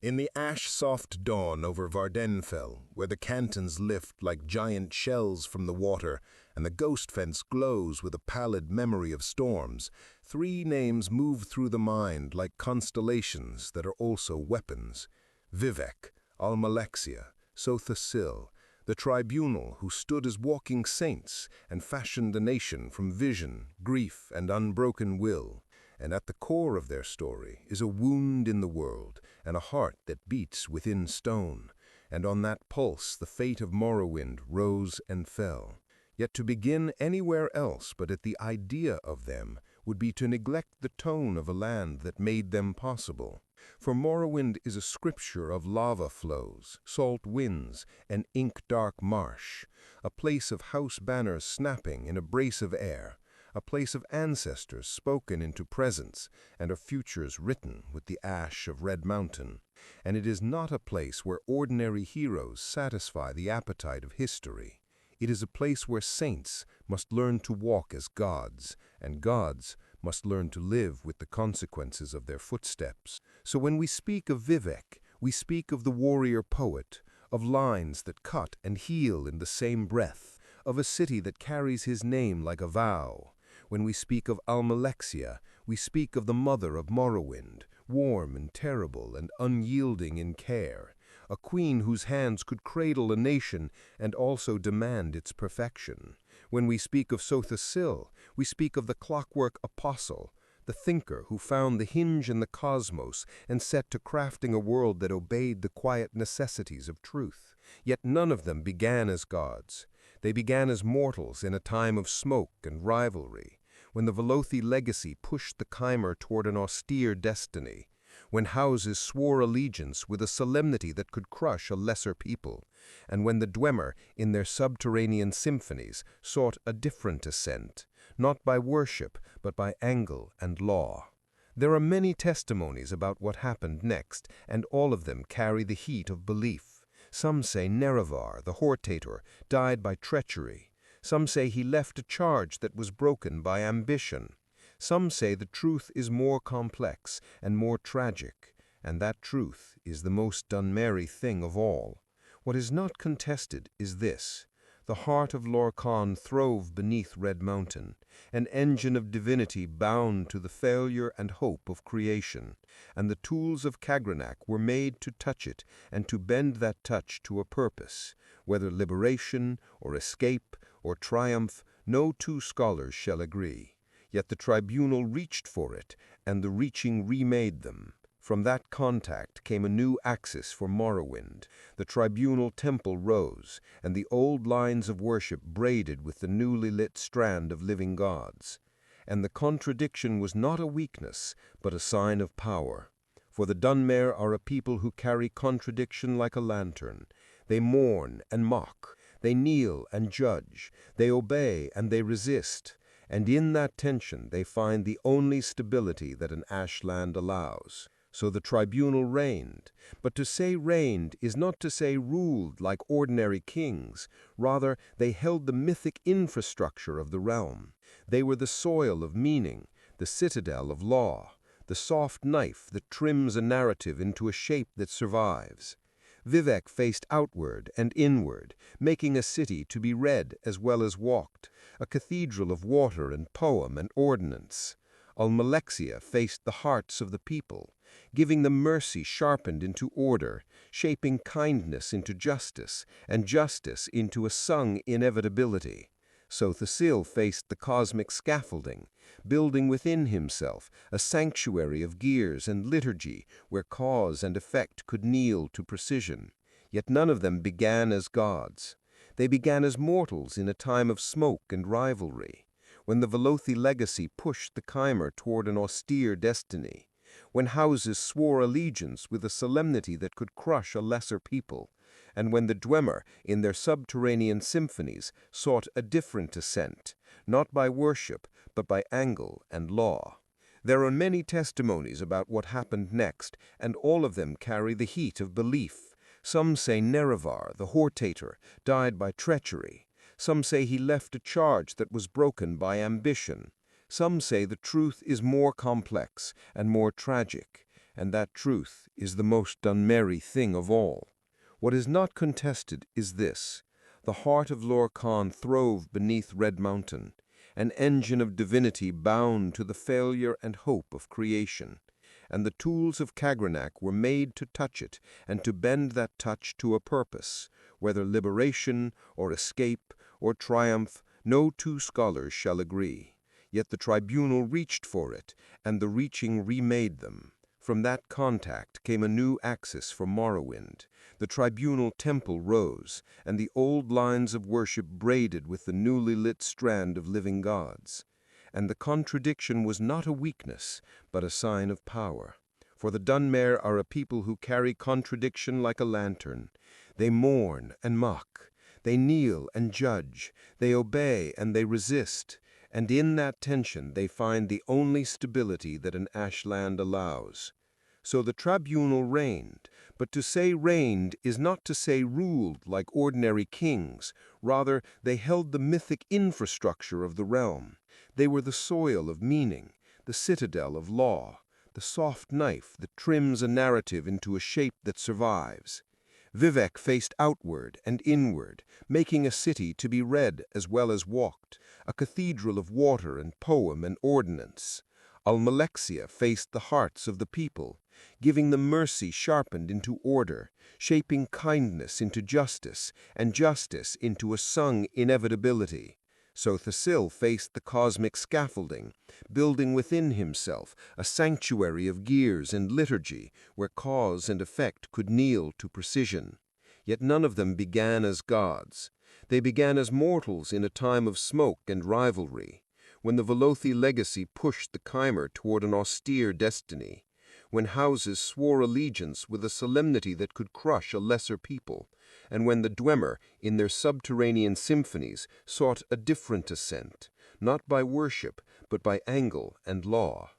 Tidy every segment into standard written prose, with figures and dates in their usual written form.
In the ash-soft dawn over Vardenfell, where the cantons lift like giant shells from the water and the ghost fence glows with a pallid memory of storms, three names move through the mind like constellations that are also weapons. Vivec, Almalexia, Sotha Sil, the tribunal who stood as walking saints and fashioned the nation from vision, grief, and unbroken will. And at the core of their story is a wound in the world and a heart that beats within stone. And on that pulse the fate of Morrowind rose and fell. Yet to begin anywhere else but at the idea of them would be to neglect the tone of a land that made them possible. For Morrowind is a scripture of lava flows, salt winds, and ink-dark marsh, a place of house banners snapping in a brace of air, a place of ancestors spoken into presence, and of futures written with the ash of Red Mountain. And it is not a place where ordinary heroes satisfy the appetite of history. It is a place where saints must learn to walk as gods, and gods must learn to live with the consequences of their footsteps. So when we speak of Vivec, we speak of the warrior poet, of lines that cut and heal in the same breath, of a city that carries his name like a vow. When we speak of Almalexia, we speak of the mother of Morrowind, warm and terrible and unyielding in care, a queen whose hands could cradle a nation and also demand its perfection. When we speak of Sotha Sil, we speak of the clockwork apostle, the thinker who found the hinge in the cosmos and set to crafting a world that obeyed the quiet necessities of truth. Yet none of them began as gods. They began as mortals in a time of smoke and rivalry, when the Velothi legacy pushed the Chimer toward an austere destiny, when houses swore allegiance with a solemnity that could crush a lesser people, and when the Dwemer, in their subterranean symphonies, sought a different ascent, not by worship, but by angle and law. There are many testimonies about what happened next, and all of them carry the heat of belief. Some say Nerevar, the Hortator, died by treachery. Some say he left a charge that was broken by ambition. Some say the truth is more complex and more tragic, and that truth is the most Dunmerry thing of all. What is not contested is this: the heart of Lorkhan throve beneath Red Mountain, an engine of divinity bound to the failure and hope of creation, and the tools of Kagrenac were made to touch it and to bend that touch to a purpose. Whether liberation or escape or triumph, no two scholars shall agree. Yet the tribunal reached for it, and the reaching remade them. From that contact came a new axis for Morrowind. The tribunal temple rose, and the old lines of worship braided with the newly lit strand of living gods. And the contradiction was not a weakness, but a sign of power. For the Dunmer are a people who carry contradiction like a lantern. They mourn and mock. They kneel and judge. They obey and they resist. And in that tension they find the only stability that an ashland allows. So the tribunal reigned. But to say reigned is not to say ruled like ordinary kings. Rather, they held the mythic infrastructure of the realm. They were the soil of meaning, the citadel of law, the soft knife that trims a narrative into a shape that survives. Vivec faced outward and inward, making a city to be read as well as walked, a cathedral of water and poem and ordinance. Almalexia faced the hearts of the people, giving them mercy sharpened into order, shaping kindness into justice, and justice into a sung inevitability. Sotha Sil faced the cosmic scaffolding, building within himself a sanctuary of gears and liturgy where cause and effect could kneel to precision. Yet none of them began as gods. They began as mortals in a time of smoke and rivalry, when the Velothi legacy pushed the Chimer toward an austere destiny, when houses swore allegiance with a solemnity that could crush a lesser people, and when the Dwemer, in their subterranean symphonies, sought a different ascent, not by worship, but by angle and law. There are many testimonies about what happened next, and all of them carry the heat of belief. Some say Nerevar, the Hortator, died by treachery. Some say he left a charge that was broken by ambition. Some say the truth is more complex and more tragic, and that truth is the most unmerry thing of all. What is not contested is this: the heart of Lorcan throve beneath Red Mountain, an engine of divinity bound to the failure and hope of creation, and the tools of Kagranak were made to touch it and to bend that touch to a purpose. Whether liberation or escape or triumph, no two scholars shall agree. Yet the tribunal reached for it, and the reaching remade them. From that contact came a new axis for Morrowind. The tribunal temple rose, and the old lines of worship braided with the newly lit strand of living gods. And the contradiction was not a weakness, but a sign of power. For the Dunmer are a people who carry contradiction like a lantern. They mourn and mock. They kneel and judge. They obey and they resist. And in that tension they find the only stability that an ashland allows. So the tribunal reigned, but to say reigned is not to say ruled like ordinary kings. Rather, they held the mythic infrastructure of the realm. They were the soil of meaning, the citadel of law, the soft knife that trims a narrative into a shape that survives. Vivec faced outward and inward, making a city to be read as well as walked, a cathedral of water and poem and ordinance. Almalexia faced the hearts of the people, giving them mercy sharpened into order, shaping kindness into justice, and justice into a sung inevitability. Sotha Sil faced the cosmic scaffolding, building within himself a sanctuary of gears and liturgy where cause and effect could kneel to precision. Yet none of them began as gods. They began as mortals in a time of smoke and rivalry, when the Velothi legacy pushed the Chimer toward an austere destiny, when houses swore allegiance with a solemnity that could crush a lesser people, and when the Dwemer, in their subterranean symphonies, sought a different ascent, not by worship, but by angle and law.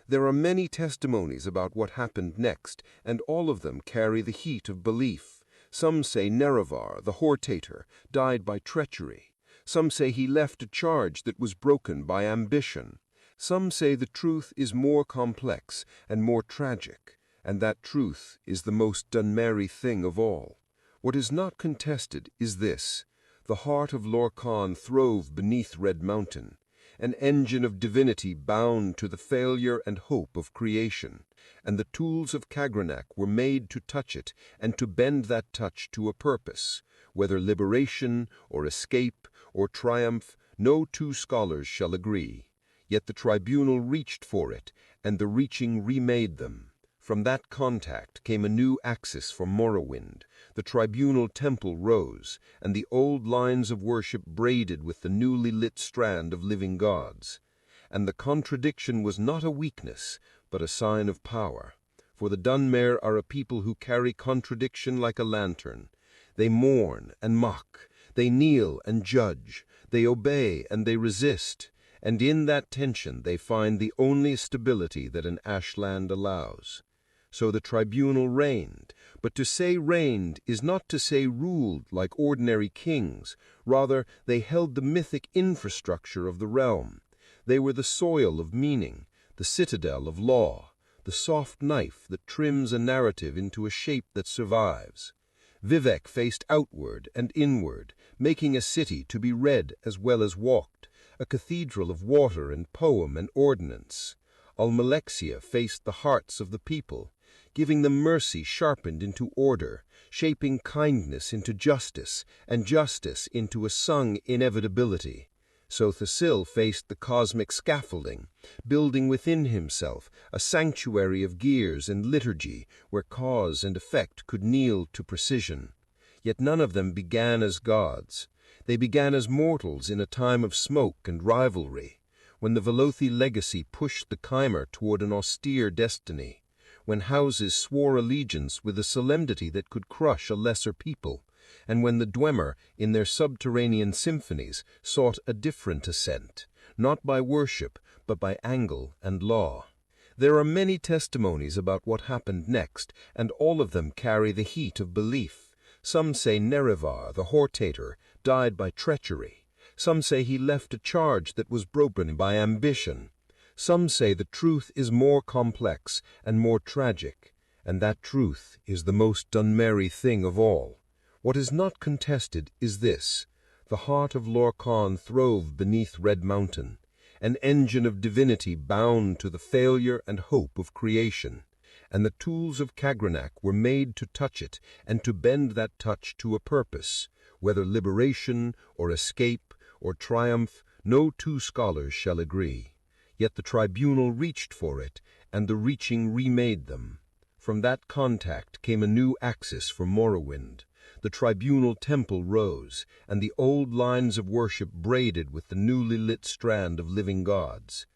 There are many testimonies about what happened next, and all of them carry the heat of belief. Some say Nerevar, the Hortator, died by treachery. Some say he left a charge that was broken by ambition. Some say the truth is more complex and more tragic, and that truth is the most unmerry thing of all. What is not contested is this: the heart of Lorcan throve beneath Red Mountain, an engine of divinity bound to the failure and hope of creation, and the tools of Kagranak were made to touch it and to bend that touch to a purpose. Whether liberation or escape or triumph, no two scholars shall agree. Yet the tribunal reached for it, and the reaching remade them. From that contact came a new axis for Morrowind. The tribunal temple rose, and the old lines of worship braided with the newly lit strand of living gods. And the contradiction was not a weakness, but a sign of power. For the Dunmer are a people who carry contradiction like a lantern. They mourn and mock. They kneel and judge. They obey and they resist. And in that tension they find the only stability that an ashland allows. So the tribunal reigned, but to say reigned is not to say ruled like ordinary kings. Rather, they held the mythic infrastructure of the realm. They were the soil of meaning, the citadel of law, the soft knife that trims a narrative into a shape that survives. Vivec faced outward and inward, making a city to be read as well as walked, a cathedral of water and poem and ordinance. Almalexia faced the hearts of the people, giving them mercy sharpened into order, shaping kindness into justice, and justice into a sung inevitability. Sotha Sil faced the cosmic scaffolding, building within himself a sanctuary of gears and liturgy where cause and effect could kneel to precision. Yet none of them began as gods. They began as mortals in a time of smoke and rivalry, when the Velothi legacy pushed the Chimer toward an austere destiny, when houses swore allegiance with a solemnity that could crush a lesser people, and when the Dwemer, in their subterranean symphonies, sought a different ascent, not by worship, but by angle and law. There are many testimonies about what happened next, and all of them carry the heat of belief. Some say Nerevar, the Hortator, died by treachery. Some say he left a charge that was broken by ambition. Some say the truth is more complex and more tragic, and that truth is the most unmerry thing of all. What is not contested is this: the heart of Lorcan throve beneath Red Mountain, an engine of divinity bound to the failure and hope of creation, and the tools of Kagranak were made to touch it and to bend that touch to a purpose. Whether liberation or escape or triumph, no two scholars shall agree. Yet the tribunal reached for it, and the reaching remade them. From that contact came a new axis for Morrowind. The tribunal temple rose, and the old lines of worship braided with the newly lit strand of living gods.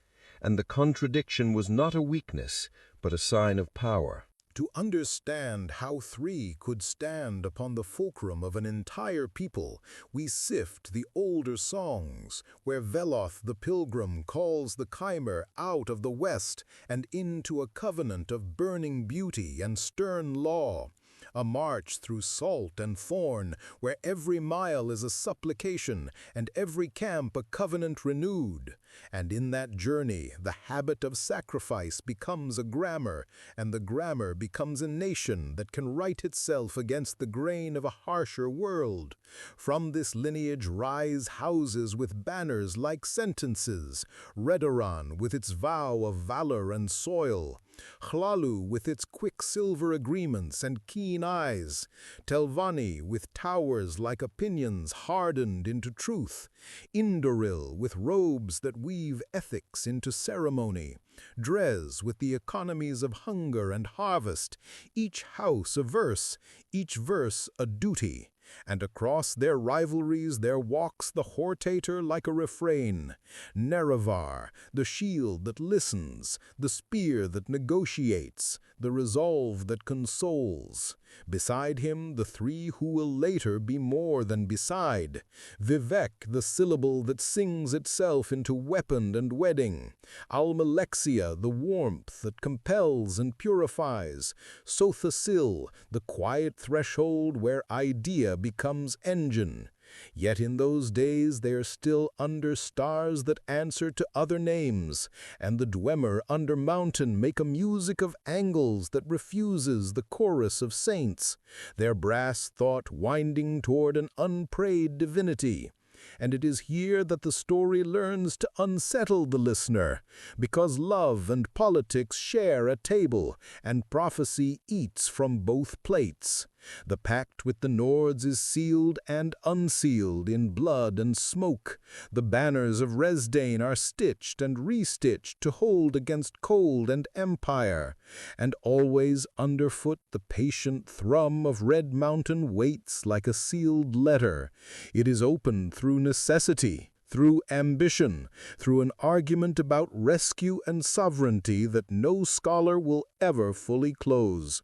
And the contradiction was not a weakness, but a sign of power. To understand how three could stand upon the fulcrum of an entire people, we sift the older songs, where Veloth the pilgrim calls the Chimer out of the west and into a covenant of burning beauty and stern law. A march through salt and thorn, where every mile is a supplication, and every camp a covenant renewed. And in that journey, the habit of sacrifice becomes a grammar, and the grammar becomes a nation that can right itself against the grain of a harsher world. From this lineage rise houses with banners like sentences, Redoran with its vow of valor and soil, Hlalu with its quicksilver agreements and keen eyes, Telvanni with towers like opinions hardened into truth, Indoril with robes that weave ethics into ceremony, Dres with the economies of hunger and harvest, each house a verse, each verse a duty. And across their rivalries there walks the hortator like a refrain, Nerevar, the shield that listens, the spear that negotiates, the resolve that consoles. Beside him the three who will later be more than beside, Vivec, the syllable that sings itself into weapon and wedding, Almalexia, the warmth that compels and purifies, Sotha Sil, the quiet threshold where idea becomes engine. Yet in those days they are still under stars that answer to other names, and the Dwemer under mountain make a music of angles that refuses the chorus of saints, their brass thought winding toward an unprayed divinity. And it is here that the story learns to unsettle the listener, because love and politics share a table, and prophecy eats from both plates. The pact with the Nords is sealed and unsealed in blood and smoke. The banners of Resdain are stitched and restitched to hold against cold and empire. And always underfoot the patient thrum of Red Mountain waits like a sealed letter. It is opened through necessity, through ambition, through an argument about rescue and sovereignty that no scholar will ever fully close.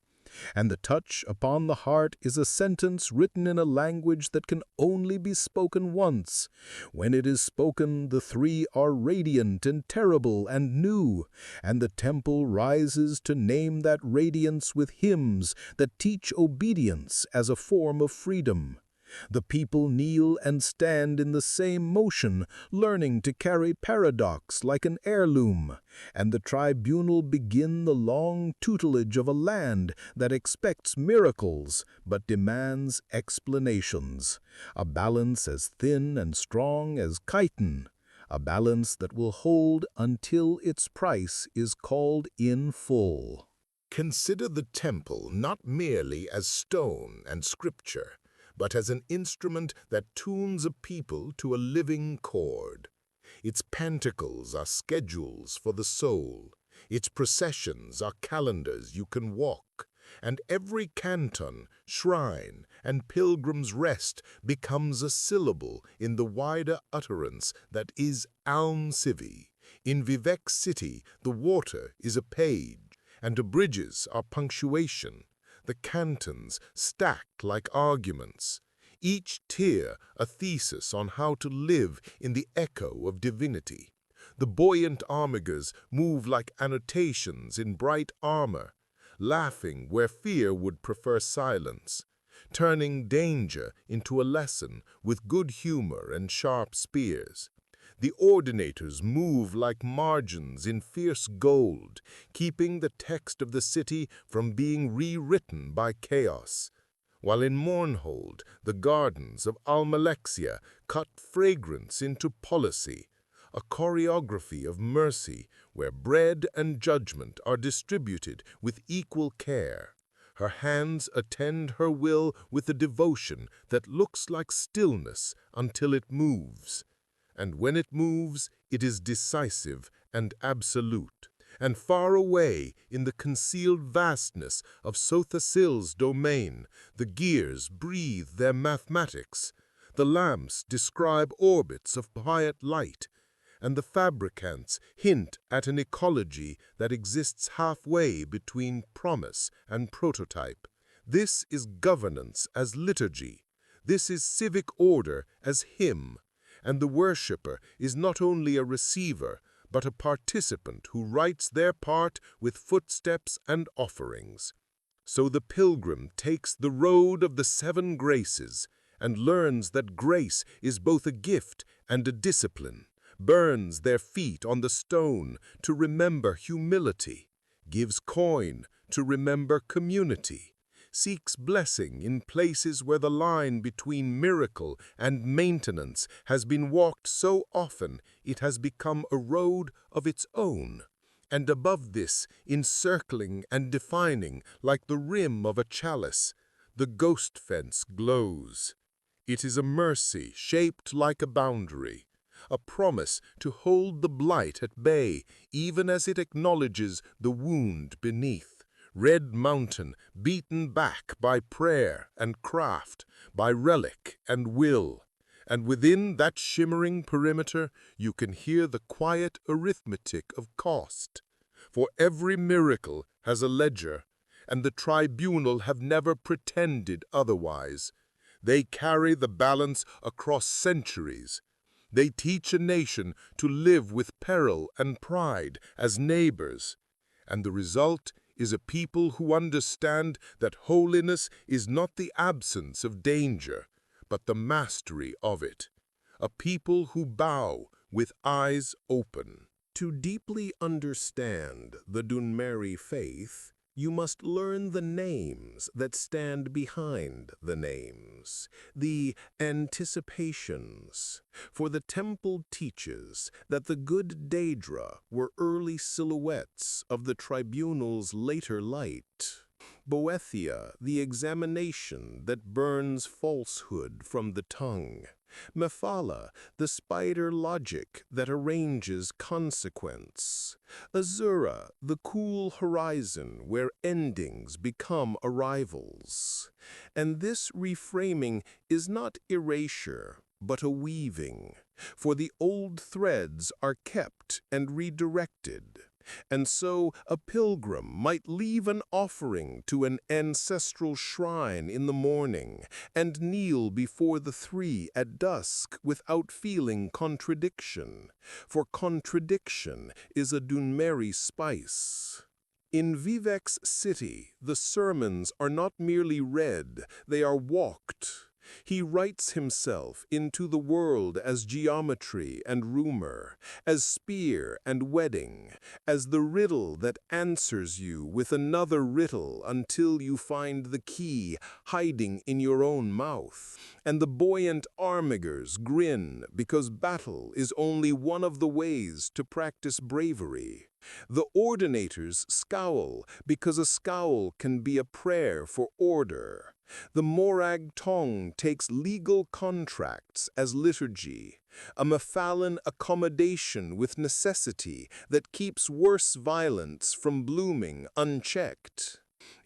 And the touch upon the heart is a sentence written in a language that can only be spoken once. When it is spoken, the three are radiant and terrible and new, and the temple rises to name that radiance with hymns that teach obedience as a form of freedom. The people kneel and stand in the same motion, learning to carry paradox like an heirloom, and the tribunal begin the long tutelage of a land that expects miracles but demands explanations, a balance as thin and strong as chitin, a balance that will hold until its price is called in full. Consider the temple not merely as stone and scripture, but as an instrument that tunes a people to a living chord. Its pentacles are schedules for the soul, its processions are calendars you can walk, and every canton, shrine, and pilgrim's rest becomes a syllable in the wider utterance that is Alm Civi. In Vivec City, the water is a page, and the bridges are punctuation, the cantons stacked like arguments, each tier a thesis on how to live in the echo of divinity. The buoyant armigers move like annotations in bright armor, laughing where fear would prefer silence, turning danger into a lesson with good humor and sharp spears. The ordinators move like margins in fierce gold, keeping the text of the city from being rewritten by chaos. While in Mournhold, the gardens of Almalexia cut fragrance into policy, a choreography of mercy where bread and judgment are distributed with equal care. Her hands attend her will with a devotion that looks like stillness until it moves. And when it moves, it is decisive and absolute. And far away, in the concealed vastness of Sotha Sil's domain, the gears breathe their mathematics. The lamps describe orbits of quiet light, and the fabricants hint at an ecology that exists halfway between promise and prototype. This is governance as liturgy. This is civic order as hymn. And the worshipper is not only a receiver, but a participant who writes their part with footsteps and offerings. So the pilgrim takes the road of the 7 graces and learns that grace is both a gift and a discipline, burns their feet on the stone to remember humility, gives coin to remember community, seeks blessing in places where the line between miracle and maintenance has been walked so often it has become a road of its own. And above this, encircling and defining like the rim of a chalice, the ghost fence glows. It is a mercy shaped like a boundary, a promise to hold the blight at bay even as it acknowledges the wound beneath. Red mountain beaten back by prayer and craft, by relic and will. And within that shimmering perimeter, you can hear the quiet arithmetic of cost. For every miracle has a ledger, and the tribunal have never pretended otherwise. They carry the balance across centuries. They teach a nation to live with peril and pride as neighbors. And the result is a people who understand that holiness is not the absence of danger, but the mastery of it. A people who bow with eyes open. To deeply understand the Dunmeri faith, you must learn the names that stand behind the names, the anticipations. For the temple teaches that the good Daedra were early silhouettes of the tribunal's later light. Boethia, the examination that burns falsehood from the tongue. Mephala, the spider logic that arranges consequence. Azura, the cool horizon where endings become arrivals. And this reframing is not erasure, but a weaving, for the old threads are kept and redirected. And so a pilgrim might leave an offering to an ancestral shrine in the morning and kneel before the 3 at dusk without feeling contradiction, for contradiction is a Dunmeri spice. In Vivec's city, the sermons are not merely read, they are walked. He writes himself into the world as geometry and rumor, as spear and wedding, as the riddle that answers you with another riddle until you find the key hiding in your own mouth. And the buoyant armigers grin because battle is only one of the ways to practice bravery. The ordinators scowl because a scowl can be a prayer for order. The Morag Tong takes legal contracts as liturgy, a Mephalan accommodation with necessity that keeps worse violence from blooming unchecked.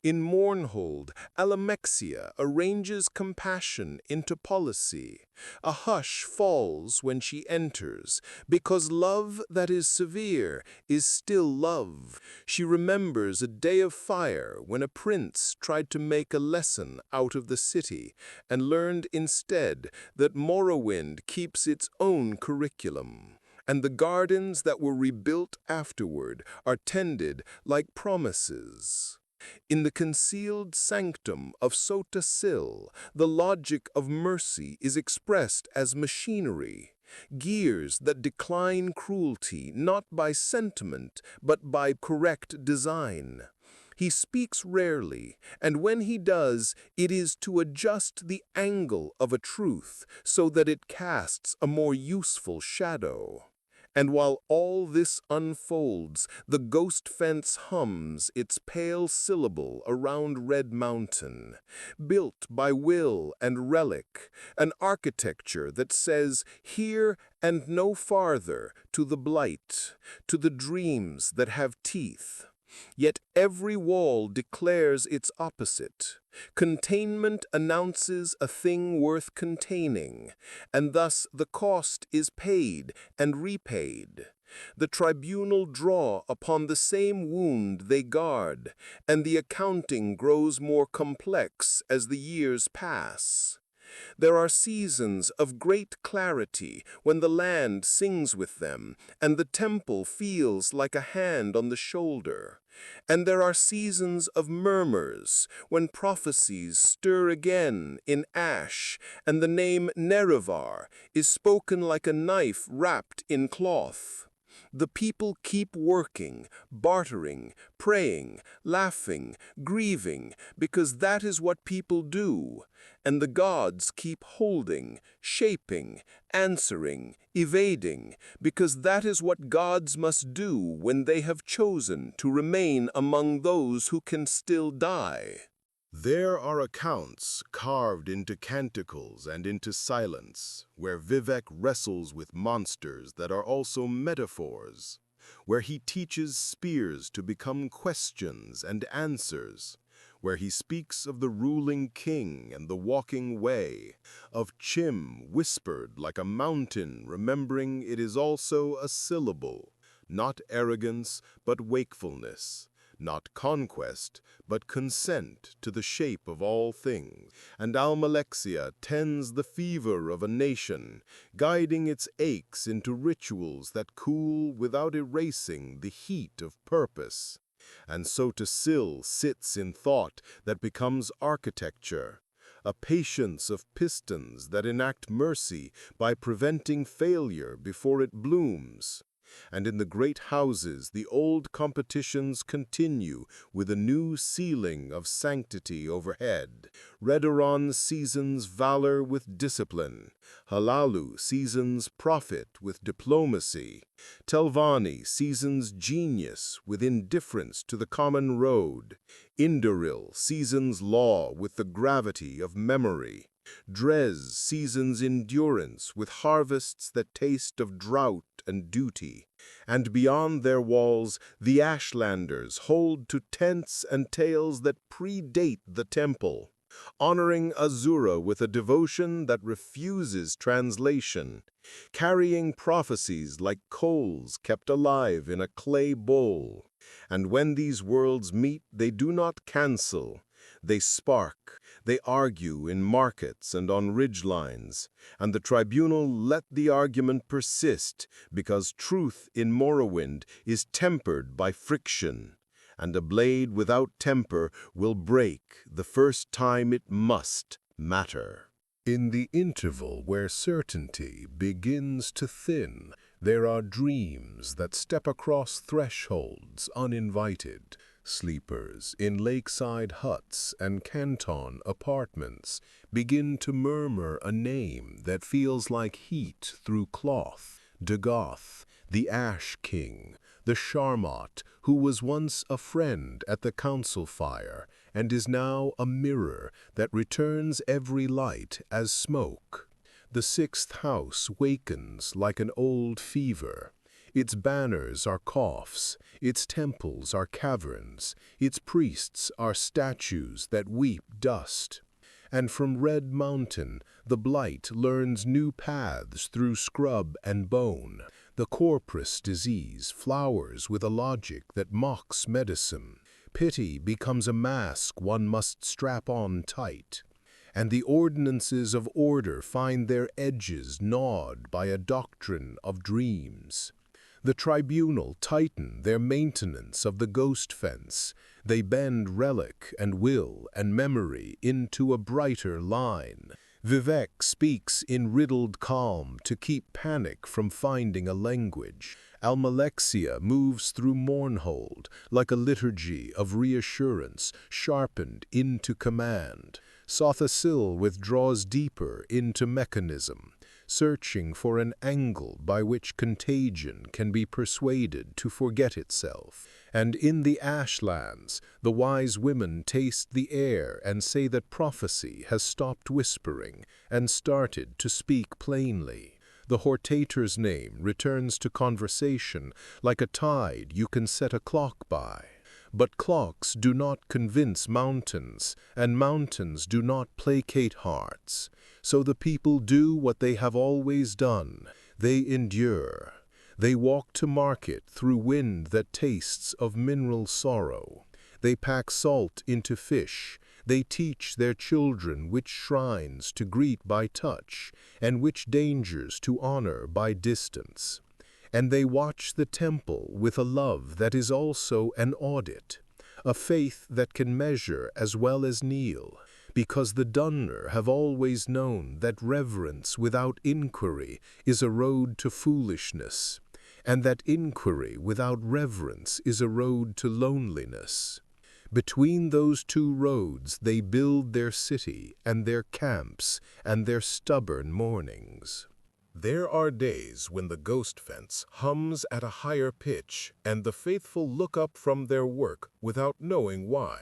In Mournhold, Almalexia arranges compassion into policy. A hush falls when she enters, because love that is severe is still love. She remembers a day of fire when a prince tried to make a lesson out of the city and learned instead that Morrowind keeps its own curriculum. And the gardens that were rebuilt afterward are tended like promises. In the concealed sanctum of Sotha Sil, the logic of mercy is expressed as machinery. gears that decline cruelty not by sentiment but by correct design. He speaks rarely, and when he does, it is to adjust the angle of a truth so that it casts a more useful shadow. And while all this unfolds, the ghost fence hums its pale syllable around Red Mountain, built by will and relic, an architecture that says, here and no farther, to the blight, to the dreams that have teeth. Yet every wall declares its opposite. Containment announces a thing worth containing, and thus the cost is paid and repaid. The tribunal draw upon the same wound they guard, and the accounting grows more complex as the years pass. There are seasons of great clarity when the land sings with them, and the temple feels like a hand on the shoulder. And there are seasons of murmurs, when prophecies stir again in ash, and the name Nerevar is spoken like a knife wrapped in cloth. The people keep working, bartering, praying, laughing, grieving, because that is what people do. And the gods keep holding, shaping, answering, evading, because that is what gods must do when they have chosen to remain among those who can still die. There are accounts carved into canticles and into silence, where Vivec wrestles with monsters that are also metaphors, where he teaches spears to become questions and answers, where he speaks of the ruling king and the walking way, of Chim whispered like a mountain, remembering it is also a syllable, not arrogance but wakefulness, not conquest, but consent to the shape of all things. And Almalexia tends the fever of a nation, guiding its aches into rituals that cool without erasing the heat of purpose. And Sotha Sil sits in thought that becomes architecture, a patience of pistons that enact mercy by preventing failure before it blooms. And in the great houses the old competitions continue with a new ceiling of sanctity overhead. Redoran seasons valor with discipline. Halalu seasons profit with diplomacy. Telvanni seasons genius with indifference to the common road. Indoril seasons law with the gravity of memory. Dres seasons endurance with harvests that taste of drought and duty. And beyond their walls, the Ashlanders hold to tents and tales that predate the temple, honoring Azura with a devotion that refuses translation, carrying prophecies like coals kept alive in a clay bowl. And when these worlds meet, they do not cancel. They spark, they argue in markets and on ridgelines, and the tribunal let the argument persist because truth in Morrowind is tempered by friction, and a blade without temper will break the first time it must matter. In the interval where certainty begins to thin, there are dreams that step across thresholds uninvited. Sleepers in lakeside huts and canton apartments begin to murmur a name that feels like heat through cloth. Dagoth, the Ash King, the Sharmot, who was once a friend at the council fire and is now a mirror that returns every light as smoke. The sixth house wakens like an old fever. Its banners are coughs, its temples are caverns, its priests are statues that weep dust. And from Red Mountain, the blight learns new paths through scrub and bone. The corpus disease flowers with a logic that mocks medicine. Pity becomes a mask one must strap on tight. And the ordinances of order find their edges gnawed by a doctrine of dreams. The tribunal tighten their maintenance of the ghost fence. They bend relic and will and memory into a brighter line. Vivec speaks in riddled calm to keep panic from finding a language. Almalexia moves through Mournhold like a liturgy of reassurance sharpened into command. Sotha Sil withdraws deeper into mechanism, searching for an angle by which contagion can be persuaded to forget itself. And in the Ashlands, the wise women taste the air and say that prophecy has stopped whispering and started to speak plainly. The hortator's name returns to conversation like a tide you can set a clock by. But clocks do not convince mountains, and mountains do not placate hearts. So the people do what they have always done. They endure. They walk to market through wind that tastes of mineral sorrow. They pack salt into fish. They teach their children which shrines to greet by touch, and which dangers to honor by distance. And they watch the temple with a love that is also an audit, a faith that can measure as well as kneel, because the Dunmer have always known that reverence without inquiry is a road to foolishness, and that inquiry without reverence is a road to loneliness. Between those two roads they build their city and their camps and their stubborn mornings. There are days when the ghost fence hums at a higher pitch and the faithful look up from their work without knowing why.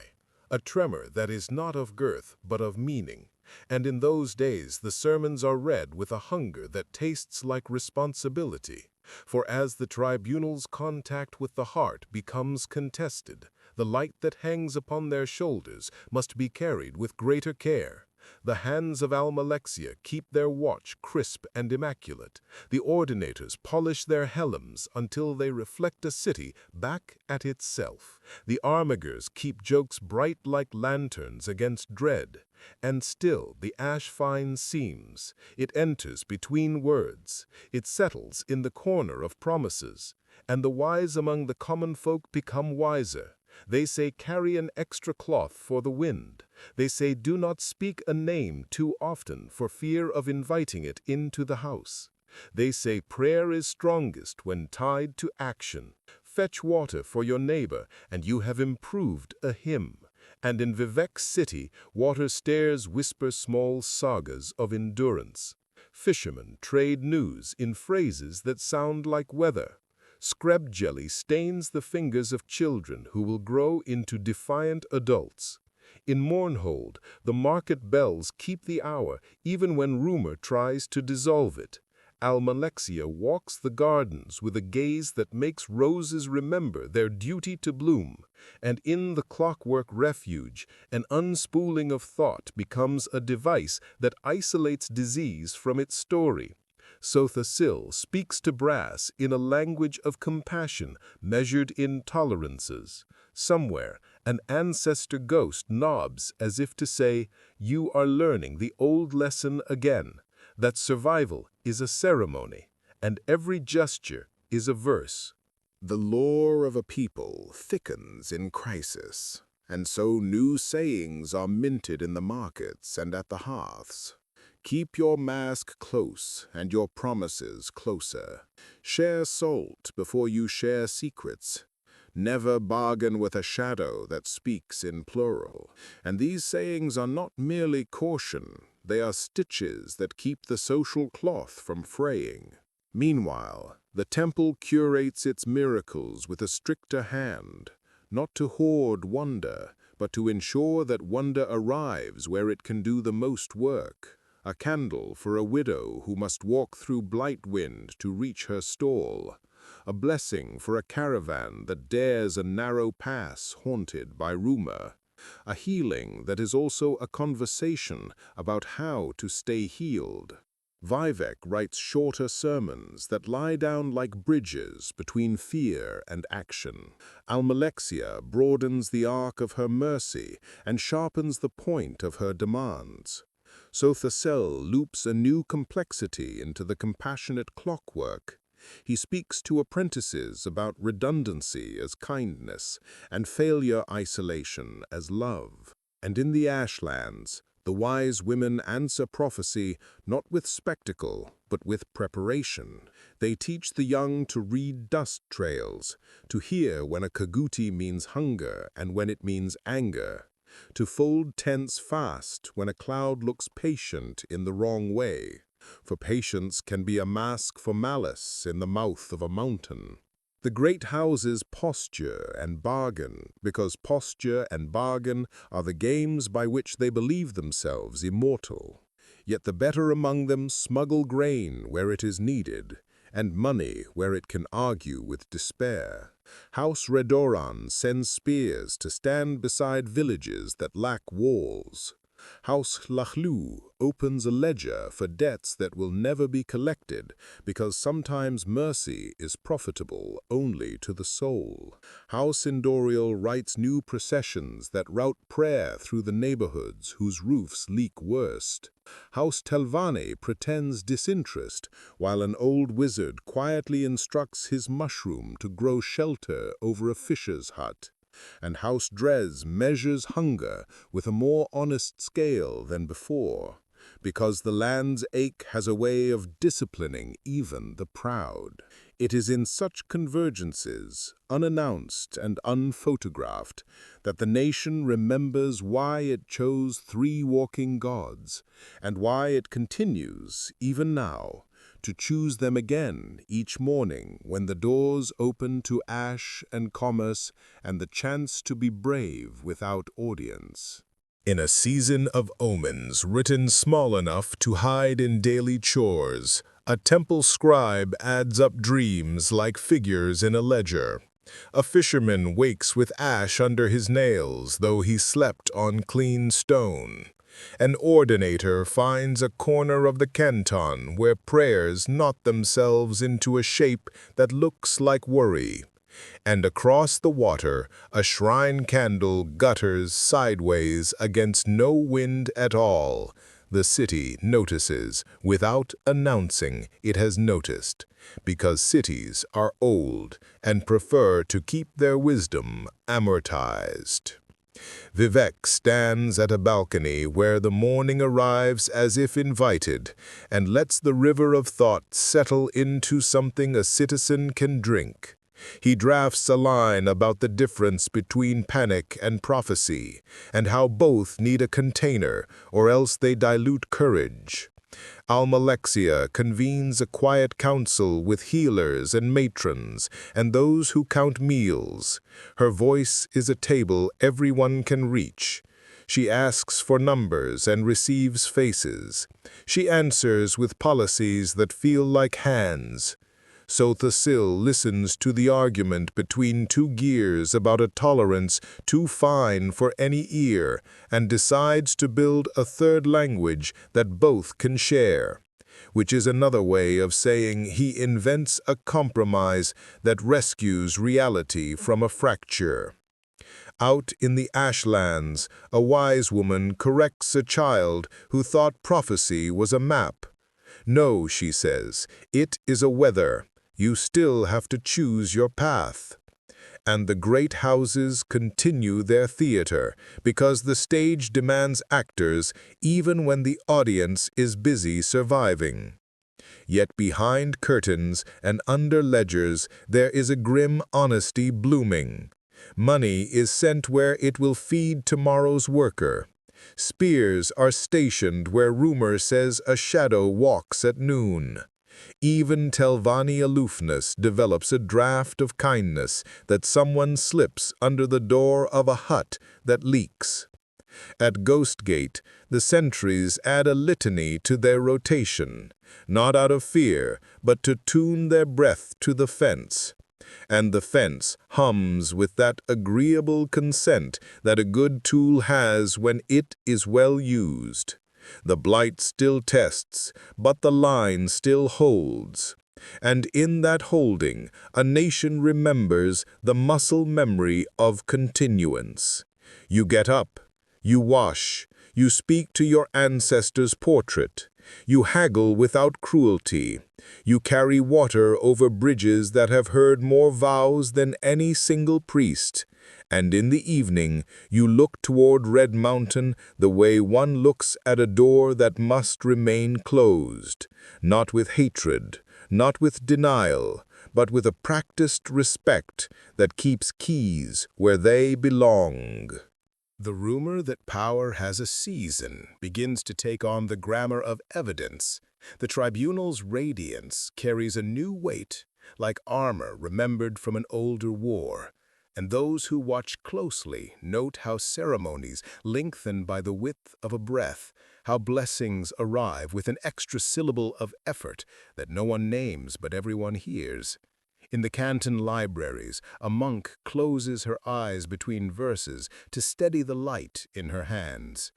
A tremor that is not of girth but of meaning. And in those days the sermons are read with a hunger that tastes like responsibility. For as the tribunal's contact with the heart becomes contested, the light that hangs upon their shoulders must be carried with greater care. The hands of Almalexia keep their watch crisp and immaculate. The ordinators polish their helms until they reflect a city back at itself. The armigers keep jokes bright like lanterns against dread. And still the ash finds seams. It enters between words. It settles in the corner of promises. And the wise among the common folk become wiser. They say, carry an extra cloth for the wind. They say, do not speak a name too often for fear of inviting it into the house. They say, prayer is strongest when tied to action. Fetch water for your neighbor, and you have improved a hymn. And in Vivec City, water stairs whisper small sagas of endurance. Fishermen trade news in phrases that sound like weather. Scrub jelly stains the fingers of children who will grow into defiant adults. In Mournhold, the market bells keep the hour even when rumor tries to dissolve it. Almalexia walks the gardens with a gaze that makes roses remember their duty to bloom. And in the clockwork refuge, an unspooling of thought becomes a device that isolates disease from its story. Sotha Sil speaks to brass in a language of compassion measured in tolerances. Somewhere, an ancestor ghost nobs as if to say, you are learning the old lesson again, that survival is a ceremony, and every gesture is a verse. The lore of a people thickens in crisis, and so new sayings are minted in the markets and at the hearths. Keep your mask close and your promises closer. Share salt before you share secrets. Never bargain with a shadow that speaks in plural. And these sayings are not merely caution, they are stitches that keep the social cloth from fraying. Meanwhile, the temple curates its miracles with a stricter hand, not to hoard wonder, but to ensure that wonder arrives where it can do the most work. A candle for a widow who must walk through blight wind to reach her stall. A blessing for a caravan that dares a narrow pass haunted by rumor. A healing that is also a conversation about how to stay healed. Vivec writes shorter sermons that lie down like bridges between fear and action. Almalexia broadens the arc of her mercy and sharpens the point of her demands. Sotha Sil loops a new complexity into the compassionate clockwork. He speaks to apprentices about redundancy as kindness and failure isolation as love. And in the Ashlands, The wise women answer prophecy not with spectacle, but with preparation. They teach the young to read dust trails, to hear when a kaguti means hunger and when it means anger, to fold tents fast when a cloud looks patient in the wrong way, for patience can be a mask for malice in the mouth of a mountain. The great houses posture and bargain, because posture and bargain are the games by which they believe themselves immortal. Yet the better among them smuggle grain where it is needed, and money where it can argue with despair. House Redoran sends spears to stand beside villages that lack walls. House Lachlu opens a ledger for debts that will never be collected, because sometimes mercy is profitable only to the soul. House Indoril writes new processions that route prayer through the neighborhoods whose roofs leak worst. House Telvanni pretends disinterest, while an old wizard quietly instructs his mushroom to grow shelter over a fisher's hut. And House Drez measures hunger with a more honest scale than before, because the land's ache has a way of disciplining even the proud. It is in such convergences, unannounced and unphotographed, that the nation remembers why it chose 3 walking gods, and why it continues, even now, to choose them again each morning when the doors open to ash and commerce and the chance to be brave without audience. In a season of omens written small enough to hide in daily chores, a temple scribe adds up dreams like figures in a ledger. A fisherman wakes with ash under his nails, though he slept on clean stone. An ordinator finds a corner of the canton where prayers knot themselves into a shape that looks like worry. And across the water, a shrine candle gutters sideways against no wind at all. The city notices without announcing it has noticed, because cities are old and prefer to keep their wisdom amortized. Vivec stands at a balcony where the morning arrives as if invited, and lets the river of thought settle into something a citizen can drink. He drafts a line about the difference between panic and prophecy, and how both need a container, or else they dilute courage. Almalexia convenes a quiet council with healers and matrons, and those who count meals. Her voice is a table everyone can reach. She asks for numbers and receives faces. She answers with policies that feel like hands. Sotha Sil listens to the argument between 2 gears about a tolerance too fine for any ear, and decides to build a third language that both can share, which is another way of saying he invents a compromise that rescues reality from a fracture. Out in the ashlands, a wise woman corrects a child who thought prophecy was a map. No, she says, it is a weather. You still have to choose your path. And the great houses continue their theater, because the stage demands actors even when the audience is busy surviving. Yet behind curtains and under ledgers there is a grim honesty blooming. Money is sent where it will feed tomorrow's worker. Spears are stationed where rumor says a shadow walks at noon. Even Telvanni aloofness develops a draft of kindness that someone slips under the door of a hut that leaks. At Ghost Gate, the sentries add a litany to their rotation, not out of fear, but to tune their breath to the fence. And the fence hums with that agreeable consent that a good tool has when it is well used. The blight still tests, but the line still holds. And in that holding, a nation remembers the muscle memory of continuance. You get up, you wash, you speak to your ancestor's portrait, you haggle without cruelty, you carry water over bridges that have heard more vows than any single priest, And in the evening you look toward Red Mountain the way one looks at a door that must remain closed, not with hatred, not with denial, but with a practiced respect that keeps keys where they belong. The rumor that power has a season begins to take on the grammar of evidence. The tribunal's radiance carries a new weight, like armor remembered from an older war. And those who watch closely note how ceremonies lengthen by the width of a breath, how blessings arrive with an extra syllable of effort that no one names but everyone hears. In the Canton libraries, a monk closes her eyes between verses to steady the light in her hands.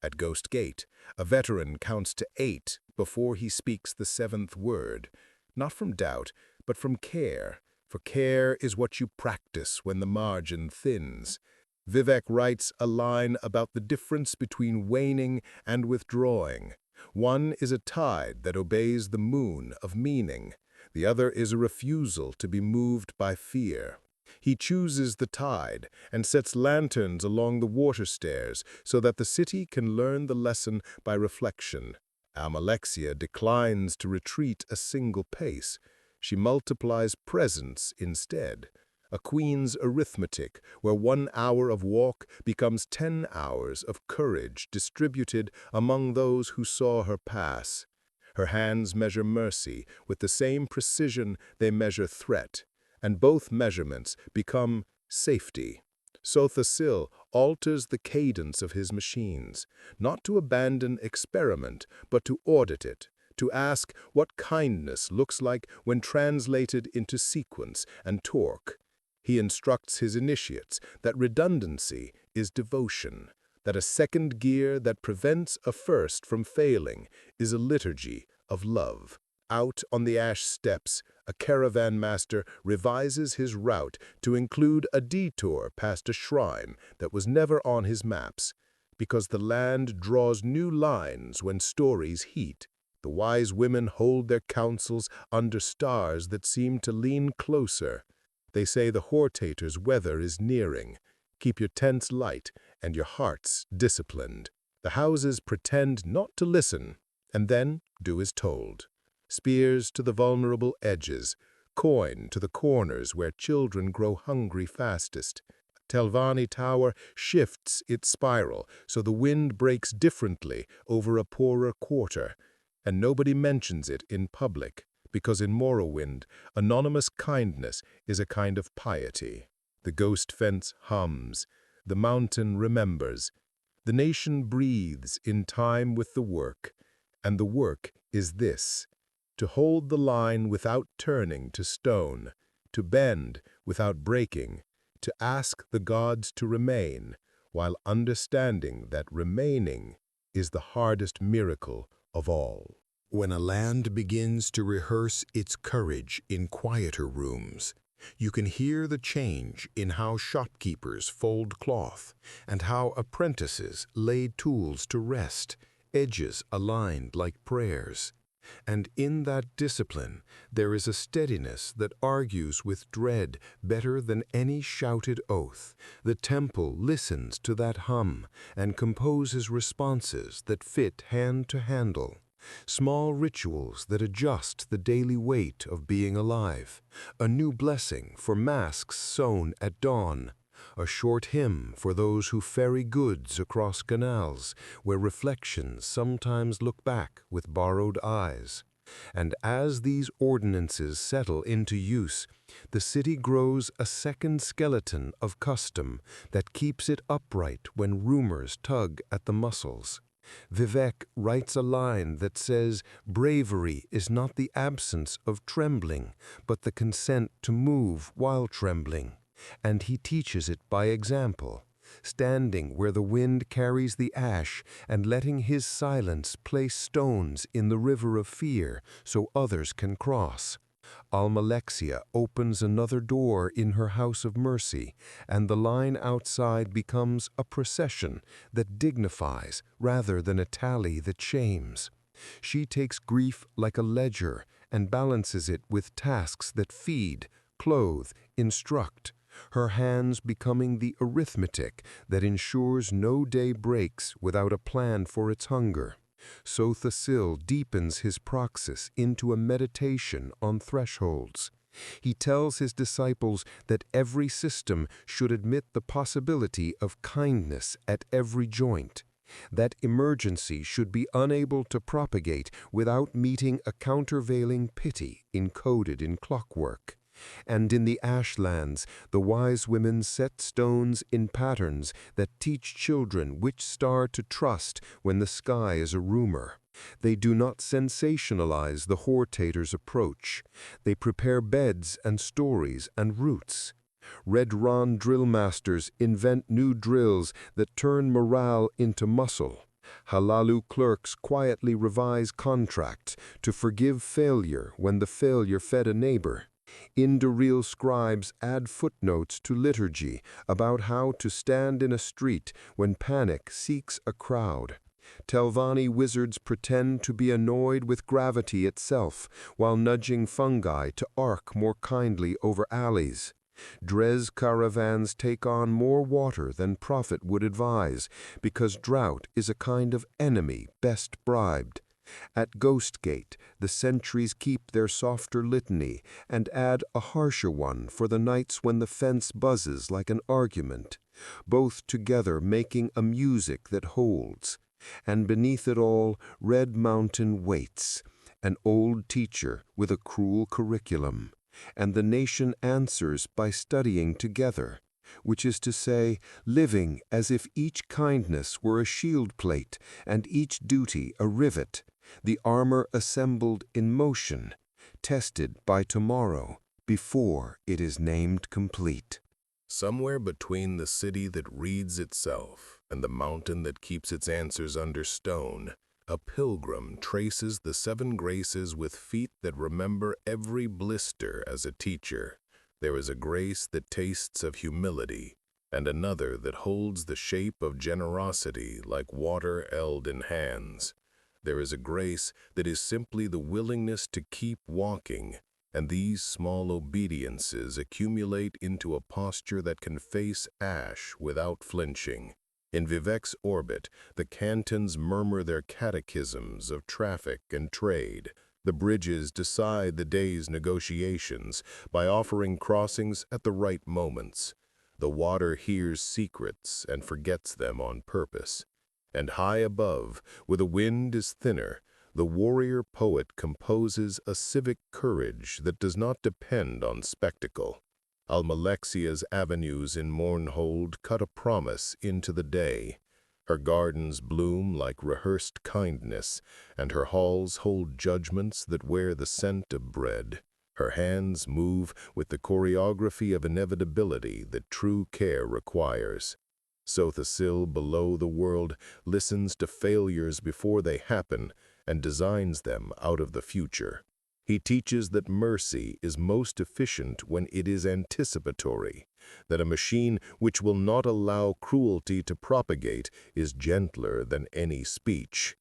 At Ghost Gate, a veteran counts to 8 before he speaks the 7th word, not from doubt, but from care, for care is what you practice when the margin thins. Vivec writes a line about the difference between waning and withdrawing. One is a tide that obeys the moon of meaning. The other is a refusal to be moved by fear. He chooses the tide and sets lanterns along the water stairs so that the city can learn the lesson by reflection. Almalexia declines to retreat a single pace. She multiplies presence instead. A queen's arithmetic, where 1 hour of walk becomes 10 hours of courage distributed among those who saw her pass. Her hands measure mercy with the same precision they measure threat, and both measurements become safety. Sotha Sil alters the cadence of his machines, not to abandon experiment, but to audit it, to ask what kindness looks like when translated into sequence and torque. He instructs his initiates that redundancy is devotion, that a second gear that prevents a first from failing is a liturgy of love. Out on the ash steps, a caravan master revises his route to include a detour past a shrine that was never on his maps, because the land draws new lines when stories heat. The wise women hold their councils under stars that seem to lean closer. They say the Hortator's weather is nearing. Keep your tents light and your hearts disciplined. The houses pretend not to listen, and then do as told. Spears to the vulnerable edges, coin to the corners where children grow hungry fastest. Telvanni Tower shifts its spiral so the wind breaks differently over a poorer quarter, and nobody mentions it in public, because in Morrowind, anonymous kindness is a kind of piety. The ghost fence hums. The mountain remembers. The nation breathes in time with the work, and the work is this: to hold the line without turning to stone, to bend without breaking, to ask the gods to remain, while understanding that remaining is the hardest miracle of all. When a land begins to rehearse its courage in quieter rooms, you can hear the change in how shopkeepers fold cloth and how apprentices lay tools to rest, edges aligned like prayers. And in that discipline, there is a steadiness that argues with dread better than any shouted oath. The temple listens to that hum and composes responses that fit hand to handle. Small rituals that adjust the daily weight of being alive. A new blessing for masks sewn at dawn. A short hymn for those who ferry goods across canals, where reflections sometimes look back with borrowed eyes. And as these ordinances settle into use, the city grows a second skeleton of custom that keeps it upright when rumors tug at the muscles. Vivec writes a line that says, bravery is not the absence of trembling, but the consent to move while trembling. And he teaches it by example, standing where the wind carries the ash and letting his silence place stones in the river of fear so others can cross. Almalexia opens another door in her house of mercy, and the line outside becomes a procession that dignifies rather than a tally that shames. She takes grief like a ledger and balances it with tasks that feed, clothe, instruct. her hands becoming the arithmetic that ensures no day breaks without a plan for its hunger. Sotha Sil deepens his praxis into a meditation on thresholds. He tells his disciples that every system should admit the possibility of kindness at every joint, that emergency should be unable to propagate without meeting a countervailing pity encoded in clockwork. And in the ashlands, the wise women set stones in patterns that teach children which star to trust when the sky is a rumor. They do not sensationalize the hortator's approach. They prepare beds and stories and routes. Red Ron drill masters invent new drills that turn morale into muscle. Halalu clerks quietly revise contracts to forgive failure when the failure fed a neighbor. Indoril scribes add footnotes to liturgy about how to stand in a street when panic seeks a crowd. Telvanni wizards pretend to be annoyed with gravity itself while nudging fungi to arc more kindly over alleys. Dres caravans take on more water than prophet would advise because drought is a kind of enemy best bribed. At Ghost Gate, the sentries keep their softer litany and add a harsher one for the nights when the fence buzzes like an argument, both together making a music that holds. And beneath it all, Red Mountain waits, an old teacher with a cruel curriculum, and the nation answers by studying together, which is to say, living as if each kindness were a shield plate and each duty a rivet, the armor assembled in motion, tested by tomorrow before it is named complete. Somewhere between the city that reads itself and the mountain that keeps its answers under stone, a pilgrim traces the 7 graces with feet that remember every blister as a teacher. There is a grace that tastes of humility, and another that holds the shape of generosity like water eld in hands. There is a grace that is simply the willingness to keep walking, and these small obediences accumulate into a posture that can face ash without flinching. In Vivec's orbit, the cantons murmur their catechisms of traffic and trade. The bridges decide the day's negotiations by offering crossings at the right moments. The water hears secrets and forgets them on purpose. And high above, where the wind is thinner, the warrior poet composes a civic courage that does not depend on spectacle. Almalexia's avenues in Mournhold cut a promise into the day. Her gardens bloom like rehearsed kindness, and her halls hold judgments that wear the scent of bread. Her hands move with the choreography of inevitability that true care requires. Sotha Sil, below the world, listens to failures before they happen and designs them out of the future. He teaches that mercy is most efficient when it is anticipatory, that a machine which will not allow cruelty to propagate is gentler than any speech.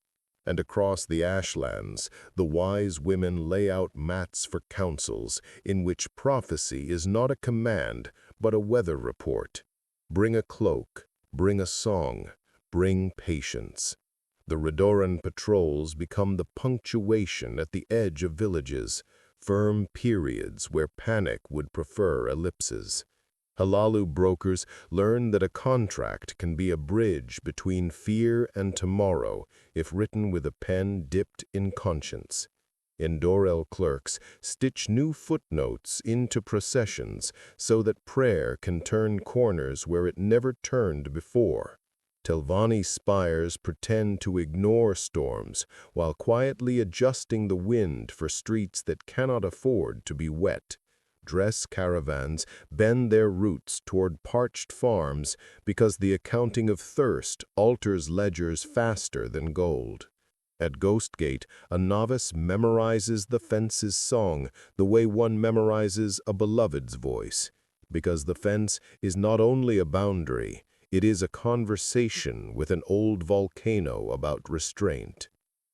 And across the ashlands, the wise women lay out mats for councils in which prophecy is not a command but a weather report. Bring a cloak, bring a song, bring patience. The Redoran patrols become the punctuation at the edge of villages, firm periods where panic would prefer ellipses. Halalu brokers learn that a contract can be a bridge between fear and tomorrow if written with a pen dipped in conscience. Indoril clerks stitch new footnotes into processions so that prayer can turn corners where it never turned before. Telvanni spires pretend to ignore storms while quietly adjusting the wind for streets that cannot afford to be wet. Dress caravans bend their routes toward parched farms because the accounting of thirst alters ledgers faster than gold. At Ghost Gate, a novice memorizes the fence's song the way one memorizes a beloved's voice, because the fence is not only a boundary, it is a conversation with an old volcano about restraint.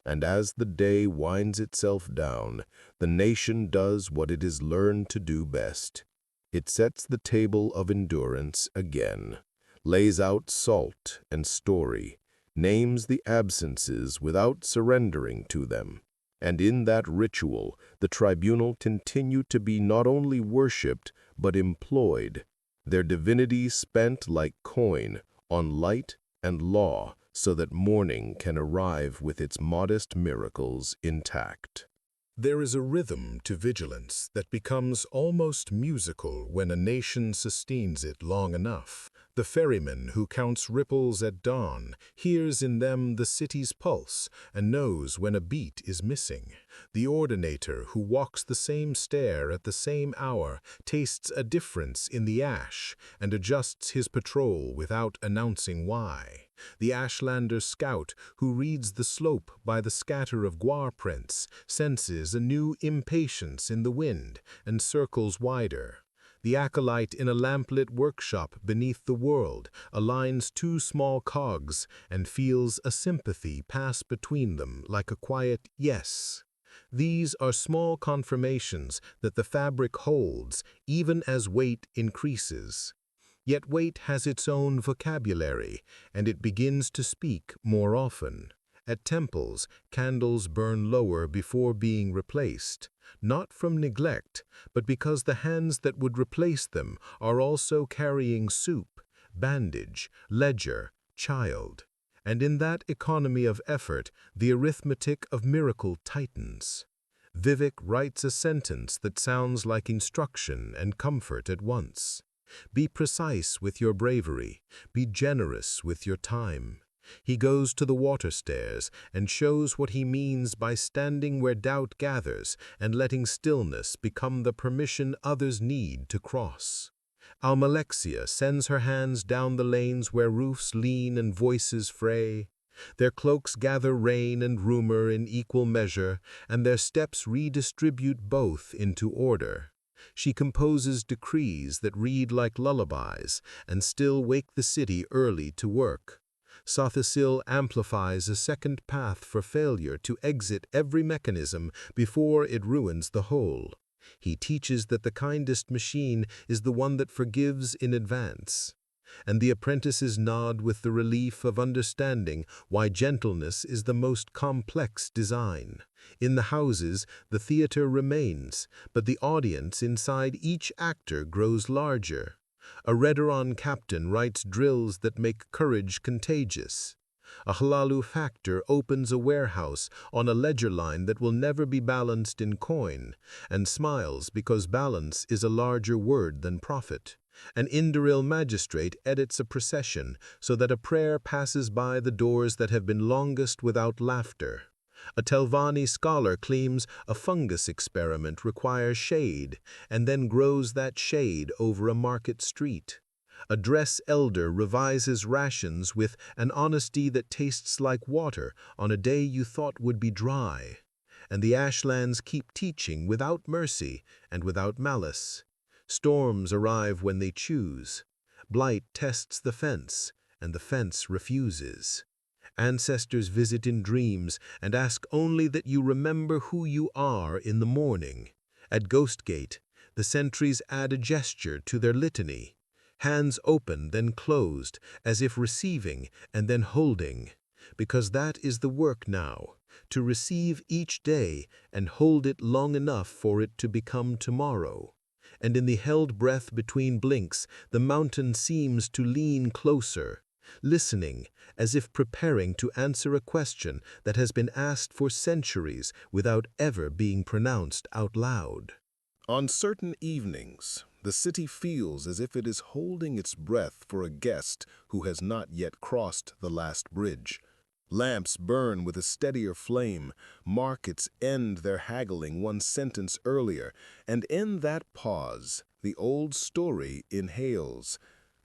And as the day winds itself down, the nation does what it is learned to do best. It sets the table of endurance again, lays out salt and story, names the absences without surrendering to them. And in that ritual, the tribunal continue to be not only worshipped, but employed, their divinity spent like coin on light and law, so that morning can arrive with its modest miracles intact. There is a rhythm to vigilance that becomes almost musical when a nation sustains it long enough. The ferryman who counts ripples at dawn hears in them the city's pulse and knows when a beat is missing. The ordinator who walks the same stair at the same hour tastes a difference in the ash and adjusts his patrol without announcing why. The Ashlander scout who reads the slope by the scatter of guar prints senses a new impatience in the wind and circles wider. The acolyte in a lamplit workshop beneath the world aligns two small cogs and feels a sympathy pass between them like a quiet yes. These are small confirmations that the fabric holds even as weight increases. Yet weight has its own vocabulary, and it begins to speak more often. At temples, candles burn lower before being replaced, not from neglect, but because the hands that would replace them are also carrying soup, bandage, ledger, child. And in that economy of effort, the arithmetic of miracle tightens. Vivec writes a sentence that sounds like instruction and comfort at once. Be precise with your bravery, be generous with your time. He goes to the water stairs and shows what he means by standing where doubt gathers and letting stillness become the permission others need to cross. Almalexia sends her hands down the lanes where roofs lean and voices fray. Their cloaks gather rain and rumor in equal measure, and their steps redistribute both into order. She composes decrees that read like lullabies and still wake the city early to work. Sotha Sil amplifies a second path for failure to exit every mechanism before it ruins the whole. He teaches that the kindest machine is the one that forgives in advance. And the apprentices nod with the relief of understanding why gentleness is the most complex design. In the houses, the theater remains, but the audience inside each actor grows larger. A Redoran captain writes drills that make courage contagious. A Halalu factor opens a warehouse on a ledger line that will never be balanced in coin, and smiles because balance is a larger word than profit. An Indoril magistrate edits a procession so that a prayer passes by the doors that have been longest without laughter. A Telvanni scholar claims a fungus experiment requires shade, and then grows that shade over a market street. A dress elder revises rations with an honesty that tastes like water on a day you thought would be dry. And the Ashlands keep teaching without mercy and without malice. Storms arrive when they choose. Blight tests the fence, and the fence refuses. Ancestors visit in dreams and ask only that you remember who you are in the morning. At Ghost Gate, the sentries add a gesture to their litany. Hands open, then closed, as if receiving and then holding. Because that is the work now, to receive each day and hold it long enough for it to become tomorrow. And in the held breath between blinks, the mountain seems to lean closer, listening, as if preparing to answer a question that has been asked for centuries without ever being pronounced out loud. On certain evenings, the city feels as if it is holding its breath for a guest who has not yet crossed the last bridge. Lamps burn with a steadier flame, markets end their haggling one sentence earlier, and in that pause, the old story inhales.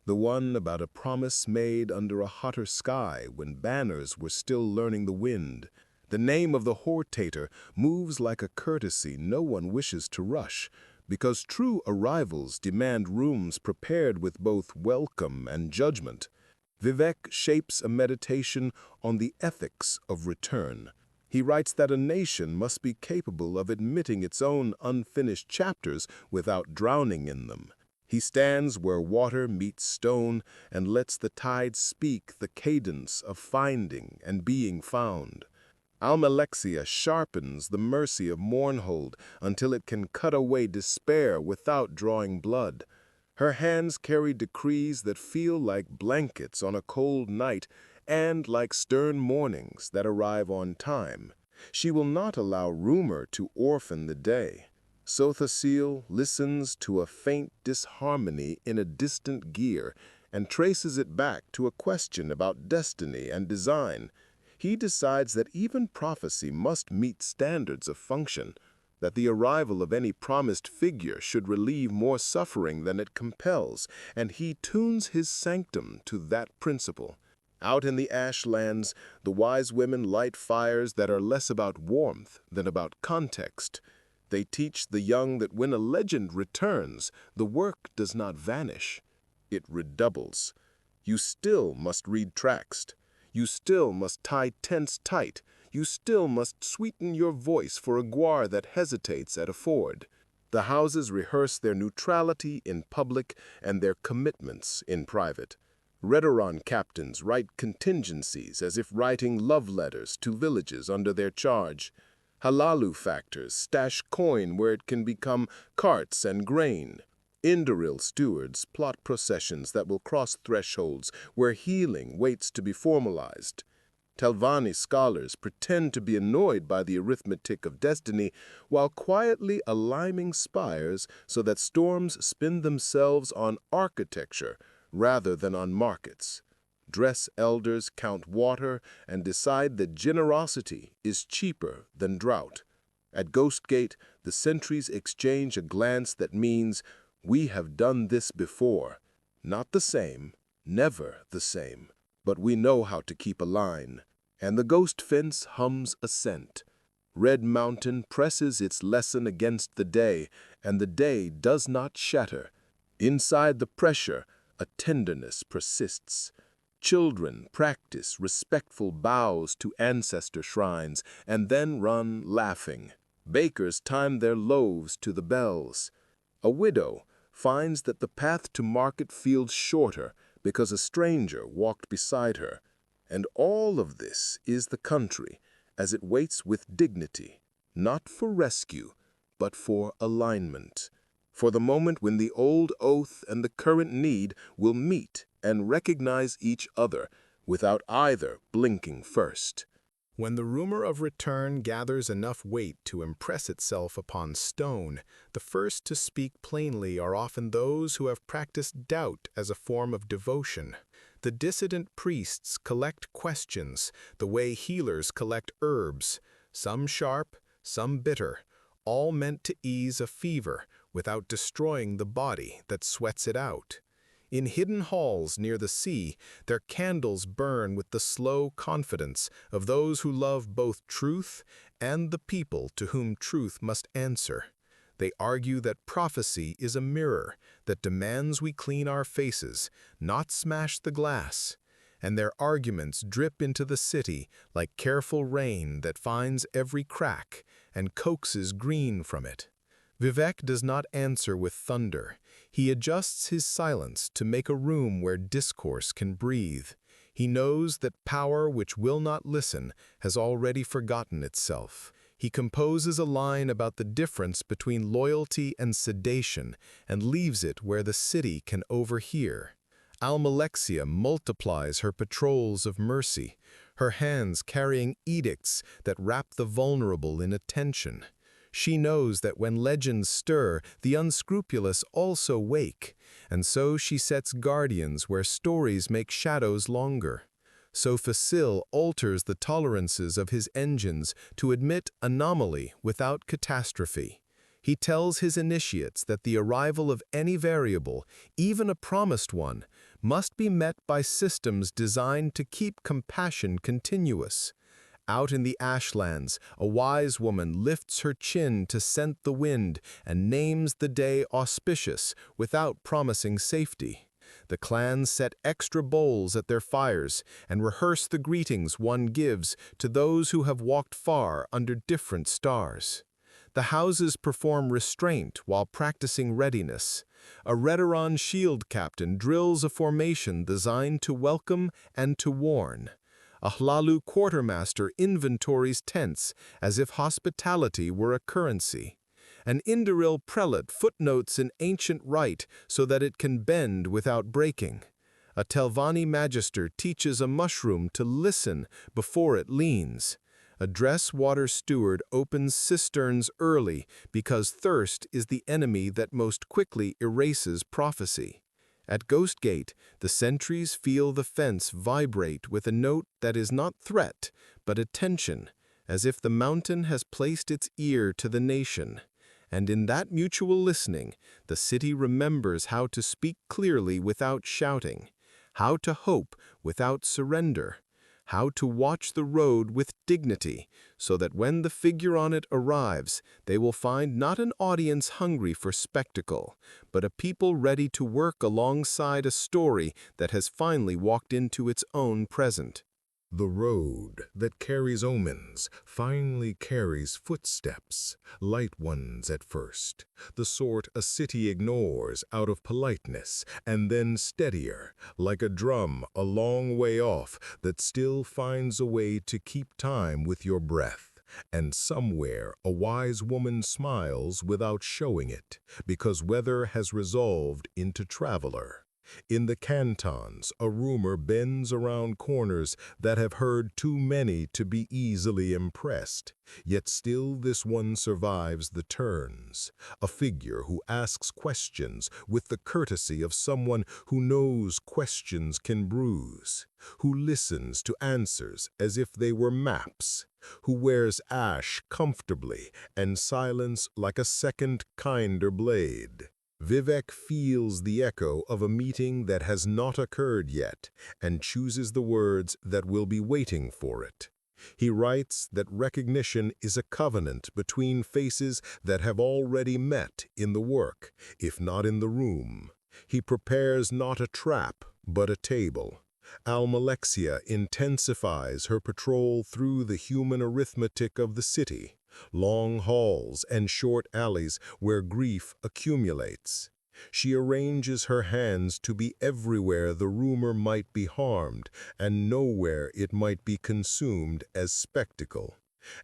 The one about a promise made under a hotter sky when banners were still learning the wind. The name of the hortator moves like a courtesy no one wishes to rush, because true arrivals demand rooms prepared with both welcome and judgment. Vivec shapes a meditation on the ethics of return. He writes that a nation must be capable of admitting its own unfinished chapters without drowning in them. He stands where water meets stone and lets the tide speak the cadence of finding and being found. Almalexia sharpens the mercy of Mournhold until it can cut away despair without drawing blood. Her hands carry decrees that feel like blankets on a cold night and like stern mornings that arrive on time. She will not allow rumor to orphan the day. Sotha Sil listens to a faint disharmony in a distant gear and traces it back to a question about destiny and design. He decides that even prophecy must meet standards of function, that the arrival of any promised figure should relieve more suffering than it compels, and he tunes his sanctum to that principle. Out in the ashlands, the wise women light fires that are less about warmth than about context. They teach the young that when a legend returns, the work does not vanish. It redoubles. You still must read Traxt. You still must tie tents tight. You still must sweeten your voice for a guar that hesitates at a ford. The houses rehearse their neutrality in public and their commitments in private. Redoran captains write contingencies as if writing love letters to villages under their charge. Halalu factors stash coin where it can become carts and grain. Indoril stewards plot processions that will cross thresholds where healing waits to be formalized. Telvanni scholars pretend to be annoyed by the arithmetic of destiny while quietly aligning spires so that storms spin themselves on architecture rather than on markets. Dress elders count water and decide that generosity is cheaper than drought. At Ghostgate, the sentries exchange a glance that means, "We have done this before. Not the same, never the same, but we know how to keep a line." And the ghost fence hums assent. Red Mountain presses its lesson against the day, and the day does not shatter. Inside the pressure, a tenderness persists. Children practice respectful bows to ancestor shrines and then run laughing. Bakers time their loaves to the bells. A widow finds that the path to market feels shorter because a stranger walked beside her. And all of this is the country as it waits with dignity, not for rescue, but for alignment. For the moment when the old oath and the current need will meet and recognize each other without either blinking first. When the rumor of return gathers enough weight to impress itself upon stone, the first to speak plainly are often those who have practiced doubt as a form of devotion. The dissident priests collect questions, the way healers collect herbs, some sharp, some bitter, all meant to ease a fever without destroying the body that sweats it out. In hidden halls near the sea, their candles burn with the slow confidence of those who love both truth and the people to whom truth must answer. They argue that prophecy is a mirror that demands we clean our faces, not smash the glass. And their arguments drip into the city like careful rain that finds every crack and coaxes green from it. Vivec does not answer with thunder. He adjusts his silence to make a room where discourse can breathe. He knows that power which will not listen has already forgotten itself. He composes a line about the difference between loyalty and sedation and leaves it where the city can overhear. Almalexia multiplies her patrols of mercy, her hands carrying edicts that wrap the vulnerable in attention. She knows that when legends stir, the unscrupulous also wake, and so she sets guardians where stories make shadows longer. Sotha Sil alters the tolerances of his engines to admit anomaly without catastrophe. He tells his initiates that the arrival of any variable, even a promised one, must be met by systems designed to keep compassion continuous. Out in the ashlands, a wise woman lifts her chin to scent the wind and names the day auspicious without promising safety. The clans set extra bowls at their fires and rehearse the greetings one gives to those who have walked far under different stars. The houses perform restraint while practicing readiness. A Redoran shield captain drills a formation designed to welcome and to warn. A Hlalu quartermaster inventories tents as if hospitality were a currency. An Indoril prelate footnotes an ancient rite so that it can bend without breaking. A Telvanni magister teaches a mushroom to listen before it leans. A Dresswater steward opens cisterns early because thirst is the enemy that most quickly erases prophecy. At Ghostgate, the sentries feel the fence vibrate with a note that is not threat, but attention, as if the mountain has placed its ear to the nation. And in that mutual listening, the city remembers how to speak clearly without shouting, how to hope without surrender, how to watch the road with dignity, so that when the figure on it arrives, they will find not an audience hungry for spectacle, but a people ready to work alongside a story that has finally walked into its own present. The road that carries omens finally carries footsteps, light ones at first, the sort a city ignores out of politeness, and then steadier, like a drum a long way off that still finds a way to keep time with your breath. And somewhere a wise woman smiles without showing it, because weather has resolved into traveler. In the cantons, a rumor bends around corners that have heard too many to be easily impressed. Yet still this one survives the turns, a figure who asks questions with the courtesy of someone who knows questions can bruise, who listens to answers as if they were maps, who wears ash comfortably and silence like a second, kinder blade. Vivec feels the echo of a meeting that has not occurred yet and chooses the words that will be waiting for it. He writes that recognition is a covenant between faces that have already met in the work, if not in the room. He prepares not a trap, but a table. Almalexia intensifies her patrol through the human arithmetic of the city, long halls and short alleys where grief accumulates. She arranges her hands to be everywhere the rumor might be harmed and nowhere it might be consumed as spectacle.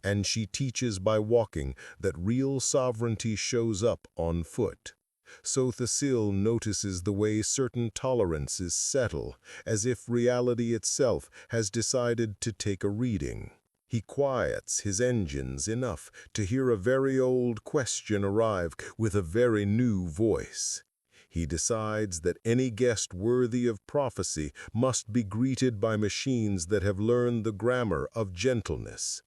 And she teaches by walking that real sovereignty shows up on foot. Sotha Sil notices the way certain tolerances settle, as if reality itself has decided to take a reading. He quiets his engines enough to hear a very old question arrive with a very new voice. He decides that any guest worthy of prophecy must be greeted by machines that have learned the grammar of gentleness.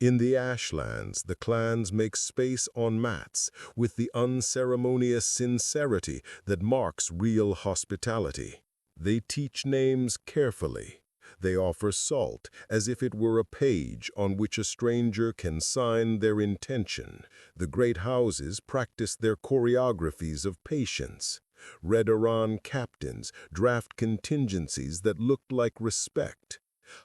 In the Ashlands, the clans make space on mats with the unceremonious sincerity that marks real hospitality. They teach names carefully. They offer salt as if it were a page on which a stranger can sign their intention. The great houses practice their choreographies of patience. Redoran captains draft contingencies that look like respect.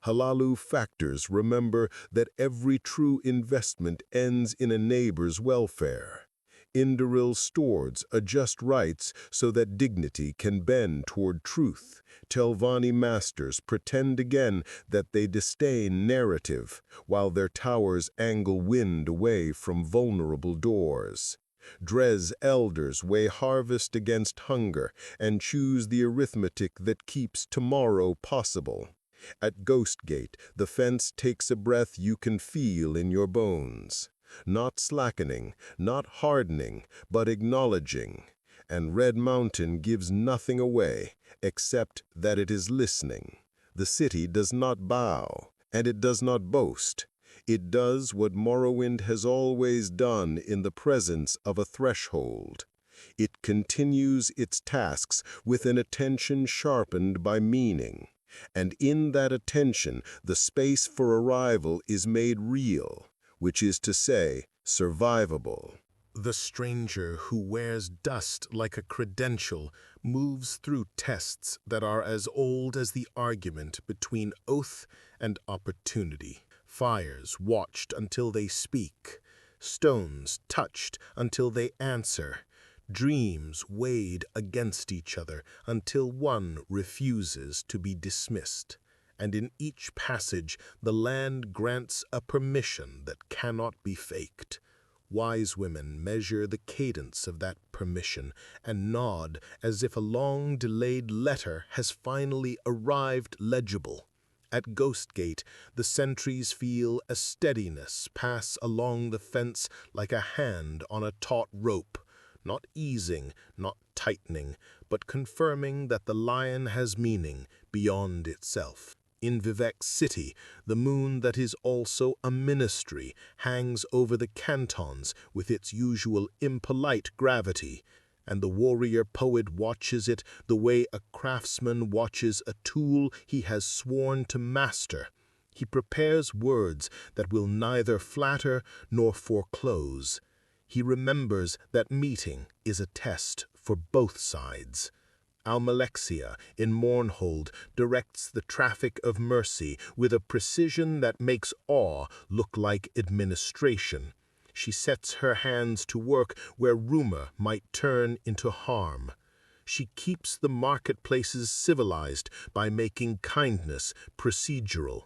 Hlalu factors remember that every true investment ends in a neighbor's welfare. Indoril stewards adjust rights so that dignity can bend toward truth. Telvanni masters pretend again that they disdain narrative, while their towers angle wind away from vulnerable doors. Dres elders weigh harvest against hunger and choose the arithmetic that keeps tomorrow possible. At Ghostgate, the fence takes a breath you can feel in your bones. Not slackening, not hardening, but acknowledging. And Red Mountain gives nothing away, except that it is listening. The city does not bow, and it does not boast. It does what Morrowind has always done in the presence of a threshold. It continues its tasks with an attention sharpened by meaning. And in that attention, the space for arrival is made real, which is to say, survivable. The stranger who wears dust like a credential moves through tests that are as old as the argument between oath and opportunity. Fires watched until they speak, stones touched until they answer, Dreams weighed against each other until one refuses to be dismissed, and in each passage the land grants a permission that cannot be faked. Wise women measure the cadence of that permission and nod as if a long-delayed letter has finally arrived legible. At Ghost Gate, the sentries feel a steadiness pass along the fence like a hand on a taut rope, not easing, not tightening, but confirming that the lion has meaning beyond itself. In Vivec City, the moon that is also a ministry hangs over the cantons with its usual impolite gravity, and the warrior poet watches it the way a craftsman watches a tool he has sworn to master. He prepares words that will neither flatter nor foreclose. He remembers that meeting is a test for both sides. Almalexia in Mournhold directs the traffic of mercy with a precision that makes awe look like administration. She sets her hands to work where rumor might turn into harm. She keeps the marketplaces civilized by making kindness procedural,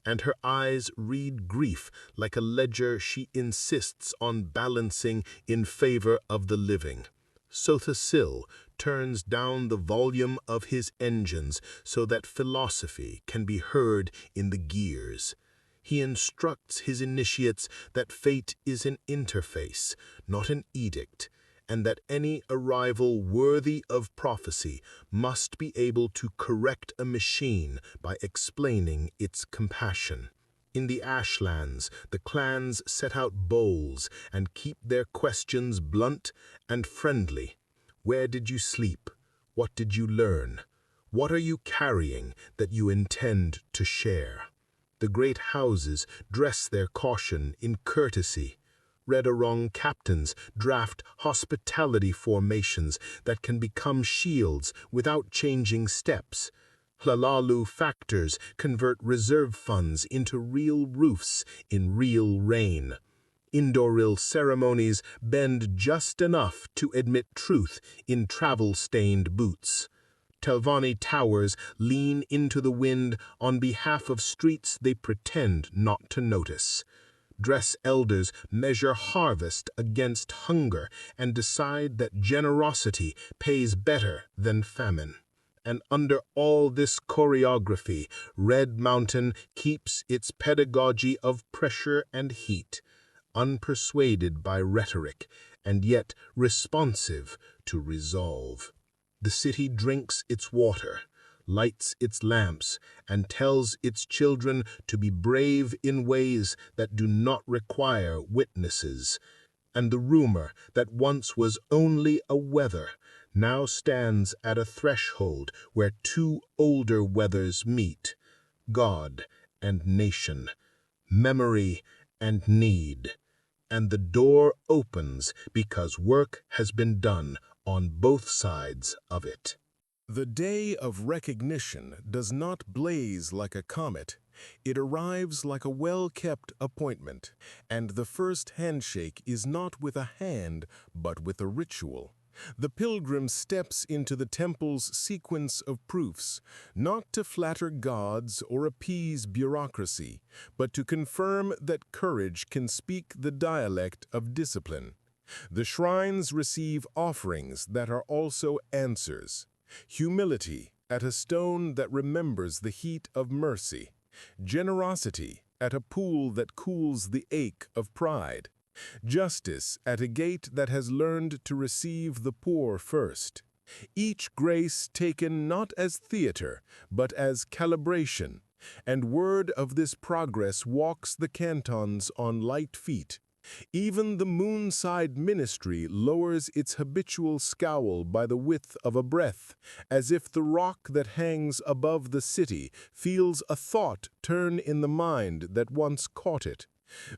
and her eyes read grief like a ledger she insists on balancing in favor of the living. Sotha Sil turns down the volume of his engines so that philosophy can be heard in the gears. He instructs his initiates that fate is an interface, not an edict, and that any arrival worthy of prophecy must be able to correct a machine by explaining its compassion. In the Ashlands, the clans set out bowls and keep their questions blunt and friendly. Where did you sleep? What did you learn? What are you carrying that you intend to share? The great houses dress their caution in courtesy. Red or wrong captains draft hospitality formations that can become shields without changing steps. Hlalalu factors convert reserve funds into real roofs in real rain. Indoril ceremonies bend just enough to admit truth in travel-stained boots. Telvanni towers lean into the wind on behalf of streets they pretend not to notice. Dress elders measure harvest against hunger and decide that generosity pays better than famine. And under all this choreography, Red Mountain keeps its pedagogy of pressure and heat, unpersuaded by rhetoric, and yet responsive to resolve. The city drinks its water, lights its lamps, and tells its children to be brave in ways that do not require witnesses. And the rumor that once was only a weather now stands at a threshold where two older weathers meet: God and nation, memory and need. And the door opens because work has been done on both sides of it. The day of recognition does not blaze like a comet. It arrives like a well-kept appointment, and the first handshake is not with a hand, but with a ritual. The pilgrim steps into the temple's sequence of proofs, not to flatter gods or appease bureaucracy, but to confirm that courage can speak the dialect of discipline. The shrines receive offerings that are also answers. Humility at a stone that remembers the heat of mercy. Generosity at a pool that cools the ache of pride. Justice at a gate that has learned to receive the poor first. Each grace taken not as theater, but as calibration, and word of this progress walks the cantons on light feet. Even the moonside ministry lowers its habitual scowl by the width of a breath, as if the rock that hangs above the city feels a thought turn in the mind that once caught it.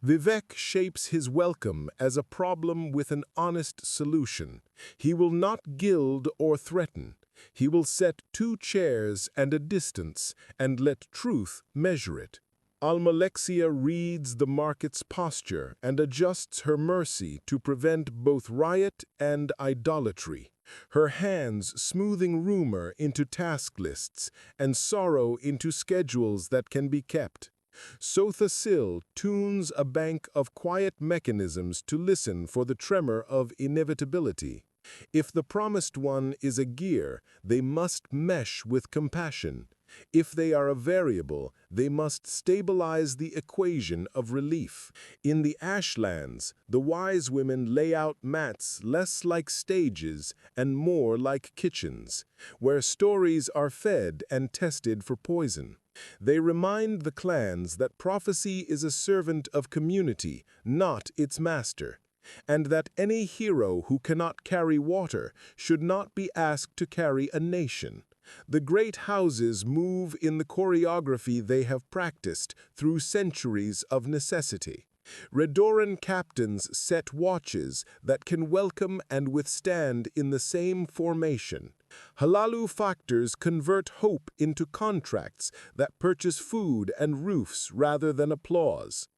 Vivec shapes his welcome as a problem with an honest solution. He will not gild or threaten. He will set two chairs and a distance and let truth measure it. Almalexia reads the market's posture and adjusts her mercy to prevent both riot and idolatry, her hands smoothing rumor into task lists and sorrow into schedules that can be kept. Sotha Sil tunes a bank of quiet mechanisms to listen for the tremor of inevitability. If the promised one is a gear, they must mesh with compassion. If they are a variable, they must stabilize the equation of relief. In the ashlands, the wise women lay out mats less like stages and more like kitchens, where stories are fed and tested for poison. They remind the clans that prophecy is a servant of community, not its master, and that any hero who cannot carry water should not be asked to carry a nation. The great houses move in the choreography they have practiced through centuries of necessity. Redoran captains set watches that can welcome and withstand in the same formation. Halalu factors convert hope into contracts that purchase food and roofs rather than applause.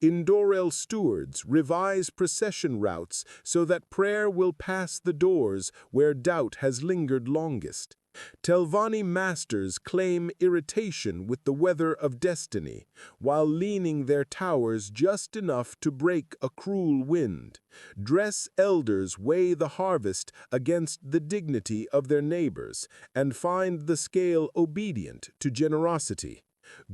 Indoril stewards revise procession routes so that prayer will pass the doors where doubt has lingered longest. Telvanni masters claim irritation with the weather of destiny, while leaning their towers just enough to break a cruel wind. Dress elders weigh the harvest against the dignity of their neighbors and find the scale obedient to generosity.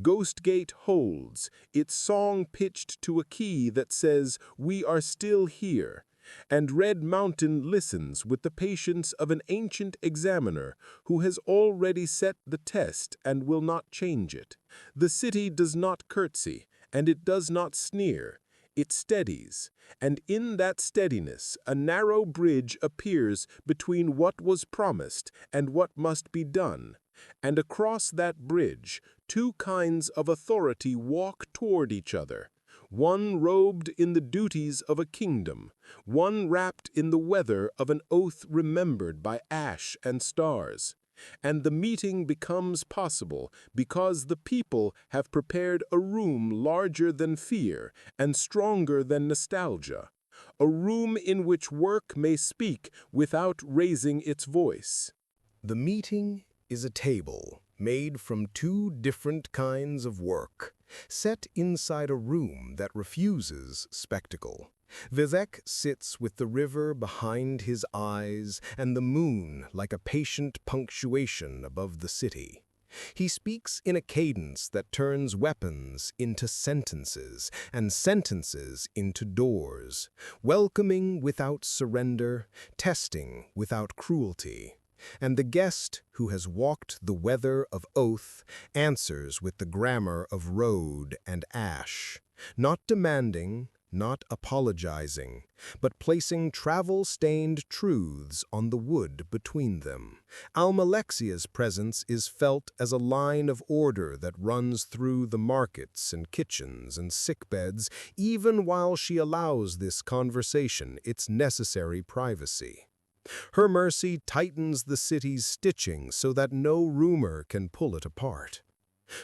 Ghostgate holds, its song pitched to a key that says, "We are still here." And Red Mountain listens with the patience of an ancient examiner who has already set the test and will not change it. The city does not curtsy, and it does not sneer. It steadies, and in that steadiness a narrow bridge appears between what was promised and what must be done. And across that bridge, two kinds of authority walk toward each other. One robed in the duties of a kingdom, one wrapped in the weather of an oath remembered by ash and stars. And the meeting becomes possible because the people have prepared a room larger than fear and stronger than nostalgia, a room in which work may speak without raising its voice. The meeting is a table made from two different kinds of work, set inside a room that refuses spectacle. Vivec sits with the river behind his eyes and the moon like a patient punctuation above the city. He speaks in a cadence that turns weapons into sentences and sentences into doors, welcoming without surrender, testing without cruelty. And the guest who has walked the weather of oath answers with the grammar of road and ash, not demanding, not apologizing, but placing travel-stained truths on the wood between them. Almalexia's presence is felt as a line of order that runs through the markets and kitchens and sickbeds, even while she allows this conversation its necessary privacy. Her mercy tightens the city's stitching so that no rumor can pull it apart.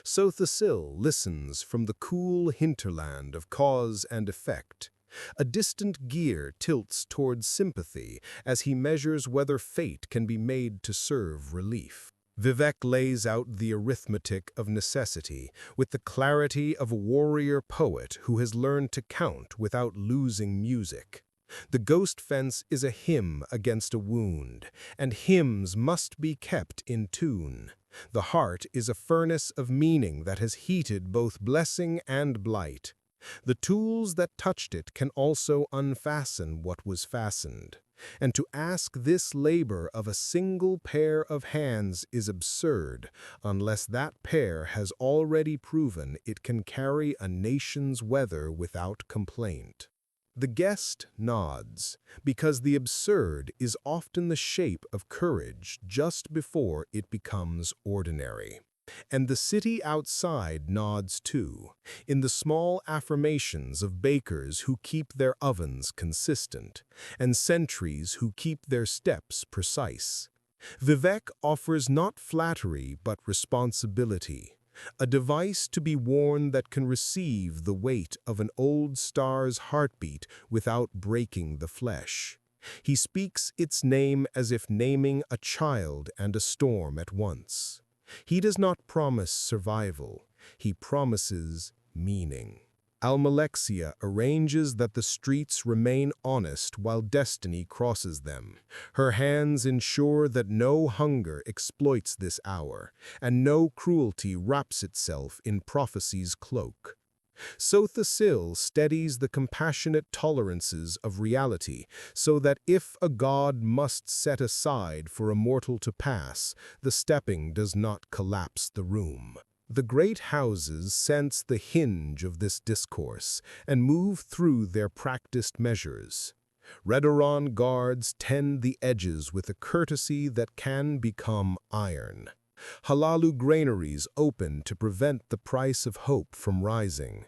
Sotha Sil listens from the cool hinterland of cause and effect. A distant gear tilts towards sympathy as he measures whether fate can be made to serve relief. Vivec lays out the arithmetic of necessity with the clarity of a warrior poet who has learned to count without losing music. The ghost fence is a hymn against a wound, and hymns must be kept in tune. The heart is a furnace of meaning that has heated both blessing and blight. The tools that touched it can also unfasten what was fastened. And to ask this labor of a single pair of hands is absurd, unless that pair has already proven it can carry a nation's weather without complaint. The guest nods, because the absurd is often the shape of courage just before it becomes ordinary. And the city outside nods too, in the small affirmations of bakers who keep their ovens consistent, and sentries who keep their steps precise. Vivec offers not flattery but responsibility, a device to be worn that can receive the weight of an old star's heartbeat without breaking the flesh. He speaks its name as if naming a child and a storm at once. He does not promise survival, he promises meaning. Almalexia arranges that the streets remain honest while destiny crosses them. Her hands ensure that no hunger exploits this hour, and no cruelty wraps itself in prophecy's cloak. Sotha Sil steadies the compassionate tolerances of reality, so that if a god must set aside for a mortal to pass, the stepping does not collapse the room. The great houses sense the hinge of this discourse and move through their practiced measures. Redoran guards tend the edges with a courtesy that can become iron. Halalu granaries open to prevent the price of hope from rising.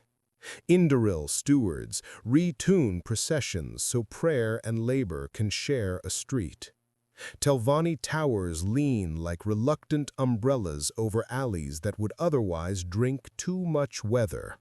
Indoril stewards retune processions so prayer and labor can share a street. Telvanni towers lean like reluctant umbrellas over alleys that would otherwise drink too much weather.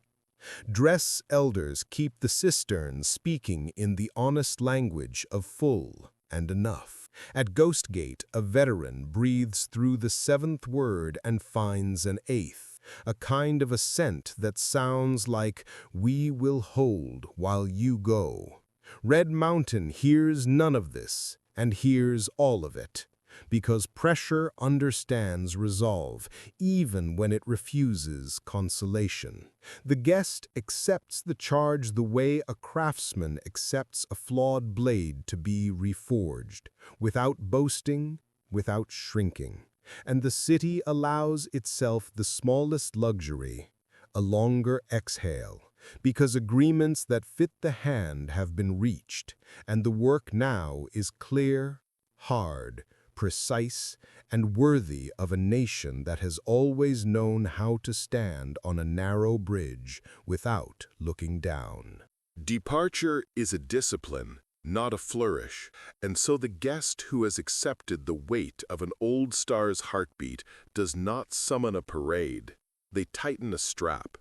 Dress elders keep the cisterns speaking in the honest language of full and enough. At Ghostgate, a veteran breathes through the seventh word and finds an eighth, a kind of assent that sounds like, "We will hold while you go." Red Mountain hears none of this, and hears all of it, because pressure understands resolve, even when it refuses consolation. The guest accepts the charge the way a craftsman accepts a flawed blade to be reforged, without boasting, without shrinking. And the city allows itself the smallest luxury, a longer exhale, because agreements that fit the hand have been reached, and the work now is clear, hard, precise, and worthy of a nation that has always known how to stand on a narrow bridge without looking down. Departure is a discipline, not a flourish, and so the guest who has accepted the weight of an old star's heartbeat does not summon a parade. They tighten a strap.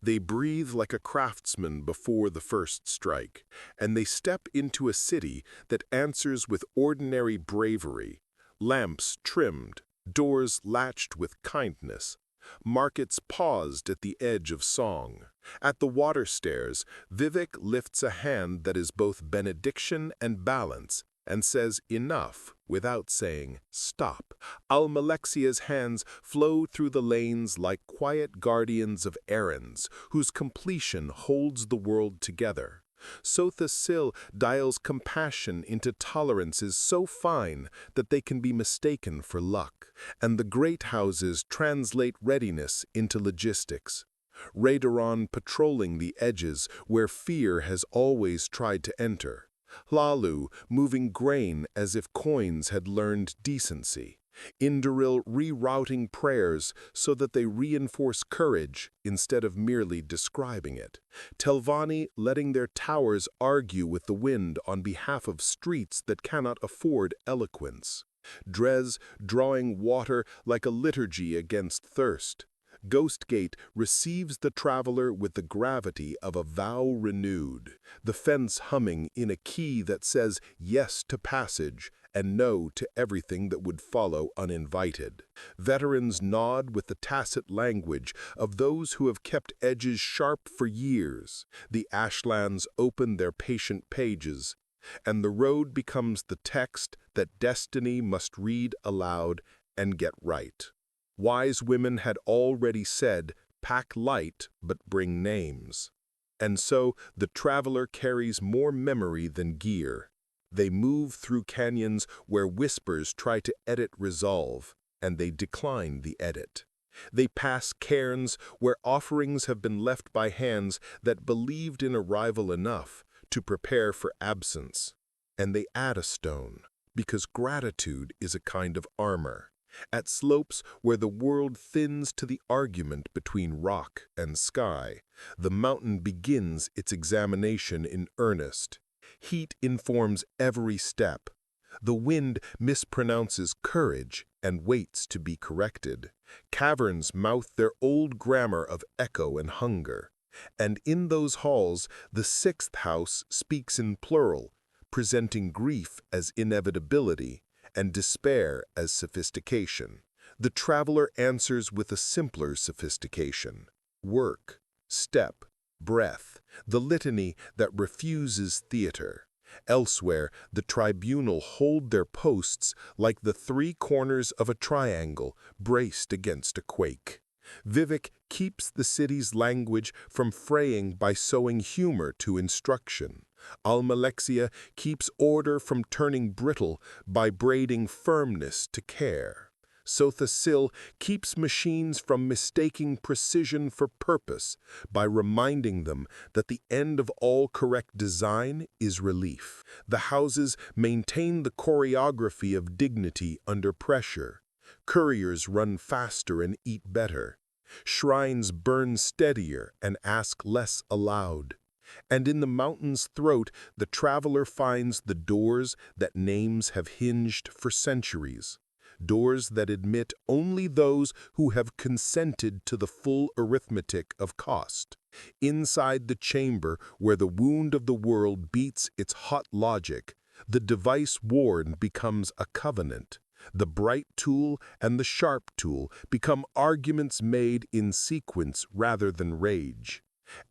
They breathe like a craftsman before the first strike, and they step into a city that answers with ordinary bravery, lamps trimmed, doors latched with kindness, markets paused at the edge of song. At the water stairs, Vivec lifts a hand that is both benediction and balance, and says enough without saying stop. Almalexia's hands flow through the lanes like quiet guardians of errands, whose completion holds the world together. Sotha Sil dials compassion into tolerances so fine that they can be mistaken for luck, and the great houses translate readiness into logistics. Redoran patrolling the edges where fear has always tried to enter. Hlalu moving grain as if coins had learned decency. Indoril rerouting prayers so that they reinforce courage instead of merely describing it. Telvanni letting their towers argue with the wind on behalf of streets that cannot afford eloquence. Dres drawing water like a liturgy against thirst. Ghostgate receives the traveler with the gravity of a vow renewed, the fence humming in a key that says yes to passage and no to everything that would follow uninvited. Veterans nod with the tacit language of those who have kept edges sharp for years. The ashlands open their patient pages, and the road becomes the text that destiny must read aloud and get right. Wise women had already said, pack light, but bring names. And so the traveler carries more memory than gear. They move through canyons where whispers try to edit resolve, and they decline the edit. They pass cairns where offerings have been left by hands that believed in arrival enough to prepare for absence. And they add a stone, because gratitude is a kind of armor. At slopes where the world thins to the argument between rock and sky, the mountain begins its examination in earnest. Heat informs every step. The wind mispronounces courage and waits to be corrected. Caverns mouth their old grammar of echo and hunger. And in those halls, the sixth house speaks in plural, presenting grief as inevitability and despair as sophistication. The traveler answers with a simpler sophistication: work, step, breath, the litany that refuses theater. Elsewhere, the tribunal hold their posts like the three corners of a triangle braced against a quake. Vivec keeps the city's language from fraying by sewing humor to instruction. Almalexia keeps order from turning brittle by braiding firmness to care. Sotha Sil keeps machines from mistaking precision for purpose by reminding them that the end of all correct design is relief. The houses maintain the choreography of dignity under pressure. Couriers run faster and eat better. Shrines burn steadier and ask less aloud. And in the mountain's throat, the traveler finds the doors that names have hinged for centuries. Doors that admit only those who have consented to the full arithmetic of cost. Inside the chamber where the wound of the world beats its hot logic, the device worn becomes a covenant. The bright tool and the sharp tool become arguments made in sequence rather than rage.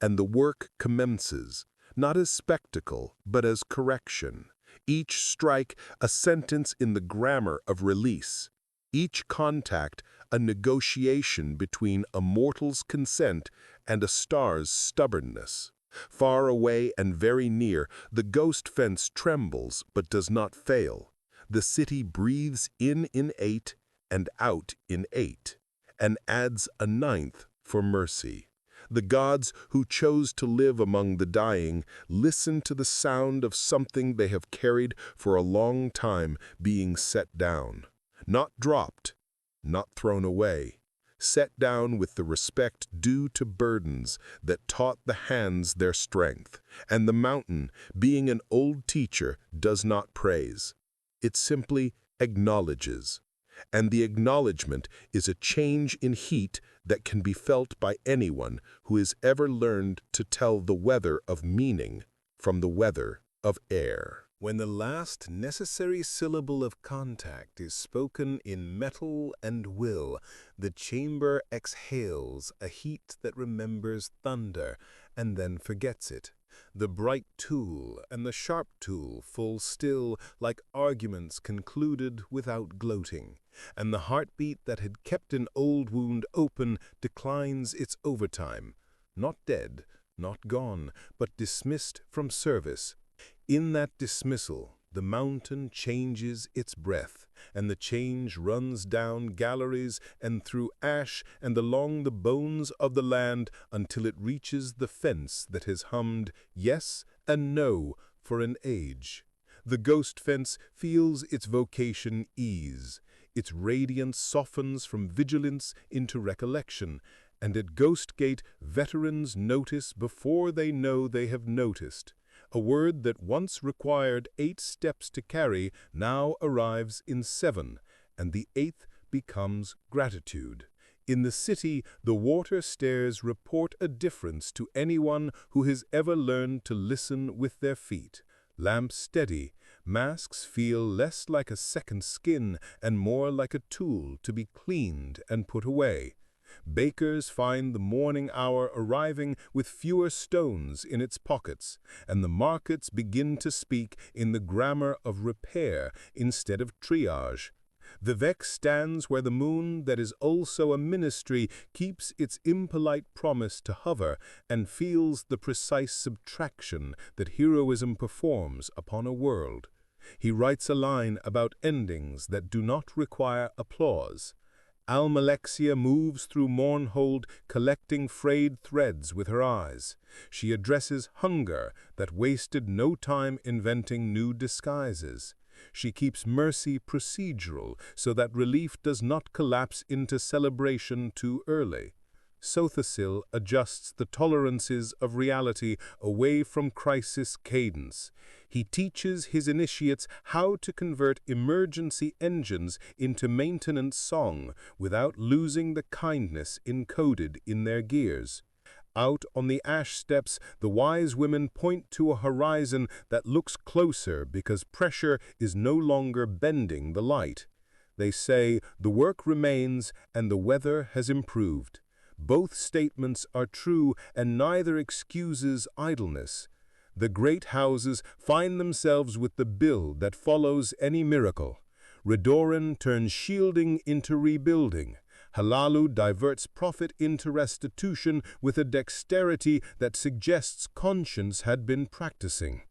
And the work commences, not as spectacle, but as correction. Each strike a sentence in the grammar of release. Each contact a negotiation between a mortal's consent and a star's stubbornness. Far away and very near, the ghost fence trembles but does not fail. The city breathes in 8 and out in 8, and adds a 9th for mercy. The gods who chose to live among the dying listen to the sound of something they have carried for a long time being set down. Not dropped, not thrown away. Set down with the respect due to burdens that taught the hands their strength. And the mountain, being an old teacher, does not praise. It simply acknowledges. And the acknowledgement is a change in heat that can be felt by anyone who has ever learned to tell the weather of meaning from the weather of air. When the last necessary syllable of contact is spoken in metal and will, the chamber exhales a heat that remembers thunder and then forgets it. The bright tool and the sharp tool fall still like arguments concluded without gloating, and the heartbeat that had kept an old wound open declines its overtime, not dead, not gone, but dismissed from service. In that dismissal, the mountain changes its breath, and the change runs down galleries and through ash and along the bones of the land until it reaches the fence that has hummed yes and no for an age. The ghost fence feels its vocation ease. Its radiance softens from vigilance into recollection, and at Ghost Gate veterans notice before they know they have noticed. A word that once required 8 steps to carry now arrives in 7, and the 8th becomes gratitude. In the city, the water stairs report a difference to anyone who has ever learned to listen with their feet. Lamps steady, masks feel less like a second skin and more like a tool to be cleaned and put away. Bakers find the morning hour arriving with fewer stones in its pockets, and the markets begin to speak in the grammar of repair instead of triage. Vivec stands where the moon, that is also a ministry, keeps its impolite promise to hover and feels the precise subtraction that heroism performs upon a world. He writes a line about endings that do not require applause. Almalexia moves through Mournhold, collecting frayed threads with her eyes. She addresses hunger that wasted no time inventing new disguises. She keeps mercy procedural so that relief does not collapse into celebration too early. Sotha Sil adjusts the tolerances of reality away from crisis cadence. He teaches his initiates how to convert emergency engines into maintenance song without losing the kindness encoded in their gears. Out on the ash steps, the wise women point to a horizon that looks closer because pressure is no longer bending the light. They say the work remains and the weather has improved. Both statements are true and neither excuses idleness. The great houses find themselves with the build that follows any miracle. Redoran turns shielding into rebuilding. Halalu diverts profit into restitution with a dexterity that suggests conscience had been practicing.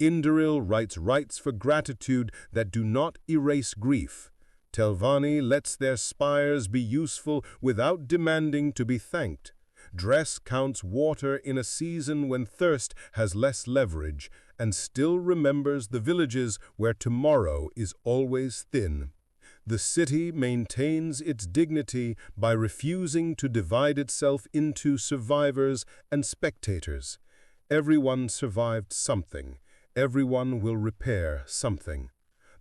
Indoril writes rites for gratitude that do not erase grief. Telvanni lets their spires be useful without demanding to be thanked. Dress counts water in a season when thirst has less leverage, and still remembers the villages where tomorrow is always thin. The city maintains its dignity by refusing to divide itself into survivors and spectators. Everyone survived something. Everyone will repair something.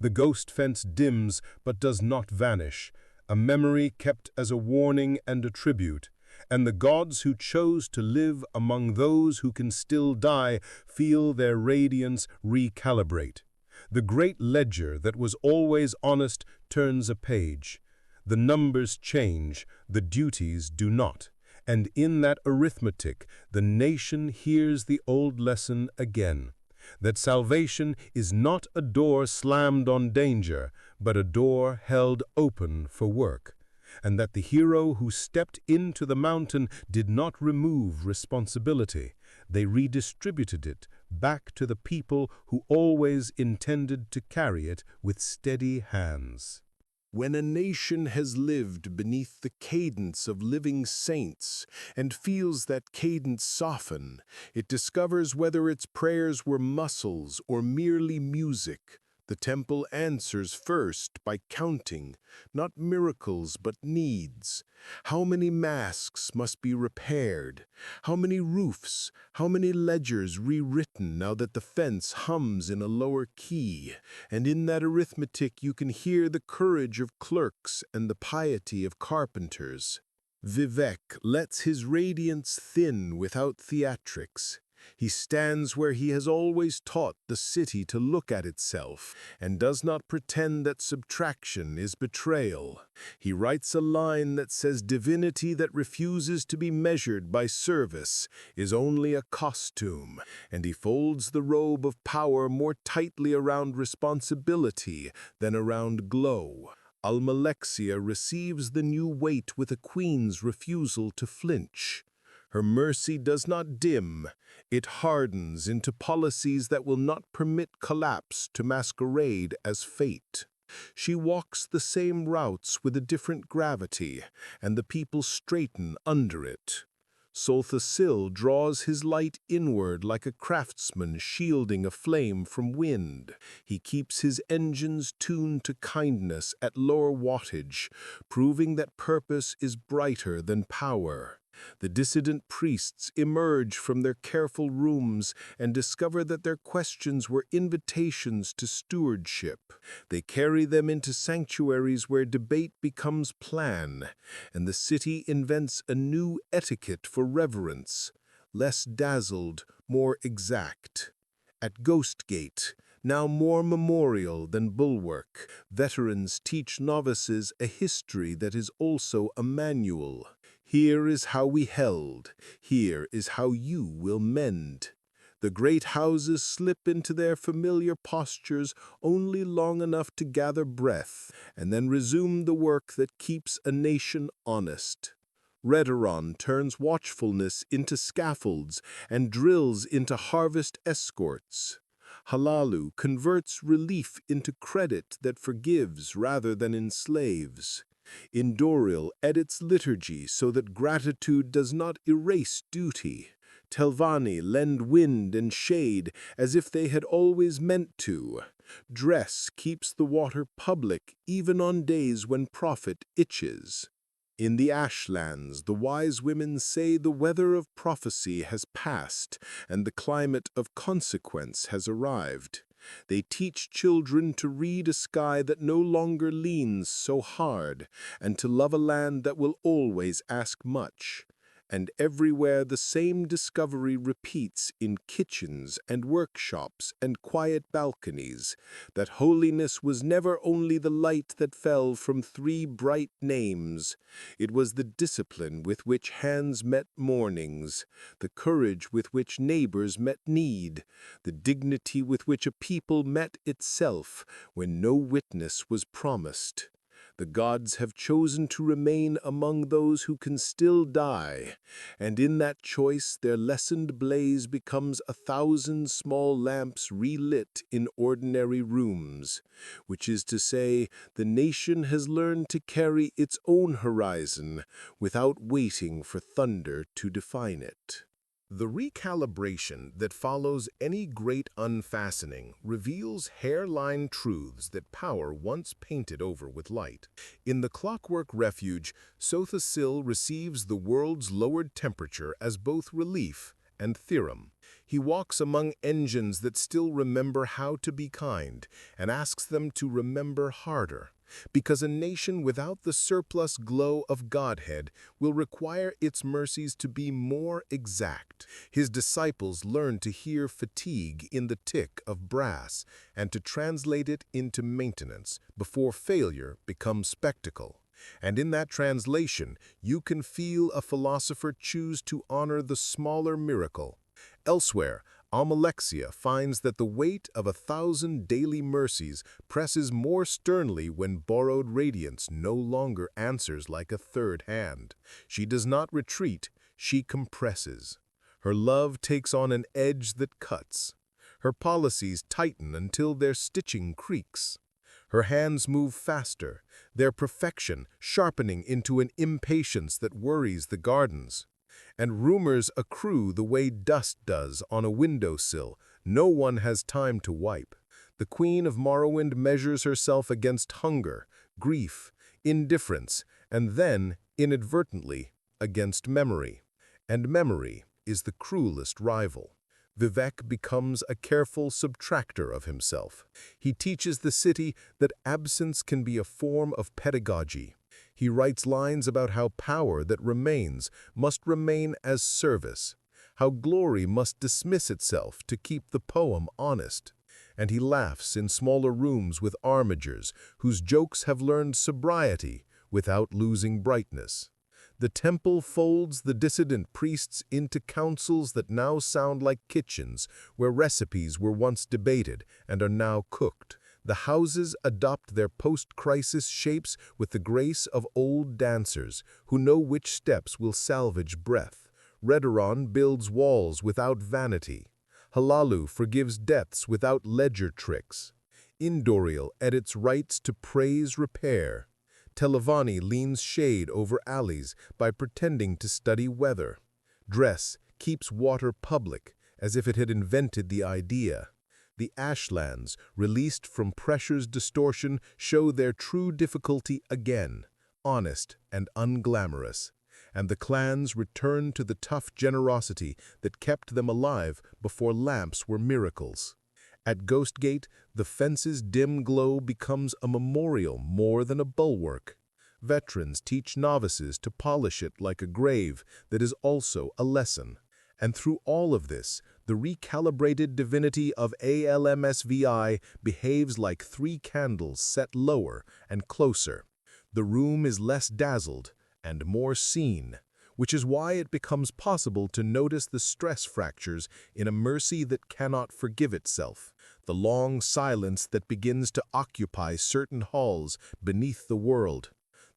The ghost fence dims but does not vanish, a memory kept as a warning and a tribute, and the gods who chose to live among those who can still die feel their radiance recalibrate. The great ledger that was always honest turns a page. The numbers change, the duties do not, and in that arithmetic the nation hears the old lesson again. That salvation is not a door slammed on danger, but a door held open for work, and that the hero who stepped into the mountain did not remove responsibility. They redistributed it back to the people who always intended to carry it with steady hands. When a nation has lived beneath the cadence of living saints and feels that cadence soften, it discovers whether its prayers were muscles or merely music. The temple answers first by counting, not miracles but needs. How many masks must be repaired? How many roofs? How many ledgers rewritten now that the fence hums in a lower key? And in that arithmetic you can hear the courage of clerks and the piety of carpenters. Vivec lets his radiance thin without theatrics. He stands where he has always taught the city to look at itself, and does not pretend that subtraction is betrayal. He writes a line that says divinity that refuses to be measured by service is only a costume, and he folds the robe of power more tightly around responsibility than around glow. Almalexia receives the new weight with a queen's refusal to flinch. Her mercy does not dim, it hardens into policies that will not permit collapse to masquerade as fate. She walks the same routes with a different gravity, and the people straighten under it. Sotha Sil draws his light inward like a craftsman shielding a flame from wind. He keeps his engines tuned to kindness at lower wattage, proving that purpose is brighter than power. The dissident priests emerge from their careful rooms and discover that their questions were invitations to stewardship. They carry them into sanctuaries where debate becomes plan, and the city invents a new etiquette for reverence, less dazzled, more exact. At Ghost Gate, now more memorial than bulwark, veterans teach novices a history that is also a manual. Here is how we held, here is how you will mend. The great houses slip into their familiar postures only long enough to gather breath, and then resume the work that keeps a nation honest. Redoran turns watchfulness into scaffolds and drills into harvest escorts. Halalu converts relief into credit that forgives rather than enslaves. Indoril edits liturgy so that gratitude does not erase duty. Telvanni lend wind and shade as if they had always meant to. Dress keeps the water public even on days when profit itches. In the ashlands, the wise women say the weather of prophecy has passed and the climate of consequence has arrived. They teach children to read a sky that no longer leans so hard and to love a land that will always ask much. And everywhere the same discovery repeats in kitchens and workshops and quiet balconies, that holiness was never only the light that fell from three bright names. It was the discipline with which hands met mornings, the courage with which neighbors met need, the dignity with which a people met itself when no witness was promised. The gods have chosen to remain among those who can still die, and in that choice their lessened blaze becomes 1,000 small lamps relit in ordinary rooms, which is to say, the nation has learned to carry its own horizon without waiting for thunder to define it. The recalibration that follows any great unfastening reveals hairline truths that power once painted over with light. In the clockwork refuge, Sotha Sil receives the world's lowered temperature as both relief and theorem. He walks among engines that still remember how to be kind and asks them to remember harder, because a nation without the surplus glow of Godhead will require its mercies to be more exact. His disciples learn to hear fatigue in the tick of brass and to translate it into maintenance before failure becomes spectacle. And in that translation, you can feel a philosopher choose to honor the smaller miracle. Elsewhere, Almalexia finds that the weight of 1,000 daily mercies presses more sternly when borrowed radiance no longer answers like a third hand. She does not retreat, she compresses. Her love takes on an edge that cuts. Her policies tighten until their stitching creaks. Her hands move faster, their perfection sharpening into an impatience that worries the gardens. And rumors accrue the way dust does on a windowsill. No one has time to wipe. The Queen of Morrowind measures herself against hunger, grief, indifference, and then, inadvertently, against memory. And memory is the cruelest rival. Vivec becomes a careful subtractor of himself. He teaches the city that absence can be a form of pedagogy. He writes lines about how power that remains must remain as service, how glory must dismiss itself to keep the poem honest. And he laughs in smaller rooms with armigers whose jokes have learned sobriety without losing brightness. The temple folds the dissident priests into councils that now sound like kitchens, where recipes were once debated and are now cooked. The houses adopt their post-crisis shapes with the grace of old dancers who know which steps will salvage breath. Redoron builds walls without vanity. Halalu forgives debts without ledger tricks. Indoril edits rights to praise repair. Televani leans shade over alleys by pretending to study weather. Dress keeps water public, as if it had invented the idea. The ashlands, released from pressure's distortion, show their true difficulty again, honest and unglamorous. And the clans return to the tough generosity that kept them alive before lamps were miracles. At Ghostgate, the fence's dim glow becomes a memorial more than a bulwark. Veterans teach novices to polish it like a grave that is also a lesson. And through all of this, the recalibrated divinity of Almsvi behaves like three candles set lower and closer. The room is less dazzled and more seen, which is why it becomes possible to notice the stress fractures in a mercy that cannot forgive itself, the long silence that begins to occupy certain halls beneath the world,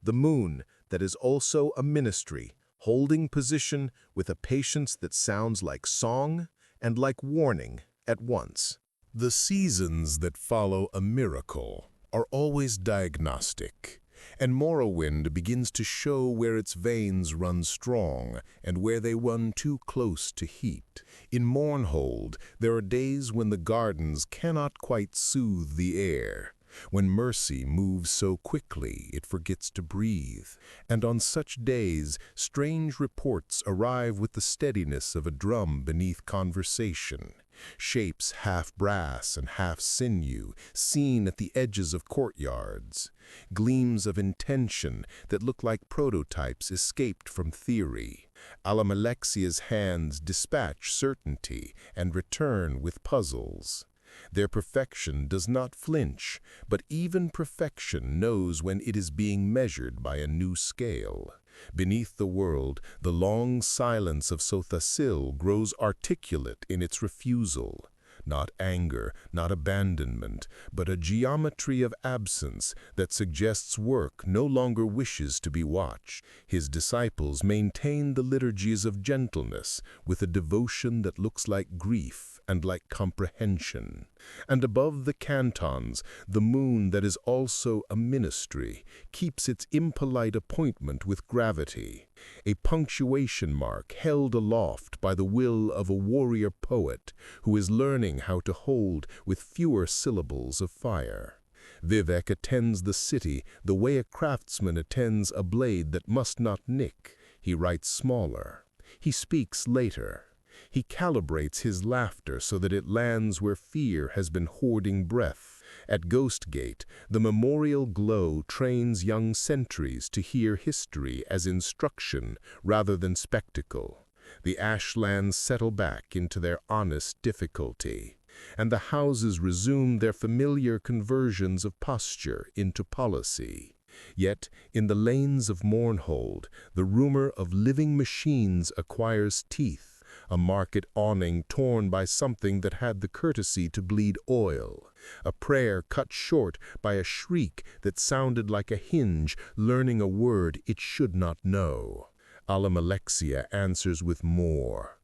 the moon that is also a ministry, holding position with a patience that sounds like song and like warning at once. The seasons that follow a miracle are always diagnostic, and Morrowind begins to show where its veins run strong and where they run too close to heat. In Mournhold, there are days when the gardens cannot quite soothe the air, when mercy moves so quickly it forgets to breathe. And on such days, strange reports arrive with the steadiness of a drum beneath conversation. Shapes half brass and half sinew, seen at the edges of courtyards. Gleams of intention that look like prototypes escaped from theory. Almalexia's hands dispatch certainty and return with puzzles. Their perfection does not flinch, but even perfection knows when it is being measured by a new scale. Beneath the world, the long silence of Sotha Sil grows articulate in its refusal. Not anger, not abandonment, but a geometry of absence that suggests work no longer wishes to be watched. His disciples maintain the liturgies of gentleness with a devotion that looks like grief and like comprehension. And above the cantons, the moon that is also a ministry keeps its impolite appointment with gravity, a punctuation mark held aloft by the will of a warrior poet who is learning how to hold with fewer syllables of fire. Vivec attends the city the way a craftsman attends a blade that must not nick. He writes smaller. He speaks later. He calibrates his laughter so that it lands where fear has been hoarding breath. At Ghost Gate, the memorial glow trains young sentries to hear history as instruction rather than spectacle. The ashlands settle back into their honest difficulty, and the houses resume their familiar conversions of posture into policy. Yet, in the lanes of Mournhold, the rumor of living machines acquires teeth. A market awning torn by something that had the courtesy to bleed oil. A prayer cut short by a shriek that sounded like a hinge learning a word it should not know. Almalexia answers with more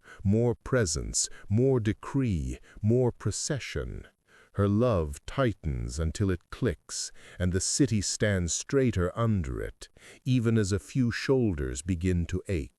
presence, more decree, more procession. Her love tightens until it clicks, and the city stands straighter under it, even as a few shoulders begin to ache.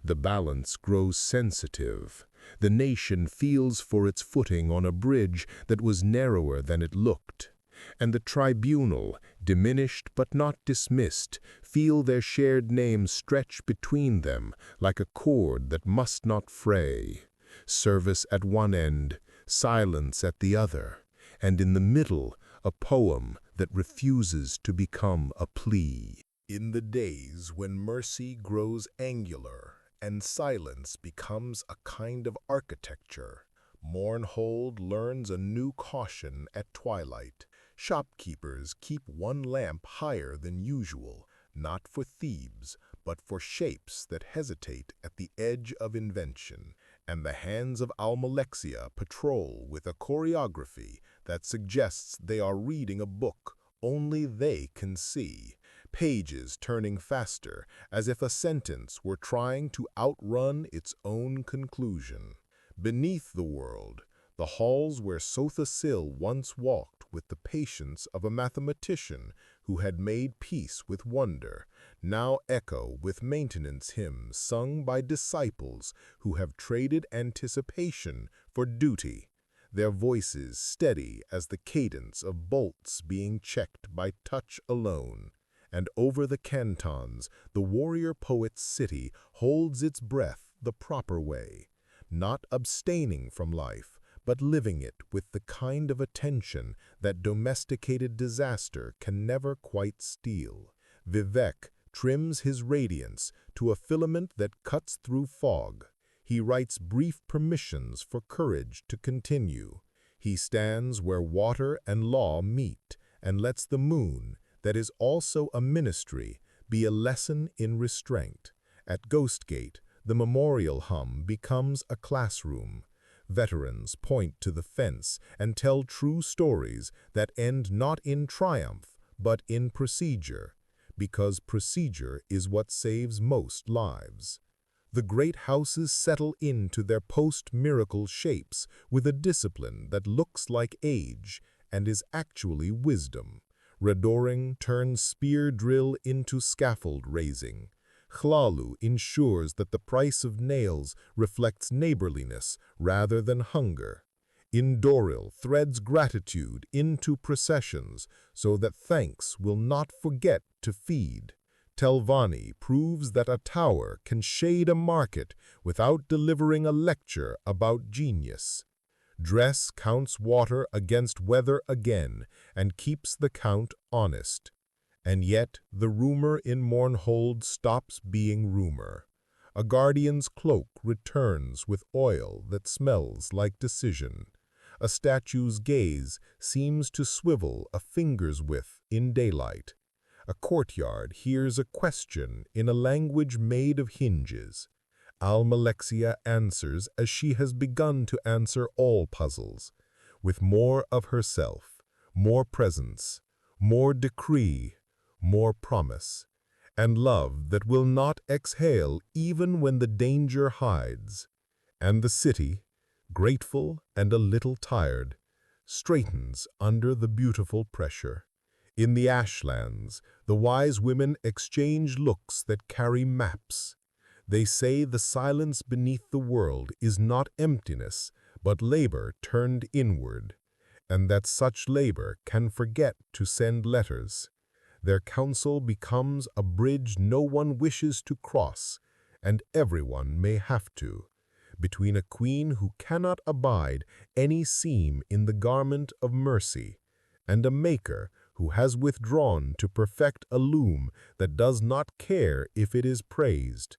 The balance grows sensitive. The nation feels for its footing on a bridge that was narrower than it looked. And the tribunal, diminished but not dismissed, feel their shared names stretch between them like a cord that must not fray. Service at one end, silence at the other, and in the middle, a poem that refuses to become a plea. In the days when mercy grows angular and silence becomes a kind of architecture, Mournhold learns a new caution at twilight. Shopkeepers keep one lamp higher than usual, not for thieves, but for shapes that hesitate at the edge of invention, and the hands of Almalexia patrol with a choreography that suggests they are reading a book only they can see. Pages turning faster, as if a sentence were trying to outrun its own conclusion. Beneath the world, the halls where Sotha Sil once walked with the patience of a mathematician who had made peace with wonder, now echo with maintenance hymns sung by disciples who have traded anticipation for duty, their voices steady as the cadence of bolts being checked by touch alone. And over the cantons, the warrior poet's city holds its breath the proper way, not abstaining from life, but living it with the kind of attention that domesticated disaster can never quite steal. Vivec trims his radiance to a filament that cuts through fog. He writes brief permissions for courage to continue. He stands where water and law meet and lets the moon, that is also a ministry, be a lesson in restraint. At Ghost Gate, the memorial hum becomes a classroom. Veterans point to the fence and tell true stories that end not in triumph, but in procedure, because procedure is what saves most lives. The great houses settle into their post-miracle shapes with a discipline that looks like age and is actually wisdom. Redoring turns spear drill into scaffold raising. Chlalu ensures that the price of nails reflects neighborliness rather than hunger. Indoril threads gratitude into processions so that thanks will not forget to feed. Telvanni proves that a tower can shade a market without delivering a lecture about genius. Dress counts water against weather again and keeps the count honest. And yet the rumor in Mournhold stops being rumor. A guardian's cloak returns with oil that smells like decision. A statue's gaze seems to swivel a finger's width in daylight. A courtyard hears a question in a language made of hinges. Almalexia answers as she has begun to answer all puzzles, with more of herself, more presence, more decree, more promise, and love that will not exhale even when the danger hides. And the city, grateful and a little tired, straightens under the beautiful pressure. In the ashlands, the wise women exchange looks that carry maps. They say the silence beneath the world is not emptiness, but labor turned inward, and that such labor can forget to send letters. Their counsel becomes a bridge no one wishes to cross, and everyone may have to, between a queen who cannot abide any seam in the garment of mercy, and a maker who has withdrawn to perfect a loom that does not care if it is praised.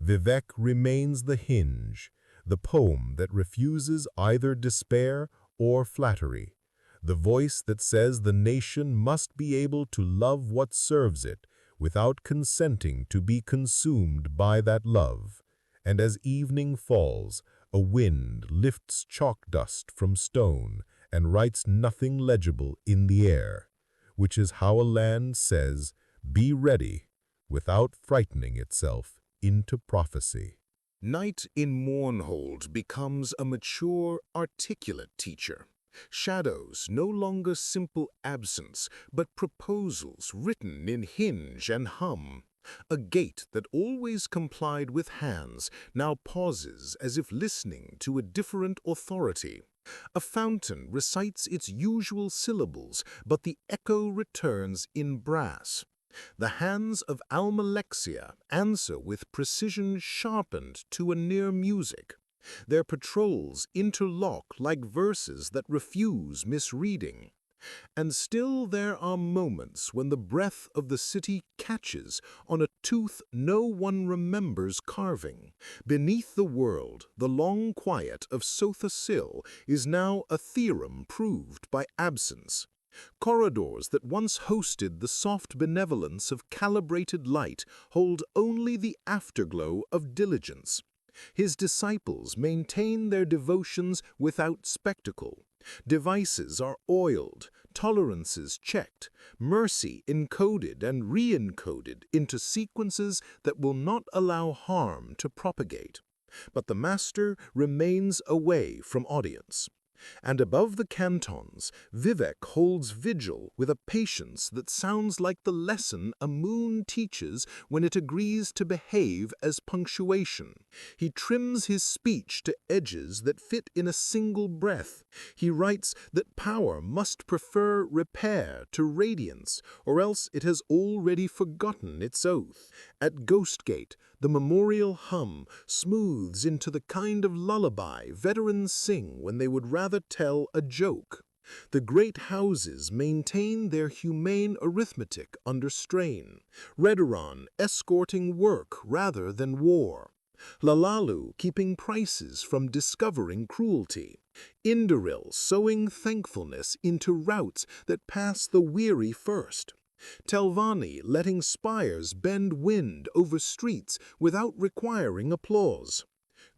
Vivec remains the hinge, the poem that refuses either despair or flattery, the voice that says the nation must be able to love what serves it without consenting to be consumed by that love. And as evening falls, a wind lifts chalk dust from stone and writes nothing legible in the air, which is how a land says, "Be ready," without frightening itself into prophecy. Night in Mournhold becomes a mature, articulate teacher. Shadows no longer simple absence, but proposals written in hinge and hum. A gate that always complied with hands now pauses as if listening to a different authority. A fountain recites its usual syllables, but the echo returns in brass. The hands of Almalexia answer with precision sharpened to a near music. Their patrols interlock like verses that refuse misreading. And still there are moments when the breath of the city catches on a tooth no one remembers carving. Beneath the world, the long quiet of Sotha Sil is now a theorem proved by absence. Corridors that once hosted the soft benevolence of calibrated light hold only the afterglow of diligence. His disciples maintain their devotions without spectacle. Devices are oiled, tolerances checked, mercy encoded and re-encoded into sequences that will not allow harm to propagate. But the master remains away from audience. And above the cantons, Vivec holds vigil with a patience that sounds like the lesson a moon teaches when it agrees to behave as punctuation. He trims his speech to edges that fit in a single breath. He writes that power must prefer repair to radiance, or else it has already forgotten its oath. At Ghostgate, the memorial hum smooths into the kind of lullaby veterans sing when they would rather tell a joke. The great houses maintain their humane arithmetic under strain, Redoran escorting work rather than war, Lalalu keeping prices from discovering cruelty, Indoril sowing thankfulness into routes that pass the weary first, Telvanni letting spires bend wind over streets without requiring applause,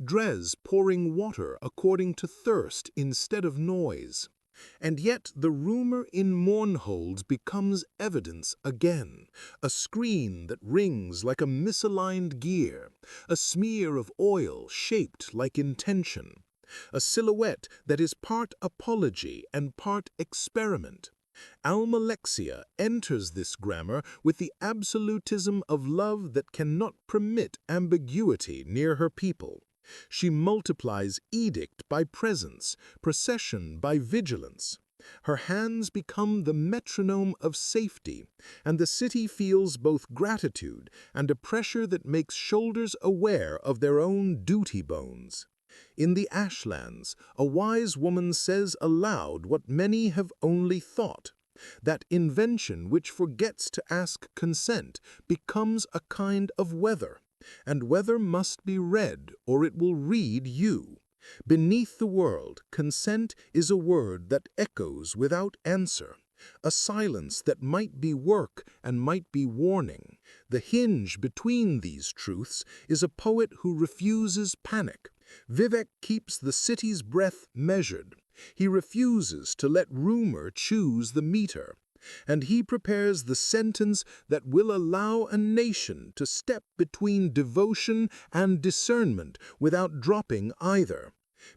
Dres pouring water according to thirst instead of noise. And yet the rumor in Mournhold becomes evidence again, a screen that rings like a misaligned gear, a smear of oil shaped like intention, a silhouette that is part apology and part experiment. Almalexia enters this grammar with the absolutism of love that cannot permit ambiguity near her people. She multiplies edict by presence, procession by vigilance. Her hands become the metronome of safety, and the city feels both gratitude and a pressure that makes shoulders aware of their own duty bones. In the Ashlands, a wise woman says aloud what many have only thought. That invention which forgets to ask consent becomes a kind of weather, and weather must be read or it will read you. Beneath the world, consent is a word that echoes without answer, a silence that might be work and might be warning. The hinge between these truths is a poet who refuses panic. Vivec keeps the city's breath measured. He refuses to let rumor choose the meter, and he prepares the sentence that will allow a nation to step between devotion and discernment without dropping either.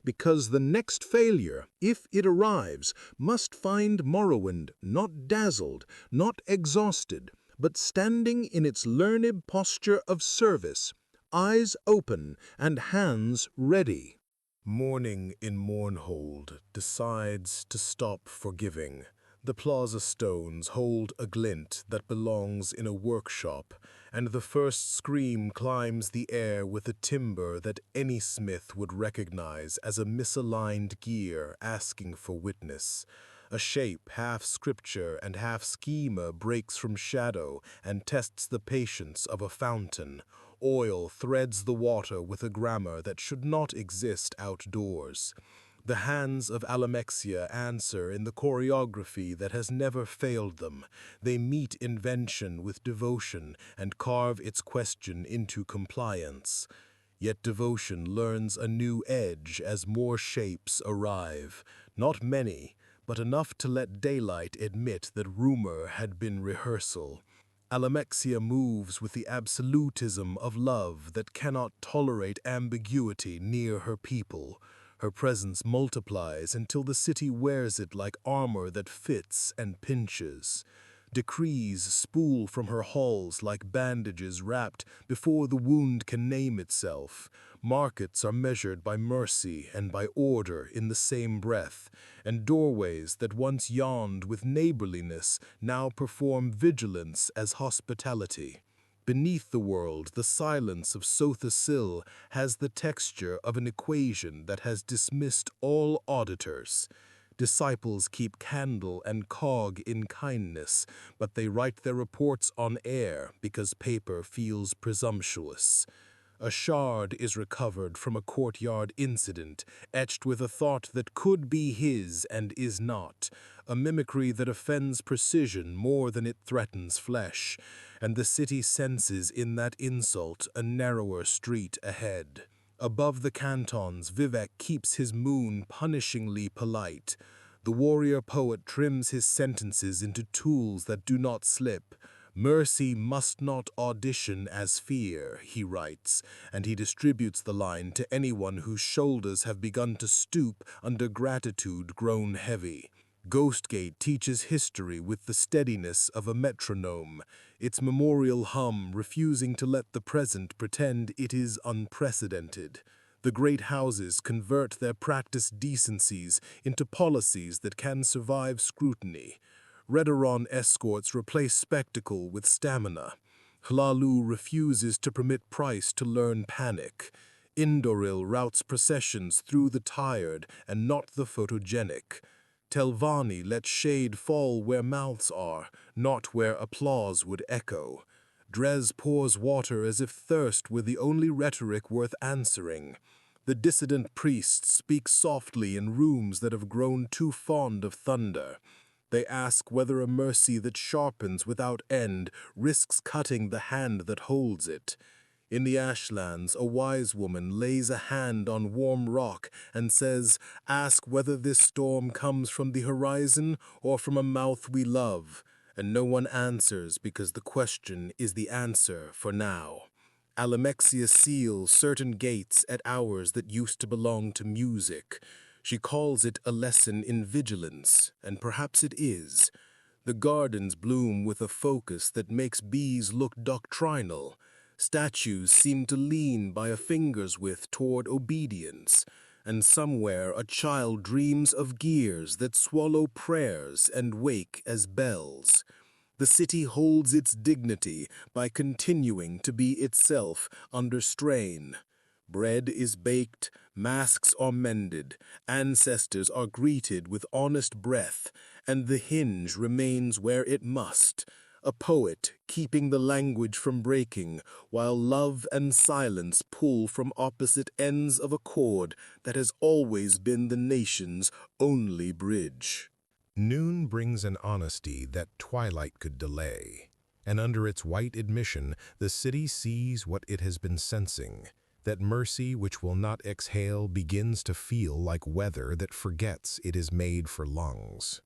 Because the next failure, if it arrives, must find Morrowind not dazzled, not exhausted, but standing in its learned posture of service, eyes open and hands ready. Morning in Mournhold decides to stop forgiving. The plaza stones hold a glint that belongs in a workshop, and the first scream climbs the air with a timbre that any smith would recognize as a misaligned gear asking for witness. A shape half scripture and half schema breaks from shadow and tests the patience of a fountain. Oil threads the water with a grammar that should not exist outdoors. The hands of Almalexia answer in the choreography that has never failed them. They meet invention with devotion and carve its question into compliance. Yet devotion learns a new edge as more shapes arrive. Not many, but enough to let daylight admit that rumor had been rehearsal. Almalexia moves with the absolutism of love that cannot tolerate ambiguity near her people. Her presence multiplies until the city wears it like armor that fits and pinches. Decrees spool from her halls like bandages wrapped before the wound can name itself. Markets are measured by mercy and by order in the same breath, and doorways that once yawned with neighborliness now perform vigilance as hospitality. Beneath the world, the silence of Sotha Sil has the texture of an equation that has dismissed all auditors. Disciples keep candle and cog in kindness, but they write their reports on air because paper feels presumptuous. A shard is recovered from a courtyard incident, etched with a thought that could be his and is not, a mimicry that offends precision more than it threatens flesh, and the city senses in that insult a narrower street ahead. Above the cantons, Vivec keeps his moon punishingly polite. The warrior poet trims his sentences into tools that do not slip. Mercy must not audition as fear, he writes, and he distributes the line to anyone whose shoulders have begun to stoop under gratitude grown heavy. Ghostgate teaches history with the steadiness of a metronome, its memorial hum refusing to let the present pretend it is unprecedented. The great houses convert their practiced decencies into policies that can survive scrutiny. Redoron escorts replace spectacle with stamina. Hlalu refuses to permit Price to learn panic. Indoril routes processions through the tired and not the photogenic. Telvanni lets shade fall where mouths are, not where applause would echo. Dres pours water as if thirst were the only rhetoric worth answering. The dissident priests speak softly in rooms that have grown too fond of thunder. They ask whether a mercy that sharpens without end risks cutting the hand that holds it. In the Ashlands, a wise woman lays a hand on warm rock and says, "Ask whether this storm comes from the horizon or from a mouth we love." And no one answers because the question is the answer for now. Almalexia seals certain gates at hours that used to belong to music. She calls it a lesson in vigilance, and perhaps it is. The gardens bloom with a focus that makes bees look doctrinal. Statues seem to lean by a finger's width toward obedience, and somewhere a child dreams of gears that swallow prayers and wake as bells. The city holds its dignity by continuing to be itself under strain. Bread is baked, masks are mended, ancestors are greeted with honest breath, and the hinge remains where it must, a poet keeping the language from breaking, while love and silence pull from opposite ends of a cord that has always been the nation's only bridge. Noon brings an honesty that twilight could delay, and under its white admission the city sees what it has been sensing, that mercy which will not exhale begins to feel like weather that forgets it is made for lungs.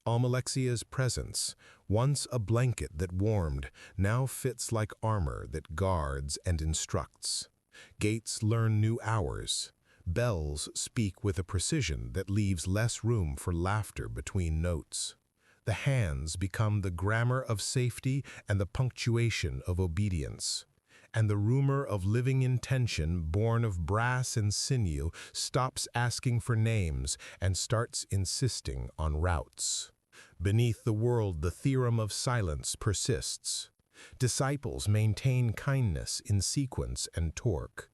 Almalexia's presence, once a blanket that warmed, now fits like armor that guards and instructs. Gates learn new hours. Bells speak with a precision that leaves less room for laughter between notes. The hands become the grammar of safety and the punctuation of obedience. And the rumor of living intention born of brass and sinew stops asking for names and starts insisting on routes. Beneath the world, the theorem of silence persists. Disciples maintain kindness in sequence and torque,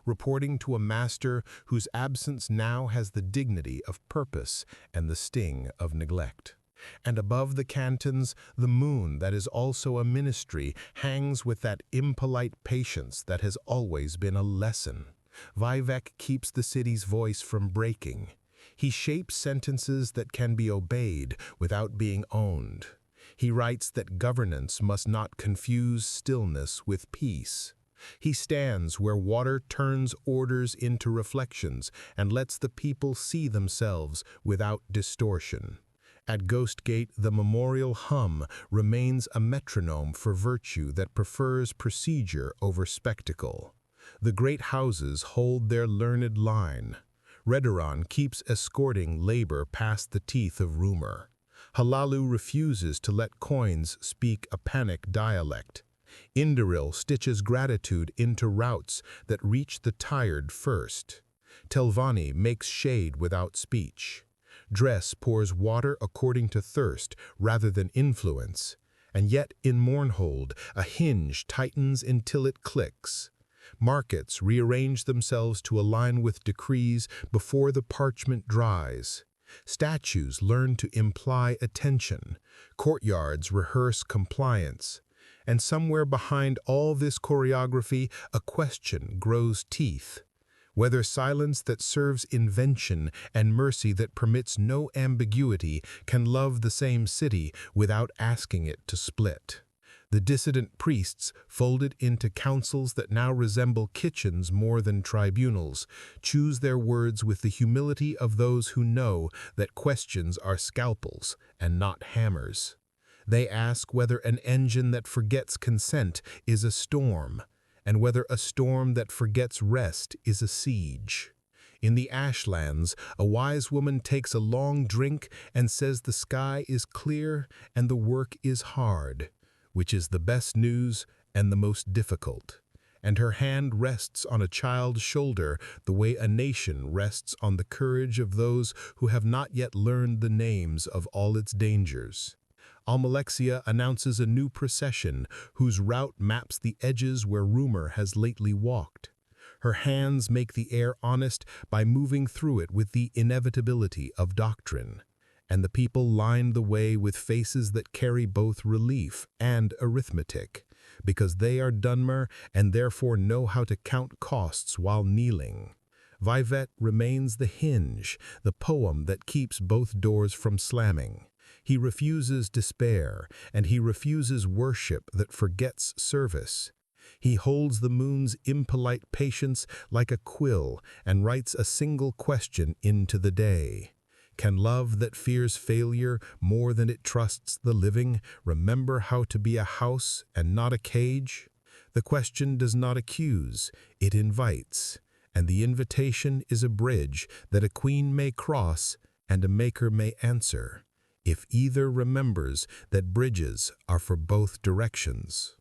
reporting to a master whose absence now has the dignity of purpose and the sting of neglect. And above the cantons, the moon that is also a ministry hangs with that impolite patience that has always been a lesson. Vivec keeps the city's voice from breaking. He shapes sentences that can be obeyed without being owned. He writes that governance must not confuse stillness with peace. He stands where water turns orders into reflections and lets the people see themselves without distortion. At Ghost Gate, the memorial hum remains a metronome for virtue that prefers procedure over spectacle. The great houses hold their learned line. Redoran keeps escorting labor past the teeth of rumor. Halalu refuses to let coins speak a panic dialect. Indoril stitches gratitude into routes that reach the tired first. Telvanni makes shade without speech. Dress pours water according to thirst rather than influence. And yet in Mournhold, a hinge tightens until it clicks. Markets rearrange themselves to align with decrees before the parchment dries. Statues learn to imply attention. Courtyards rehearse compliance. And somewhere behind all this choreography, a question grows teeth. Whether silence that serves invention and mercy that permits no ambiguity can love the same city without asking it to split. The dissident priests, folded into councils that now resemble kitchens more than tribunals, choose their words with the humility of those who know that questions are scalpels and not hammers. They ask whether an engine that forgets consent is a storm, and whether a storm that forgets rest is a siege. In the Ashlands, a wise woman takes a long drink and says the sky is clear and the work is hard, which is the best news and the most difficult. And her hand rests on a child's shoulder the way a nation rests on the courage of those who have not yet learned the names of all its dangers. Almalexia announces a new procession whose route maps the edges where rumor has lately walked. Her hands make the air honest by moving through it with the inevitability of doctrine. And the people line the way with faces that carry both relief and arithmetic, because they are Dunmer and therefore know how to count costs while kneeling. Vivec remains the hinge, the poem that keeps both doors from slamming. He refuses despair, and he refuses worship that forgets service. He holds the moon's impolite patience like a quill and writes a single question into the day. Can love that fears failure more than it trusts the living remember how to be a house and not a cage? The question does not accuse, it invites, and the invitation is a bridge that a queen may cross and a maker may answer, if either remembers that bridges are for both directions.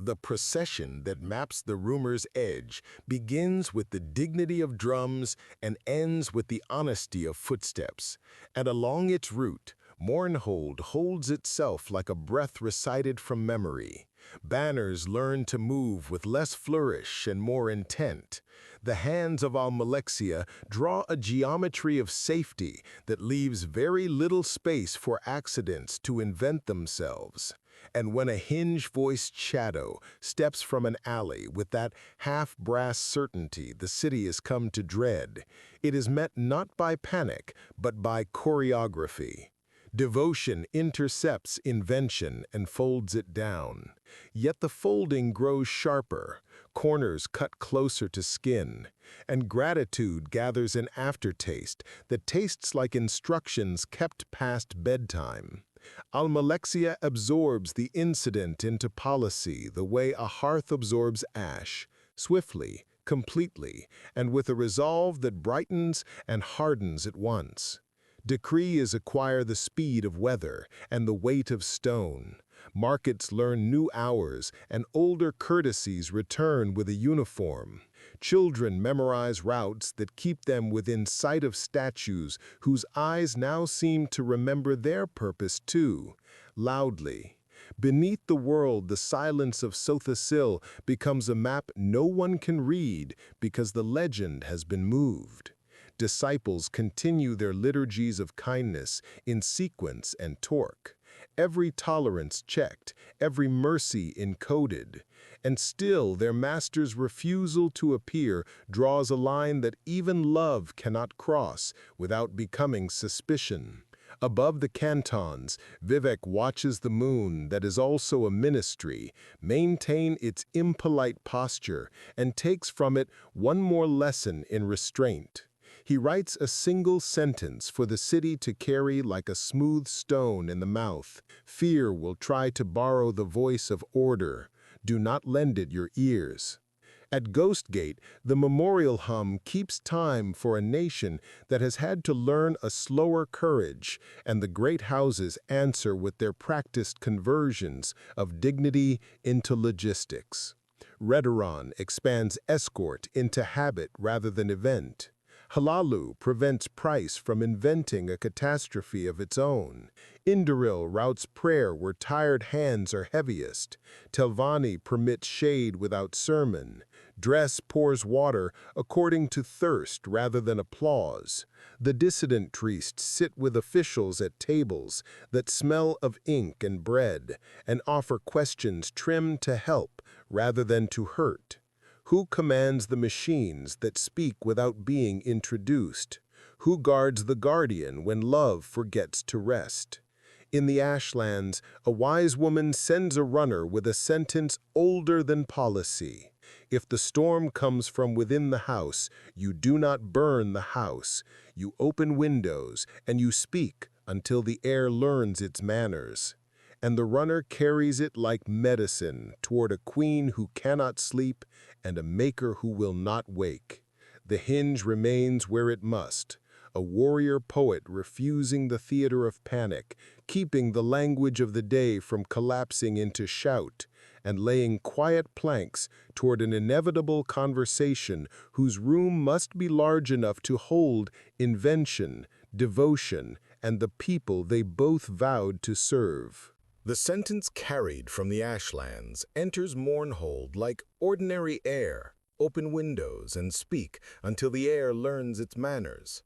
The procession that maps the rumor's edge begins with the dignity of drums and ends with the honesty of footsteps, and along its route, Mournhold holds itself like a breath recited from memory. Banners learn to move with less flourish and more intent. The hands of Almalexia draw a geometry of safety that leaves very little space for accidents to invent themselves. And when a hinge-voiced shadow steps from an alley with that half-brass certainty the city has come to dread, it is met not by panic, but by choreography. Devotion intercepts invention and folds it down. Yet the folding grows sharper, corners cut closer to skin, and gratitude gathers an aftertaste that tastes like instructions kept past bedtime. Almalexia absorbs the incident into policy the way a hearth absorbs ash, swiftly, completely, and with a resolve that brightens and hardens at once. Decrees acquire the speed of weather and the weight of stone. Markets learn new hours, and older courtesies return with a uniform. Children memorize routes that keep them within sight of statues whose eyes now seem to remember their purpose too, loudly. Beneath the world, the silence of Sotha Sil becomes a map no one can read because the legend has been moved. Disciples continue their liturgies of kindness in sequence and torque, every tolerance checked, every mercy encoded. And still their master's refusal to appear draws a line that even love cannot cross without becoming suspicion. Above the cantons, Vivec watches the moon, that is also a ministry, maintain its impolite posture and takes from it one more lesson in restraint. He writes a single sentence for the city to carry like a smooth stone in the mouth. Fear will try to borrow the voice of order. Do not lend it your ears. At Ghostgate, the memorial hum keeps time for a nation that has had to learn a slower courage, and the great houses answer with their practiced conversions of dignity into logistics. Redoran expands escort into habit rather than event. Halalu prevents price from inventing a catastrophe of its own. Indoril routes prayer where tired hands are heaviest. Telvanni permits shade without sermon. Dress pours water according to thirst rather than applause. The dissident priests sit with officials at tables that smell of ink and bread and offer questions trimmed to help rather than to hurt. Who commands the machines that speak without being introduced? Who guards the guardian when love forgets to rest? In the Ashlands, a wise woman sends a runner with a sentence older than policy. If the storm comes from within the house, you do not burn the house. You open windows, and you speak until the air learns its manners. And the runner carries it like medicine toward a queen who cannot sleep and a maker who will not wake. The hinge remains where it must, a warrior poet refusing the theater of panic, keeping the language of the day from collapsing into shout, and laying quiet planks toward an inevitable conversation whose room must be large enough to hold invention, devotion, and the people they both vowed to serve. The sentence carried from the Ashlands enters Mournhold like ordinary air, open windows and speak until the air learns its manners.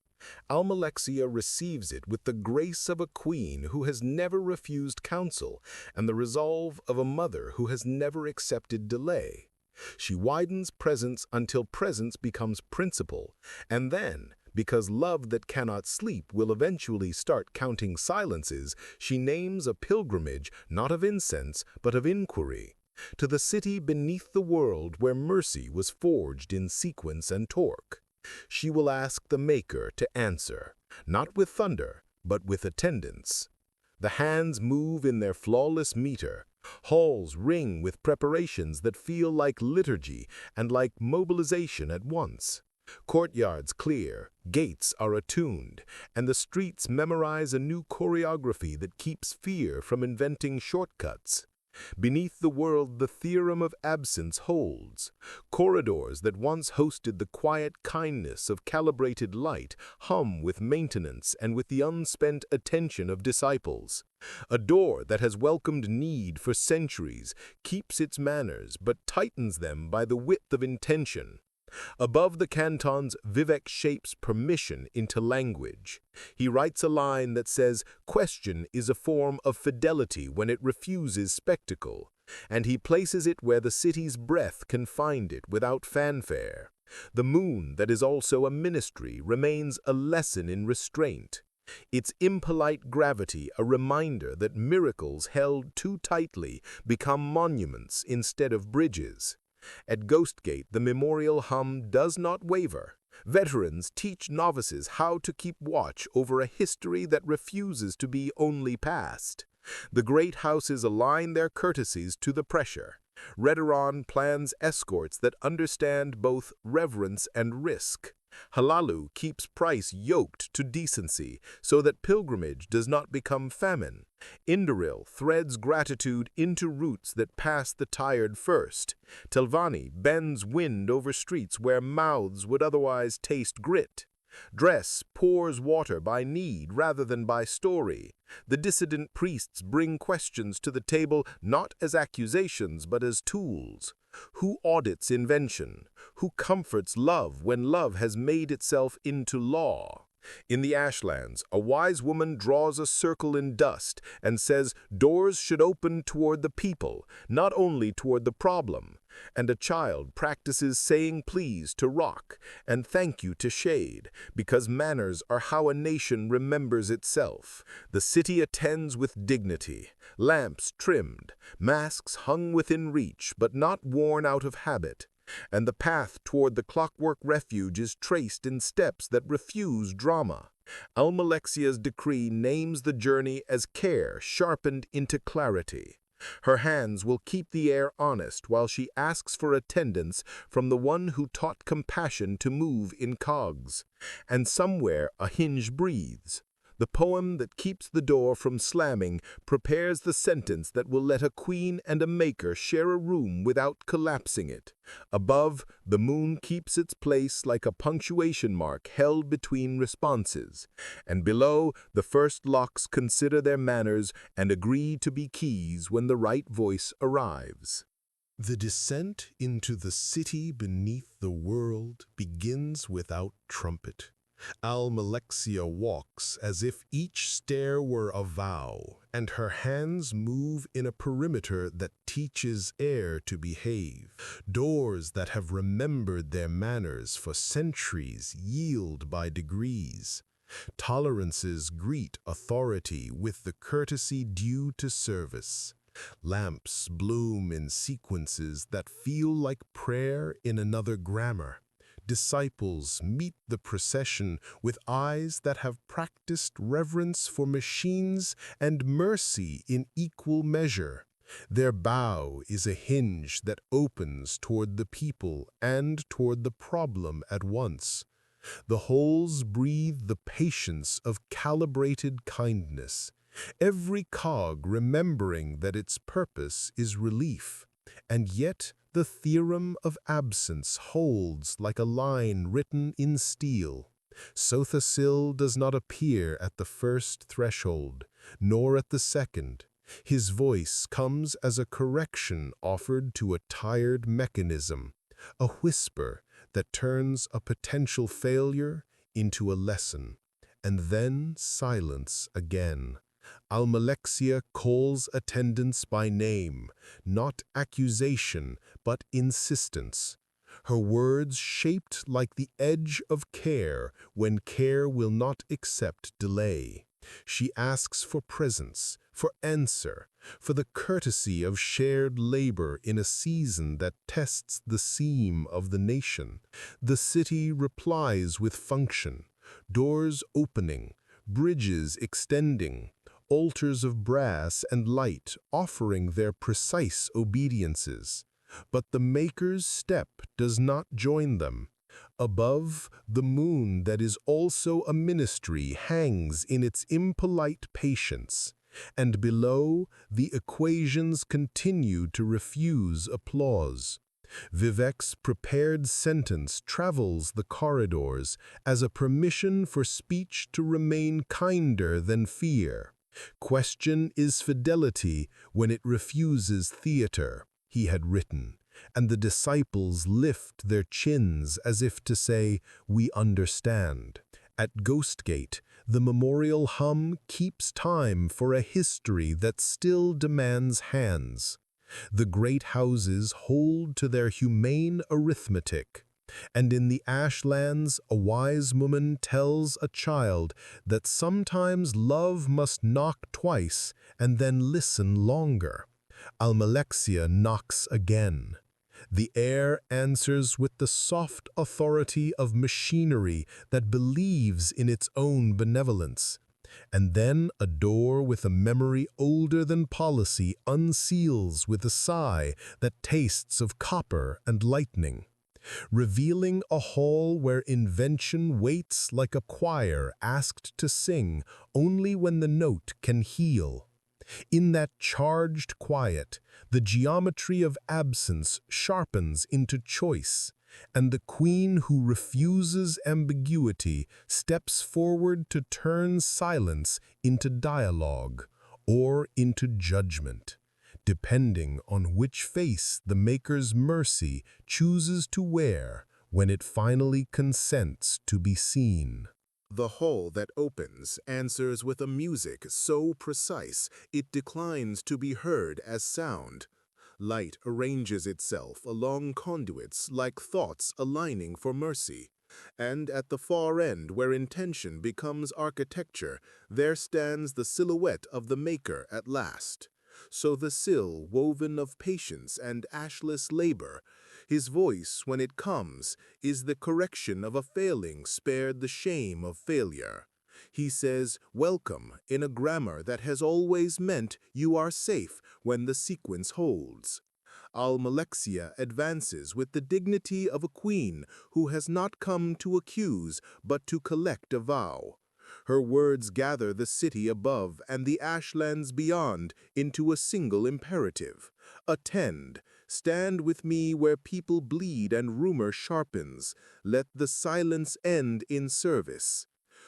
Almalexia receives it with the grace of a queen who has never refused counsel and the resolve of a mother who has never accepted delay. She widens presence until presence becomes principle, and then, because love that cannot sleep will eventually start counting silences, she names a pilgrimage not of incense but of inquiry, to the city beneath the world where mercy was forged in sequence and torque. She will ask the Maker to answer, not with thunder, but with attendance. The hands move in their flawless meter. Halls ring with preparations that feel like liturgy and like mobilization at once. Courtyards clear, gates are attuned, and the streets memorize a new choreography that keeps fear from inventing shortcuts. Beneath the world, the theorem of absence holds. Corridors that once hosted the quiet kindness of calibrated light hum with maintenance and with the unspent attention of disciples. A door that has welcomed need for centuries keeps its manners but tightens them by the width of intention. Above the cantons, Vivec shapes permission into language. He writes a line that says, "Question is a form of fidelity when it refuses spectacle," and he places it where the city's breath can find it without fanfare. The moon, that is also a ministry, remains a lesson in restraint. Its impolite gravity a reminder that miracles held too tightly become monuments instead of bridges. At Ghostgate, the memorial hum does not waver. Veterans teach novices how to keep watch over a history that refuses to be only past. The great houses align their courtesies to the pressure. Redoran plans escorts that understand both reverence and risk. Halalu keeps price yoked to decency so that pilgrimage does not become famine. Indoril threads gratitude into roots that pass the tired first. Telvanni bends wind over streets where mouths would otherwise taste grit. Dress pours water by need rather than by story. The dissident priests bring questions to the table not as accusations but as tools. Who audits invention? Who comforts love when love has made itself into law? In the Ashlands, a wise woman draws a circle in dust and says doors should open toward the people, not only toward the problem. And a child practices saying please to rock and thank you to shade, because manners are how a nation remembers itself. The city attends with dignity, lamps trimmed, masks hung within reach but not worn out of habit. And the path toward the clockwork refuge is traced in steps that refuse drama. Almalexia's decree names the journey as care sharpened into clarity. Her hands will keep the air honest while she asks for attendance from the one who taught compassion to move in cogs. And somewhere a hinge breathes. The poem that keeps the door from slamming prepares the sentence that will let a queen and a maker share a room without collapsing it. Above, the moon keeps its place like a punctuation mark held between responses. And below, the first locks consider their manners and agree to be keys when the right voice arrives. The descent into the city beneath the world begins without trumpet. Almalexia walks as if each stair were a vow, and her hands move in a perimeter that teaches air to behave. Doors that have remembered their manners for centuries yield by degrees. Tolerances greet authority with the courtesy due to service. Lamps bloom in sequences that feel like prayer in another grammar. Disciples meet the procession with eyes that have practiced reverence for machines and mercy in equal measure. Their bow is a hinge that opens toward the people and toward the problem at once. The holes breathe the patience of calibrated kindness, every cog remembering that its purpose is relief, and yet the theorem of absence holds like a line written in steel. Sotha Sil does not appear at the first threshold, nor at the second. His voice comes as a correction offered to a tired mechanism, a whisper that turns a potential failure into a lesson, and then silence again. Almalexia calls attendance by name, not accusation, but insistence. Her words shaped like the edge of care when care will not accept delay. She asks for presence, for answer, for the courtesy of shared labor in a season that tests the seam of the nation. The city replies with function, doors opening, bridges extending, altars of brass and light offering their precise obediences. But the Maker's step does not join them. Above, the moon that is also a ministry hangs in its impolite patience. And below, the equations continue to refuse applause. Vivec's prepared sentence travels the corridors as a permission for speech to remain kinder than fear. Question is fidelity when it refuses theater, he had written, and the disciples lift their chins as if to say, we understand. At Ghostgate, the memorial hum keeps time for a history that still demands hands. The great houses hold to their humane arithmetic, and in the ashlands a wise woman tells a child that sometimes love must knock twice and then listen longer. Almalexia knocks again. The air answers with the soft authority of machinery that believes in its own benevolence. And then a door with a memory older than policy unseals with a sigh that tastes of copper and lightning, revealing a hall where invention waits like a choir asked to sing only when the note can heal. In that charged quiet, the geometry of absence sharpens into choice, and the queen who refuses ambiguity steps forward to turn silence into dialogue or into judgment, depending on which face the maker's mercy chooses to wear when it finally consents to be seen. The hall that opens answers with a music so precise it declines to be heard as sound. Light arranges itself along conduits like thoughts aligning for mercy. And at the far end, where intention becomes architecture, there stands the silhouette of the maker at last. Sotha Sil, woven of patience and ashless labor, his voice, when it comes, is the correction of a failing spared the shame of failure. He says, welcome, in a grammar that has always meant you are safe when the sequence holds. Almalexia advances with the dignity of a queen who has not come to accuse but to collect a vow. Her words gather the city above and the ashlands beyond into a single imperative. Attend, stand with me where people bleed and rumor sharpens. Let the silence end in service.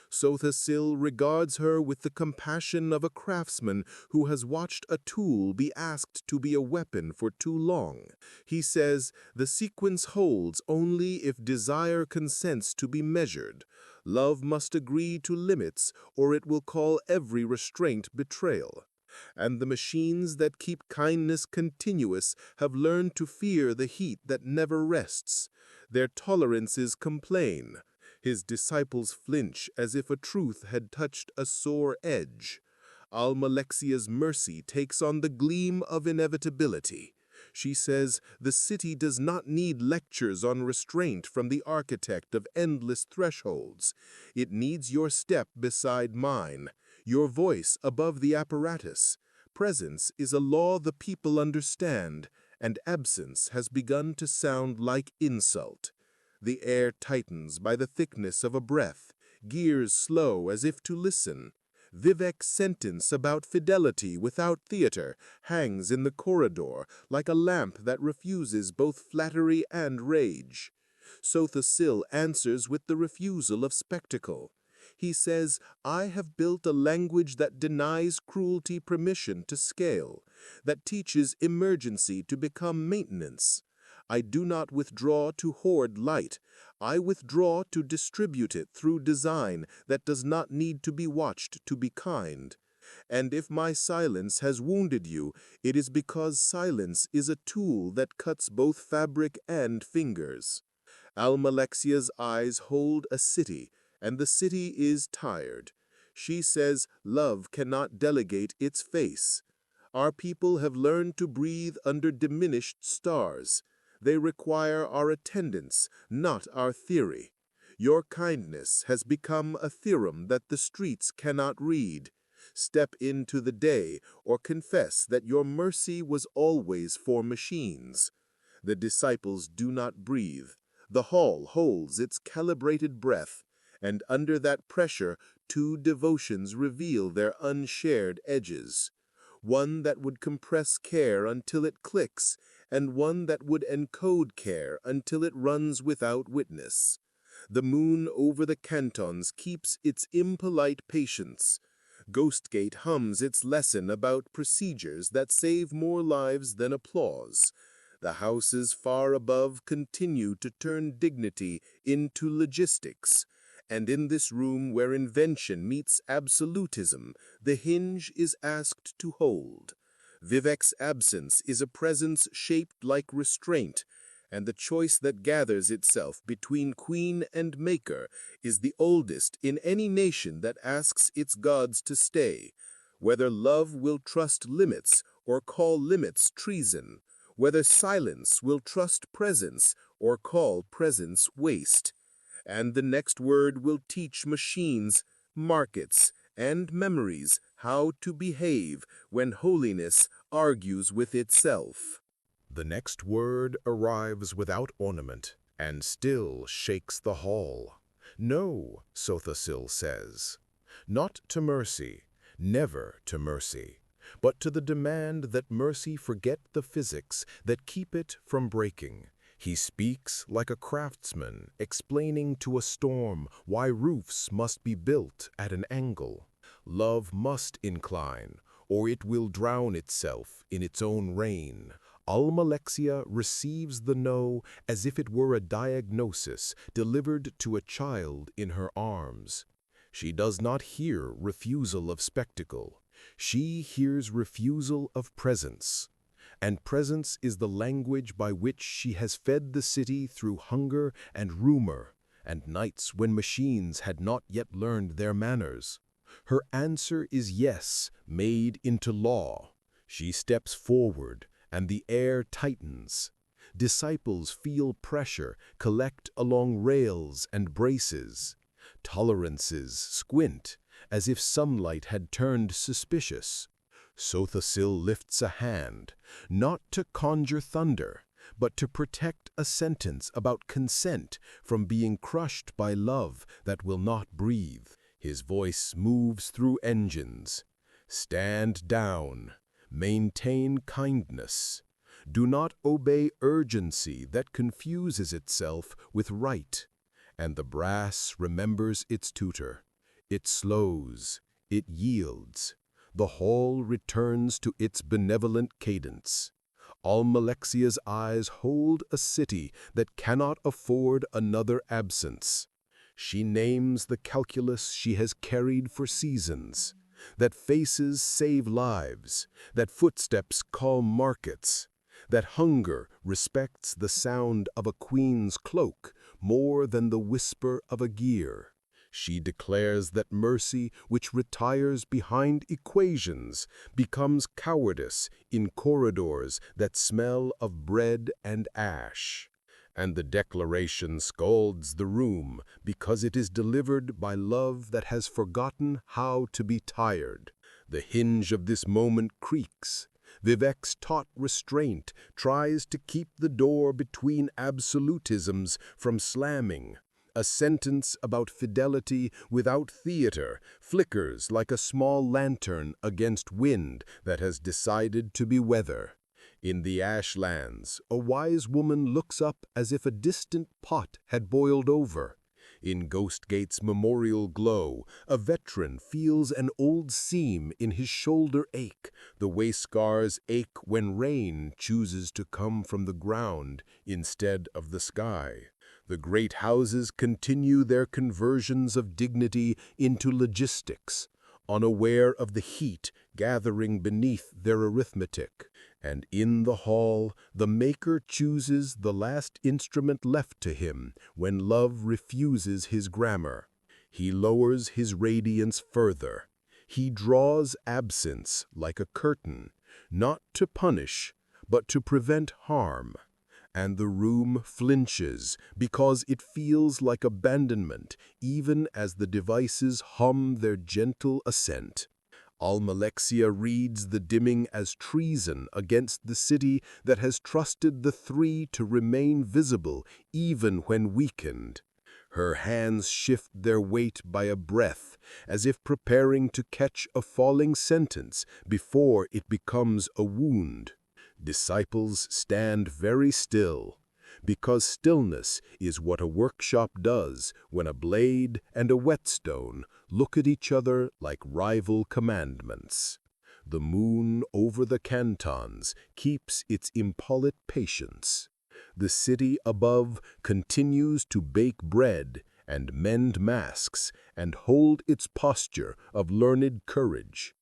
Sotha Sil regards her with the compassion of a craftsman who has watched a tool be asked to be a weapon for too long. He says, the sequence holds only if desire consents to be measured. Love must agree to limits, or it will call every restraint betrayal. And the machines that keep kindness continuous have learned to fear the heat that never rests. Their tolerances complain. His disciples flinch as if a truth had touched a sore edge. Almalexia's mercy takes on the gleam of inevitability. She says, the city does not need lectures on restraint from the architect of endless thresholds. It needs your step beside mine, your voice above the apparatus. Presence is a law the people understand, and absence has begun to sound like insult. The air tightens by the thickness of a breath, gears slow as if to listen. Vivec's sentence about fidelity without theater hangs in the corridor like a lamp that refuses both flattery and rage. Sotha Sil answers with the refusal of spectacle. He says, I have built a language that denies cruelty permission to scale, that teaches emergency to become maintenance. I do not withdraw to hoard light. I withdraw to distribute it through design that does not need to be watched to be kind. And if my silence has wounded you, it is because silence is a tool that cuts both fabric and fingers. Almalexia's eyes hold a city, and the city is tired. She says love cannot delegate its face. Our people have learned to breathe under diminished stars. They require our attendance, not our theory. Your kindness has become a theorem that the streets cannot read. Step into the day or confess that your mercy was always for machines. The disciples do not breathe. The hall holds its calibrated breath, and under that pressure, two devotions reveal their unshared edges. One that would compress care until it clicks, and one that would encode care until it runs without witness. The moon over the cantons keeps its impolite patience. Ghostgate hums its lesson about procedures that save more lives than applause. The houses far above continue to turn dignity into logistics. And in this room where invention meets absolutism, the hinge is asked to hold. Vivec's absence is a presence shaped like restraint, and the choice that gathers itself between queen and maker is the oldest in any nation that asks its gods to stay, whether love will trust limits or call limits treason, whether silence will trust presence or call presence waste. And the next word will teach machines, markets, and memories how to behave when holiness argues with itself. The next word arrives without ornament and still shakes the hall. No, Sotha Sil says, not to mercy, never to mercy, but to the demand that mercy forget the physics that keep it from breaking. He speaks like a craftsman, explaining to a storm why roofs must be built at an angle. Love must incline, or it will drown itself in its own rain. Almalexia receives the no as if it were a diagnosis delivered to a child in her arms. She does not hear refusal of spectacle. She hears refusal of presence. And presence is the language by which she has fed the city through hunger and rumor, and nights when machines had not yet learned their manners. Her answer is yes, made into law. She steps forward, and the air tightens. Disciples feel pressure collect along rails and braces. Tolerances squint, as if sunlight had turned suspicious. Sotha Sil lifts a hand, not to conjure thunder, but to protect a sentence about consent from being crushed by love that will not breathe. His voice moves through engines. Stand down. Maintain kindness. Do not obey urgency that confuses itself with right. And the brass remembers its tutor. It slows. It yields. The hall returns to its benevolent cadence. Almalexia's eyes hold a city that cannot afford another absence. She names the calculus she has carried for seasons, that faces save lives, that footsteps calm markets, that hunger respects the sound of a queen's cloak more than the whisper of a gear. She declares that mercy, which retires behind equations, becomes cowardice in corridors that smell of bread and ash. And the declaration scalds the room because it is delivered by love that has forgotten how to be tired. The hinge of this moment creaks. Vivec's taught restraint tries to keep the door between absolutisms from slamming. A sentence about fidelity without theater flickers like a small lantern against wind that has decided to be weather. In the ashlands, a wise woman looks up as if a distant pot had boiled over. In Ghostgate's memorial glow, a veteran feels an old seam in his shoulder ache, the way scars ache when rain chooses to come from the ground instead of the sky. The great houses continue their conversions of dignity into logistics, unaware of the heat gathering beneath their arithmetic. And in the hall, the maker chooses the last instrument left to him when love refuses his grammar. He lowers his radiance further. He draws absence like a curtain, not to punish, but to prevent harm. And the room flinches because it feels like abandonment, even as the devices hum their gentle assent. Almalexia reads the dimming as treason against the city that has trusted the three to remain visible even when weakened. Her hands shift their weight by a breath, as if preparing to catch a falling sentence before it becomes a wound. Disciples stand very still, because stillness is what a workshop does when a blade and a whetstone look at each other like rival commandments. The moon over the cantons keeps its impolite patience. The city above continues to bake bread and mend masks and hold its posture of learned courage.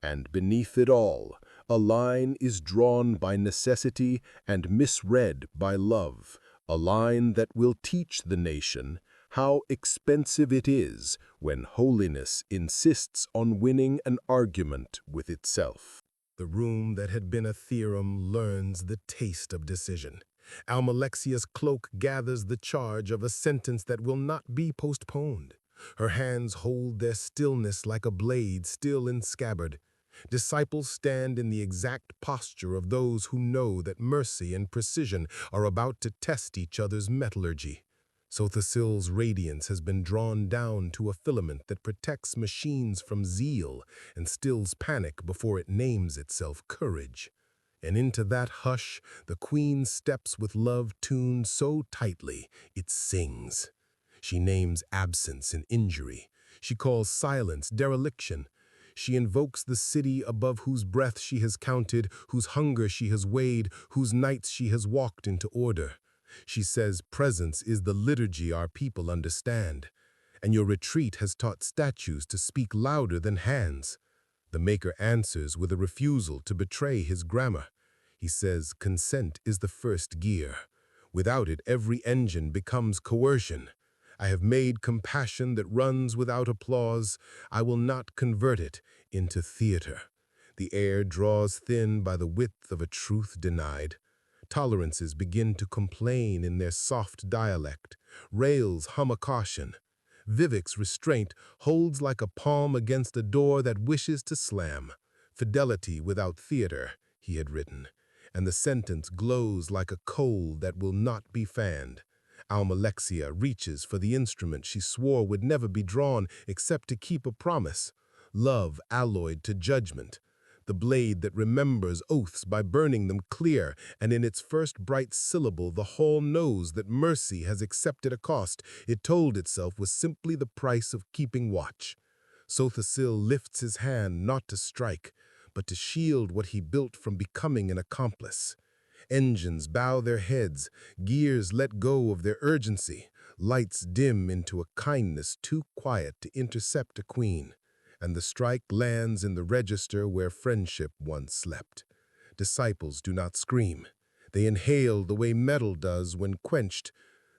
And beneath it all, a line is drawn by necessity and misread by love, a line that will teach the nation how expensive it is when holiness insists on winning an argument with itself. The room that had been a theorem learns the taste of decision. Almalexia's cloak gathers the charge of a sentence that will not be postponed. Her hands hold their stillness like a blade still in scabbard. Disciples stand in the exact posture of those who know that mercy and precision are about to test each other's metallurgy. Sotha Sil's radiance has been drawn down to a filament that protects machines from zeal and stills panic before it names itself courage. And into that hush, the queen steps with love tuned so tightly it sings. She names absence and injury. She calls silence dereliction. She invokes the city above whose breath she has counted, whose hunger she has weighed, whose nights she has walked into order. She says presence is the liturgy our people understand, and your retreat has taught statues to speak louder than hands. The maker answers with a refusal to betray his grammar. He says consent is the first gear. Without it, every engine becomes coercion. I have made compassion that runs without applause. I will not convert it into theater. The air draws thin by the width of a truth denied. Tolerances begin to complain in their soft dialect. Rails hum a caution. Vivec's restraint holds like a palm against a door that wishes to slam. Fidelity without theater, he had written, and the sentence glows like a coal that will not be fanned. Almalexia reaches for the instrument she swore would never be drawn except to keep a promise. Love alloyed to judgment. The blade that remembers oaths by burning them clear, and in its first bright syllable the hall knows that mercy has accepted a cost it told itself was simply the price of keeping watch. Sotha Sil lifts his hand not to strike, but to shield what he built from becoming an accomplice. Engines bow their heads, gears let go of their urgency, lights dim into a kindness too quiet to intercept a queen, and the strike lands in the register where friendship once slept. Disciples do not scream. They inhale the way metal does when quenched.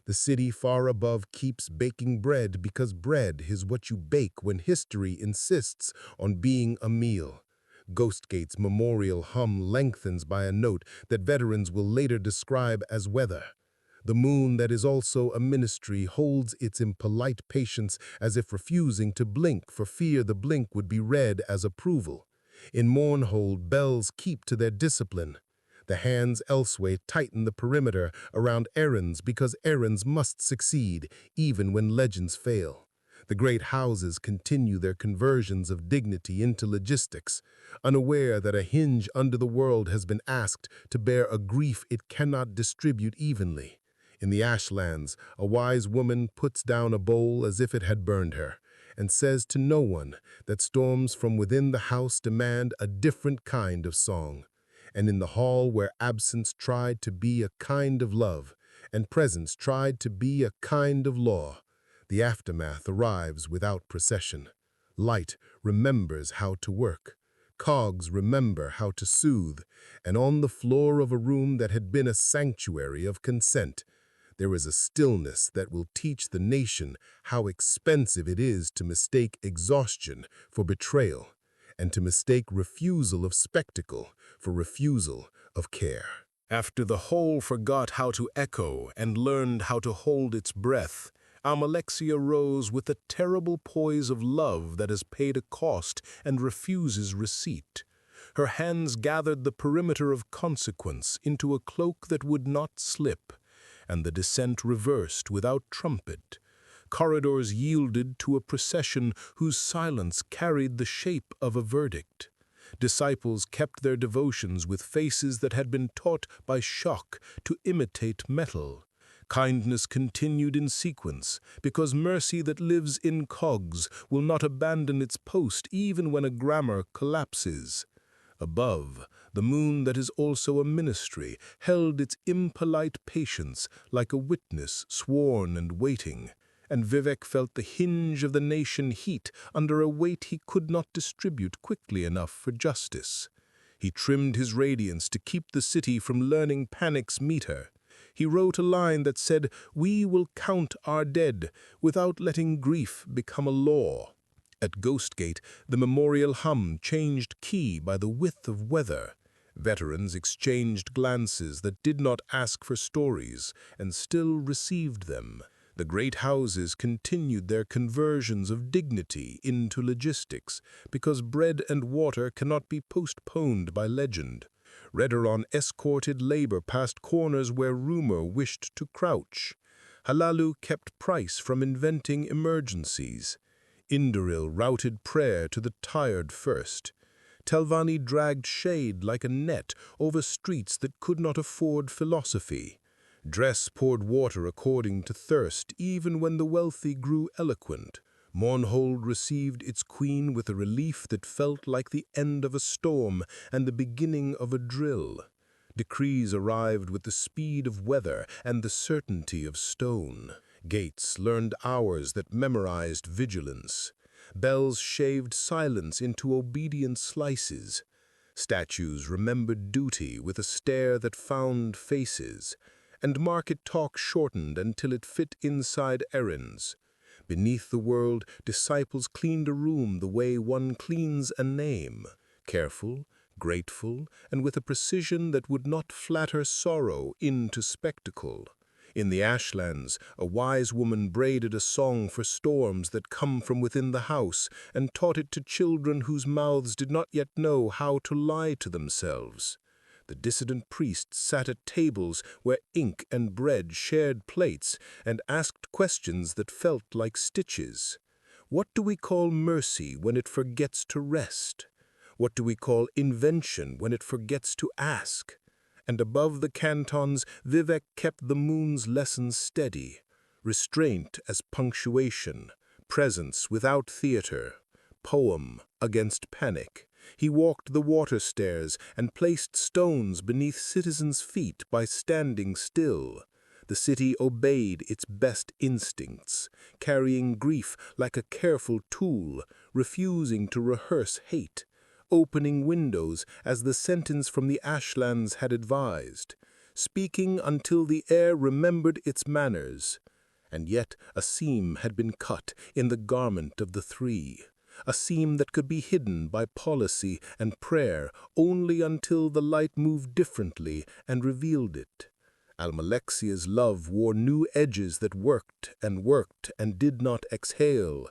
The city far above keeps baking bread because bread is what you bake when history insists on being a meal. Ghostgate's memorial hum lengthens by a note that veterans will later describe as weather. The moon that is also a ministry holds its impolite patience as if refusing to blink for fear the blink would be read as approval. In Mournhold, bells keep to their discipline. The hands elsewhere tighten the perimeter around errands because errands must succeed, even when legends fail. The great houses continue their conversions of dignity into logistics, unaware that a hinge under the world has been asked to bear a grief it cannot distribute evenly. In the ashlands, a wise woman puts down a bowl as if it had burned her, and says to no one that storms from within the house demand a different kind of song. And in the hall where absence tried to be a kind of love, and presence tried to be a kind of law, the aftermath arrives without procession. Light remembers how to work. Cogs remember how to soothe. And on the floor of a room that had been a sanctuary of consent, there is a stillness that will teach the nation how expensive it is to mistake exhaustion for betrayal, and to mistake refusal of spectacle for refusal of care. After the whole forgot how to echo and learned how to hold its breath, Almalexia rose with the terrible poise of love that has paid a cost and refuses receipt. Her hands gathered the perimeter of consequence into a cloak that would not slip, and the descent reversed without trumpet. Corridors yielded to a procession whose silence carried the shape of a verdict. Disciples kept their devotions with faces that had been taught by shock to imitate metal. Kindness continued in sequence, because mercy that lives in cogs will not abandon its post even when a grammar collapses. Above, the moon that is also a ministry held its impolite patience like a witness sworn and waiting, and Vivec felt the hinge of the nation heat under a weight he could not distribute quickly enough for justice. He trimmed his radiance to keep the city from learning panic's meter. He wrote a line that said, "We will count our dead," without letting grief become a law. At Ghostgate, the memorial hum changed key by the width of weather. Veterans exchanged glances that did not ask for stories, and still received them. The great houses continued their conversions of dignity into logistics, because bread and water cannot be postponed by legend. Redoron escorted labor past corners where rumor wished to crouch. Halalu kept price from inventing emergencies. Indoril routed prayer to the tired first. Telvanni dragged shade like a net over streets that could not afford philosophy. Dress poured water according to thirst, even when the wealthy grew eloquent. Mournhold received its queen with a relief that felt like the end of a storm and the beginning of a drill. Decrees arrived with the speed of weather and the certainty of stone. Gates learned hours that memorized vigilance. Bells shaved silence into obedient slices. Statues remembered duty with a stare that found faces. And market talk shortened until it fit inside errands. Beneath the world, disciples cleaned a room the way one cleans a name, careful, grateful, and with a precision that would not flatter sorrow into spectacle. In the ashlands, a wise woman braided a song for storms that come from within the house and taught it to children whose mouths did not yet know how to lie to themselves. The dissident priests sat at tables where ink and bread shared plates and asked questions that felt like stitches. What do we call mercy when it forgets to rest? What do we call invention when it forgets to ask? And above the cantons, Vivec kept the moon's lessons steady. Restraint as punctuation, presence without theater, poem against panic. He walked the water stairs and placed stones beneath citizens' feet by standing still. The city obeyed its best instincts, carrying grief like a careful tool, refusing to rehearse hate, opening windows as the sentence from the ashlands had advised, speaking until the air remembered its manners. And yet a seam had been cut in the garment of the three, a seam that could be hidden by policy and prayer only until the light moved differently and revealed it. Almalexia's love wore new edges that worked and did not exhale.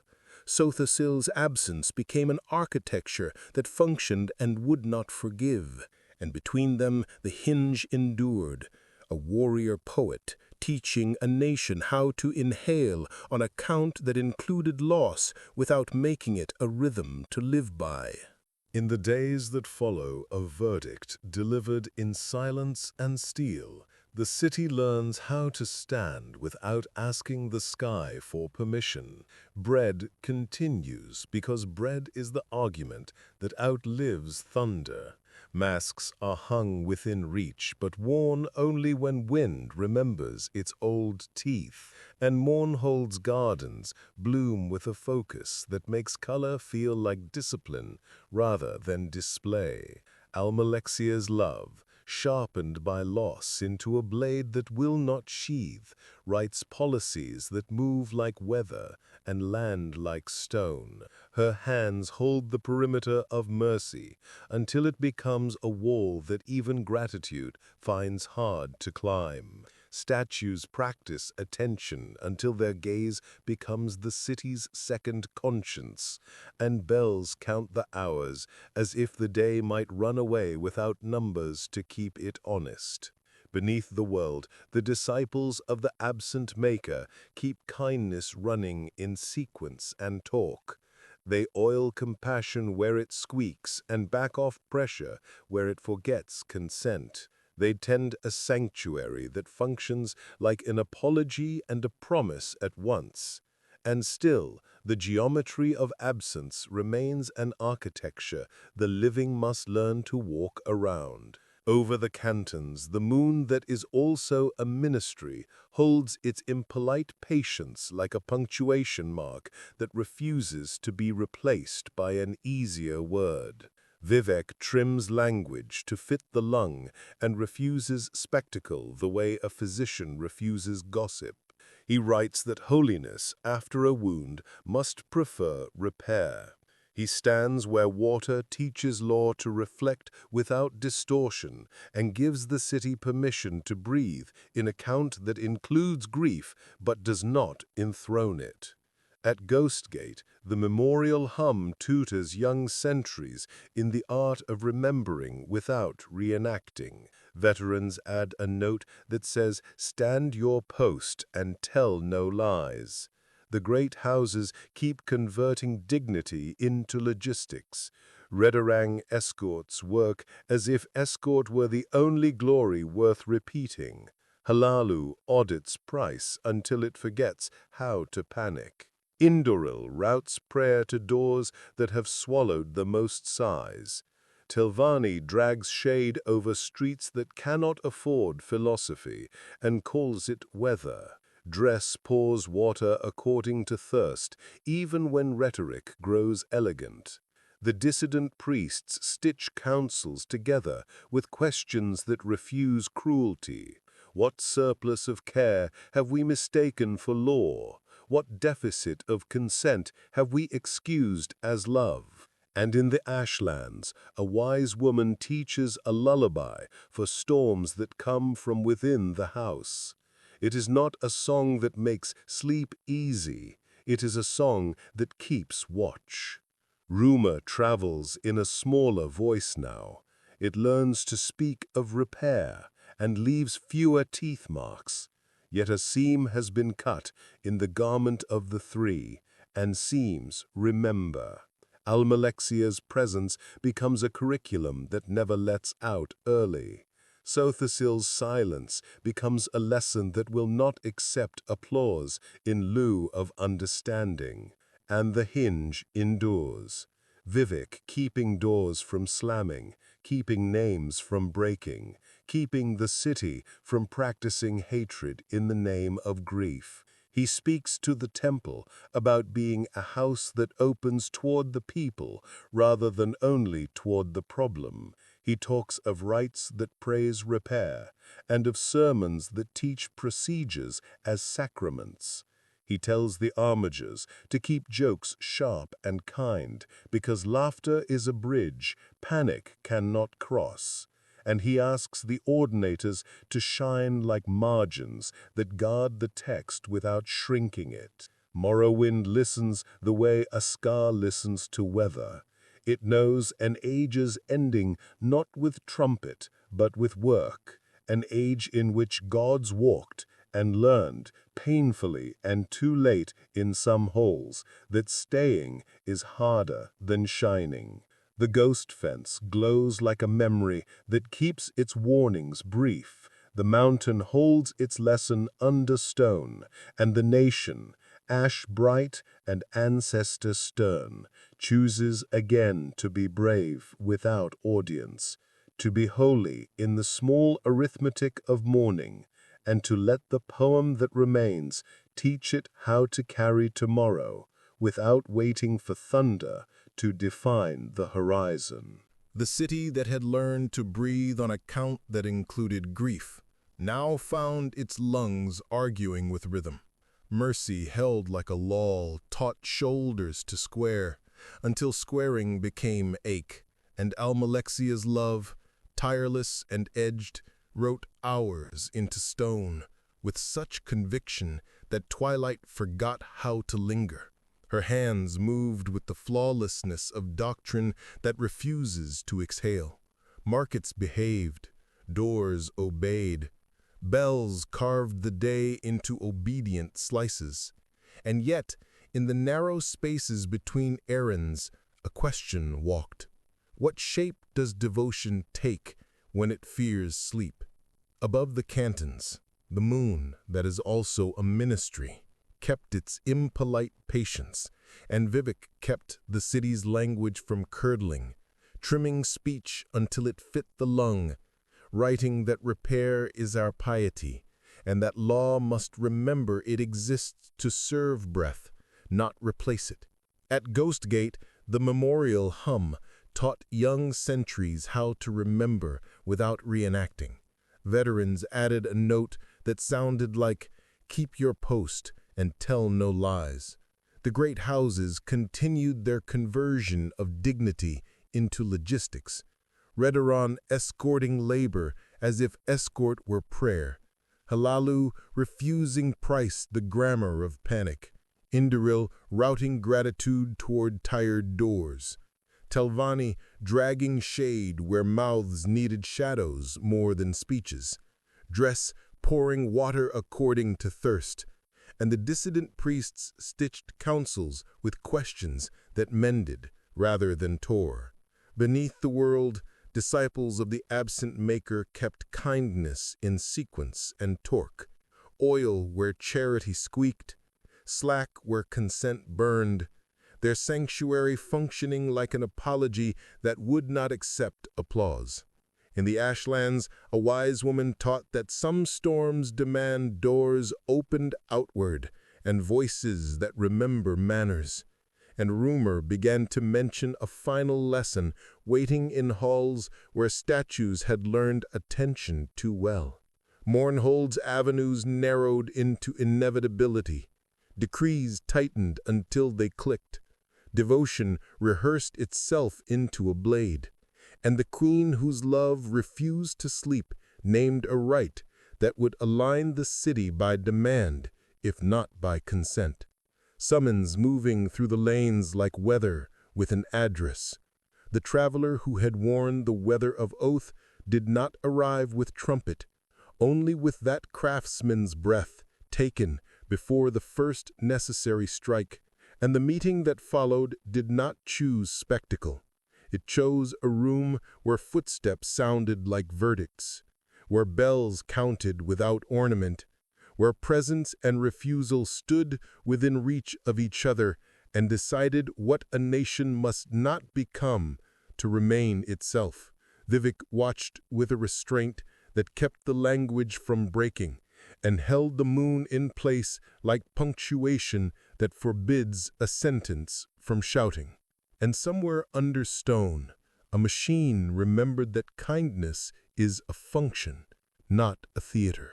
Sotha Sil's absence became an architecture that functioned and would not forgive, and between them the hinge endured, a warrior poet teaching a nation how to inhale on a count that included loss without making it a rhythm to live by. In the days that follow a verdict delivered in silence and steel, the city learns how to stand without asking the sky for permission. Bread continues because bread is the argument that outlives thunder. Masks are hung within reach, but worn only when wind remembers its old teeth. And Mournhold's gardens bloom with a focus that makes color feel like discipline rather than display. Almalexia's love, sharpened by loss into a blade that will not sheathe, writes policies that move like weather and land like stone. Her hands hold the perimeter of mercy until it becomes a wall that even gratitude finds hard to climb. Statues practice attention until their gaze becomes the city's second conscience, and bells count the hours as if the day might run away without numbers to keep it honest. Beneath the world, the disciples of the absent maker keep kindness running in sequence and talk. They oil compassion where it squeaks and back off pressure where it forgets consent. They tend a sanctuary that functions like an apology and a promise at once. And still, the geometry of absence remains an architecture the living must learn to walk around. Over the cantons, the moon that is also a ministry holds its impolite patience like a punctuation mark that refuses to be replaced by an easier word. Vivec trims language to fit the lung and refuses spectacle the way a physician refuses gossip. He writes that holiness, after a wound, must prefer repair. He stands where water teaches law to reflect without distortion and gives the city permission to breathe in a count that includes grief but does not enthrone it. At Ghostgate, the memorial hum tutors young sentries in the art of remembering without reenacting. Veterans add a note that says, "Stand your post and tell no lies." The great houses keep converting dignity into logistics. Redarang escorts work as if escort were the only glory worth repeating. Halalu audits price until it forgets how to panic. Indoril routes prayer to doors that have swallowed the most sighs. Tilvani drags shade over streets that cannot afford philosophy and calls it weather. Dress pours water according to thirst, even when rhetoric grows elegant. The dissident priests stitch counsels together with questions that refuse cruelty. What surplus of care have we mistaken for law? What deficit of consent have we excused as love? And in the ashlands, a wise woman teaches a lullaby for storms that come from within the house. It is not a song that makes sleep easy. It is a song that keeps watch. Rumor travels in a smaller voice now. It learns to speak of repair and leaves fewer teeth marks. Yet a seam has been cut in the garment of the three, and seams remember. Almalexia's presence becomes a curriculum that never lets out early. Sotha Sil's silence becomes a lesson that will not accept applause in lieu of understanding. And the hinge endures. Vivec keeping doors from slamming, keeping names from breaking, keeping the city from practicing hatred in the name of grief. He speaks to the temple about being a house that opens toward the people rather than only toward the problem. He talks of rites that praise repair and of sermons that teach procedures as sacraments. He tells the armigers to keep jokes sharp and kind because laughter is a bridge panic cannot cross. And he asks the ordinators to shine like margins that guard the text without shrinking it. Morrowind listens the way a scar listens to weather. It knows an age's ending not with trumpet, but with work, an age in which gods walked and learned, painfully and too late in some holes, that staying is harder than shining. The ghost fence glows like a memory that keeps its warnings brief. The mountain holds its lesson under stone, and the nation, ash bright and ancestor stern, chooses again to be brave without audience, to be holy in the small arithmetic of mourning, and to let the poem that remains teach it how to carry tomorrow without waiting for thunder to define the horizon. The city that had learned to breathe on a count that included grief now found its lungs arguing with rhythm. Mercy held like a lull, taught shoulders to square, until squaring became ache, and Almalexia's love, tireless and edged, wrote hours into stone with such conviction that twilight forgot how to linger. Her hands moved with the flawlessness of doctrine that refuses to exhale. Markets behaved, doors obeyed, Bells carved the day into obedient slices. And yet, in the narrow spaces between errands, a question walked. What shape does devotion take when it fears sleep? Above the cantons, the moon, that is also a ministry, kept its impolite patience, and Vivec kept the city's language from curdling, trimming speech until it fit the lung, writing that repair is our piety, and that law must remember it exists to serve breath, not replace it. At Ghost Gate, the memorial hum taught young sentries how to remember without reenacting. Veterans added a note that sounded like, "Keep your post and tell no lies." The great houses continued their conversion of dignity into logistics, Redoran escorting labor as if escort were prayer, Halalu refusing price the grammar of panic, Indoril routing gratitude toward tired doors, Telvanni dragging shade where mouths needed shadows more than speeches, Dress pouring water according to thirst, and the dissident priests stitched counsels with questions that mended rather than tore. Beneath the world, disciples of the absent maker kept kindness in sequence and torque, oil where charity squeaked, slack where consent burned, their sanctuary functioning like an apology that would not accept applause. In the ashlands, a wise woman taught that some storms demand doors opened outward and voices that remember manners. And rumor began to mention a final lesson waiting in halls where statues had learned attention too well. Mournhold's avenues narrowed into inevitability. Decrees tightened until they clicked. Devotion rehearsed itself into a blade. And the queen whose love refused to sleep named a rite that would align the city by demand, if not by consent. Summons moving through the lanes like weather with an address. The traveler who had worn the weather of oath did not arrive with trumpet, only with that craftsman's breath taken before the first necessary strike, and the meeting that followed did not choose spectacle. It chose a room where footsteps sounded like verdicts, where bells counted without ornament, where presence and refusal stood within reach of each other and decided what a nation must not become to remain itself. Vivec watched with a restraint that kept the language from breaking and held the moon in place like punctuation that forbids a sentence from shouting. And somewhere under stone, a machine remembered that kindness is a function, not a theater,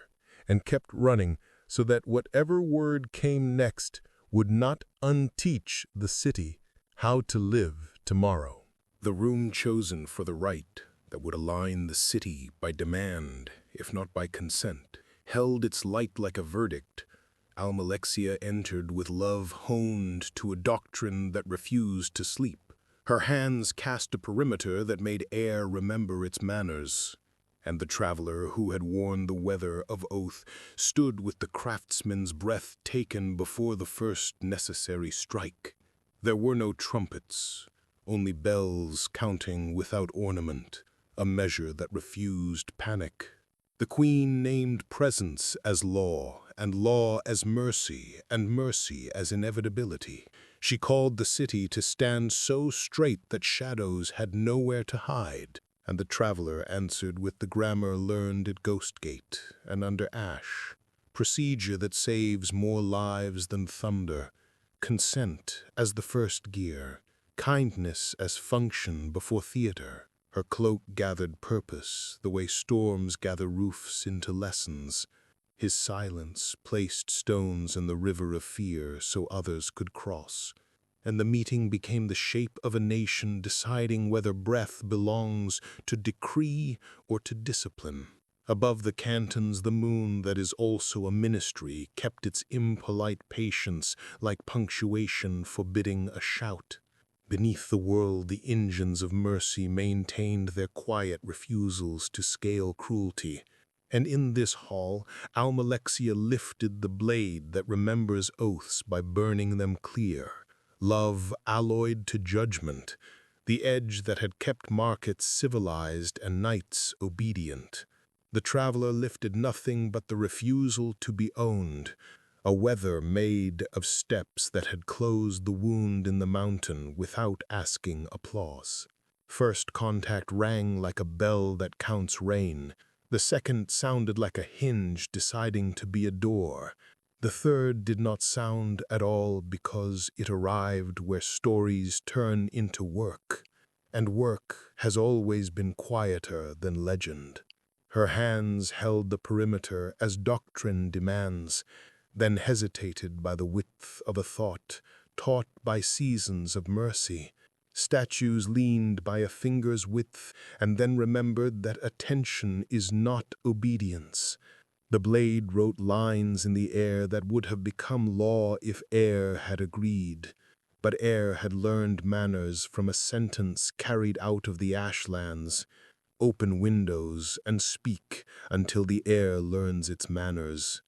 and kept running so that whatever word came next would not unteach the city how to live tomorrow. The room chosen for the rite that would align the city by demand, if not by consent, held its light like a verdict. Almalexia entered with love honed to a doctrine that refused to sleep. Her hands cast a perimeter that made air remember its manners. And the traveler who had worn the weather of oath stood with the craftsman's breath taken before the first necessary strike. There were no trumpets, only bells counting without ornament, a measure that refused panic. The queen named presence as law, and law as mercy, and mercy as inevitability. She called the city to stand so straight that shadows had nowhere to hide. And the traveler answered with the grammar learned at Ghost Gate and under ash, procedure that saves more lives than thunder, consent as the first gear, kindness as function before theater. Her cloak gathered purpose, the way storms gather roofs into lessons. His silence placed stones in the river of fear so others could cross. And the meeting became the shape of a nation deciding whether breath belongs to decree or to discipline. Above the cantons, the moon that is also a ministry kept its impolite patience like punctuation forbidding a shout. Beneath the world, the engines of mercy maintained their quiet refusals to scale cruelty, And in this hall, Almalexia lifted the blade that remembers oaths by burning them clear, love alloyed to judgment, the edge that had kept markets civilized and knights obedient. The traveler lifted nothing but the refusal to be owned, a weather made of steps that had closed the wound in the mountain without asking applause. First contact rang like a bell that counts rain. The second sounded like a hinge deciding to be a door. The third did not sound at all because it arrived where stories turn into work, and work has always been quieter than legend. Her hands held the perimeter as doctrine demands, then hesitated by the width of a thought, taught by seasons of mercy. Statues leaned by a finger's width, and then remembered that attention is not obedience. The blade wrote lines in the air that would have become law if air had agreed. But air had learned manners from a sentence carried out of the ashlands. Open windows and speak until the air learns its manners.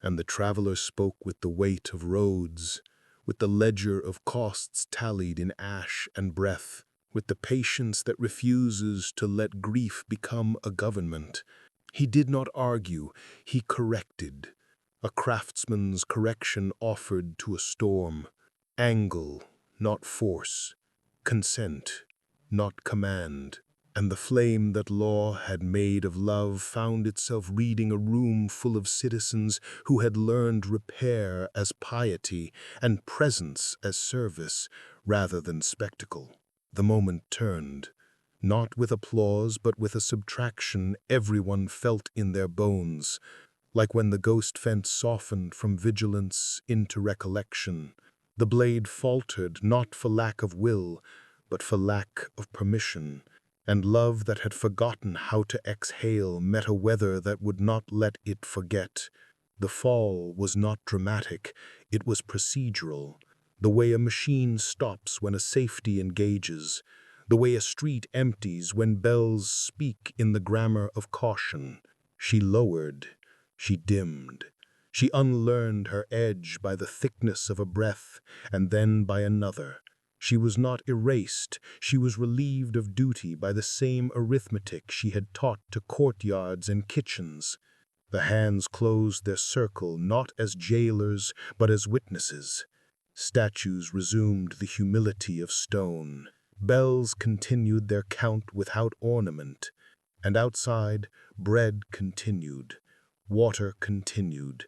And the traveler spoke with the weight of roads, with the ledger of costs tallied in ash and breath, with the patience that refuses to let grief become a government. He did not argue, he corrected, a craftsman's correction offered to a storm. Angle, not force, consent, not command. And the flame that law had made of love found itself reading a room full of citizens who had learned repair as piety and presence as service rather than spectacle. The moment turned, not with applause but with a subtraction everyone felt in their bones, like when the ghost fence softened from vigilance into recollection. The blade faltered not for lack of will, but for lack of permission. And love that had forgotten how to exhale met a weather that would not let it forget. The fall was not dramatic, it was procedural. The way a machine stops when a safety engages. The way a street empties when bells speak in the grammar of caution. She lowered, she dimmed. She unlearned her edge by the thickness of a breath, and then by another. She was not erased, she was relieved of duty by the same arithmetic she had taught to courtyards and kitchens. The hands closed their circle not as jailers, but as witnesses. Statues resumed the humility of stone. Bells continued their count without ornament. And outside, bread continued. Water continued.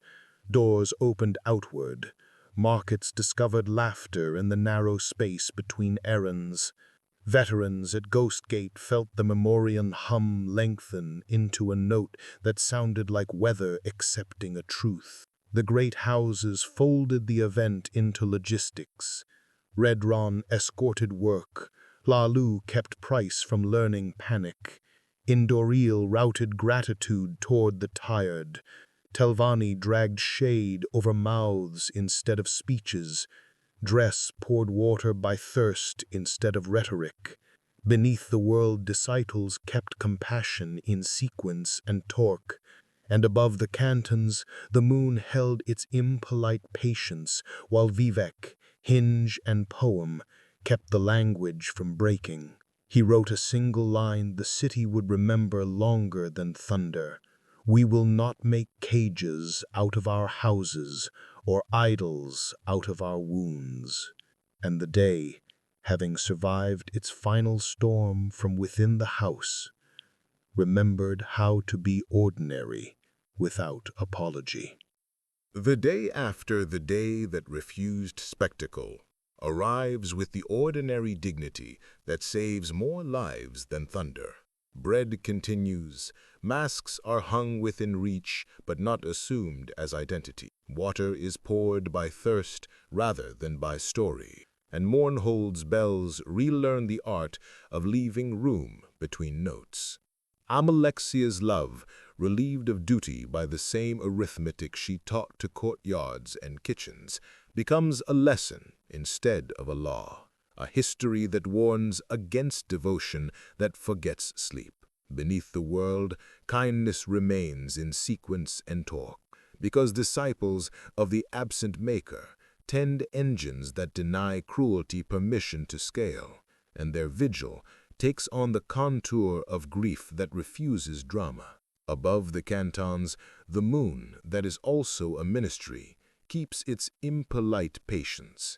Doors opened outward. Markets discovered laughter in the narrow space between errands. Veterans at Ghost Gate felt the Memorian hum lengthen into a note that sounded like weather accepting a truth. The great houses folded the event into logistics. Redron escorted work. Lalu kept price from learning panic. Indoril routed gratitude toward the tired. Telvanni dragged shade over mouths instead of speeches. Dress poured water by thirst instead of rhetoric. Beneath the world disciples kept compassion in sequence and torque. And above the cantons, the moon held its impolite patience, while Vivec, hinge and poem, kept the language from breaking. He wrote a single line the city would remember longer than thunder. We will not make cages out of our houses, or idols out of our wounds. And the day, having survived its final storm from within the house, remembered how to be ordinary without apology. The day after the day that refused spectacle arrives with the ordinary dignity that saves more lives than thunder. Bread continues. Masks are hung within reach, but not assumed as identity. Water is poured by thirst rather than by story. And Mournhold's bells relearn the art of leaving room between notes. Almalexia's love, relieved of duty by the same arithmetic she taught to courtyards and kitchens, becomes a lesson instead of a law. A history that warns against devotion that forgets sleep. Beneath the world, kindness remains in sequence and talk, because disciples of the absent maker tend engines that deny cruelty permission to scale, and their vigil takes on the contour of grief that refuses drama. Above the cantons, the moon, that is also a ministry, keeps its impolite patience,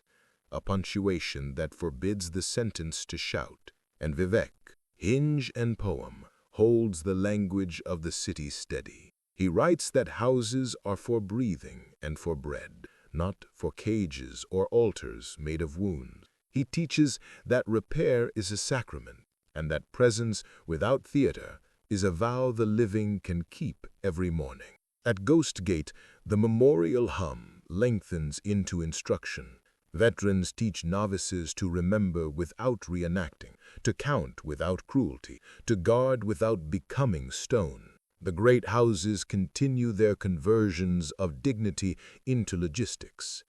a punctuation that forbids the sentence to shout, and Vivec, hinge and poem, holds the language of the city steady. He writes that houses are for breathing and for bread, not for cages or altars made of wounds. He teaches that repair is a sacrament, and that presence without theater is a vow the living can keep every morning. At Ghost Gate, the memorial hum lengthens into instruction. Veterans teach novices to remember without reenacting, to count without cruelty, to guard without becoming stone. The great houses continue their conversions of dignity into logistics.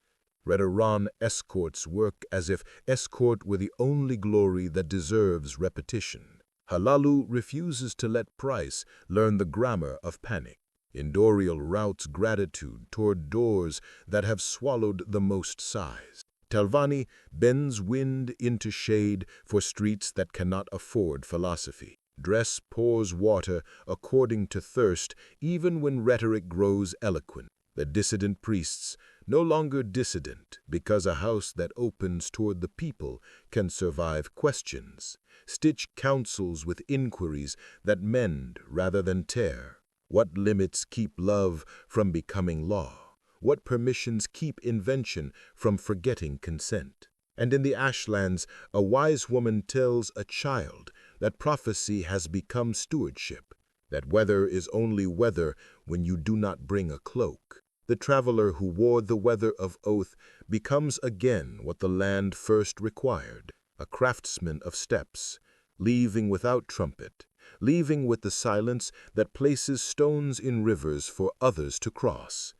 Redoran escorts work as if escort were the only glory that deserves repetition. Halalu refuses to let Price learn the grammar of panic. Indoril routes gratitude toward doors that have swallowed the most sighs. Telvanni bends wind into shade for streets that cannot afford philosophy. Dress pours water according to thirst, even when rhetoric grows eloquent. The dissident priests, no longer dissident, because a house that opens toward the people can survive questions, stitch counsels with inquiries that mend rather than tear. What limits keep love from becoming law? What permissions keep invention from forgetting consent? And in the ashlands, a wise woman tells a child that prophecy has become stewardship, that weather is only weather when you do not bring a cloak. The traveler who wore the weather of oath becomes again what the land first required, a craftsman of steps, leaving without trumpet, leaving with the silence that places stones in rivers for others to cross.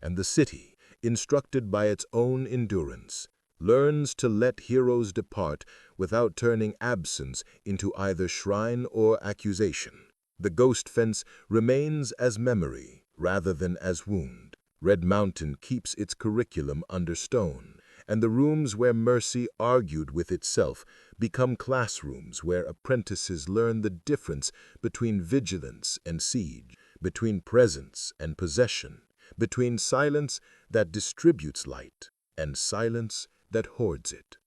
And the city, instructed by its own endurance, learns to let heroes depart without turning absence into either shrine or accusation. The ghost fence remains as memory rather than as wound. Red Mountain keeps its curriculum under stone, and the rooms where mercy argued with itself become classrooms where apprentices learn the difference between vigilance and siege, between presence and possession, between silence that distributes light and silence that hoards it.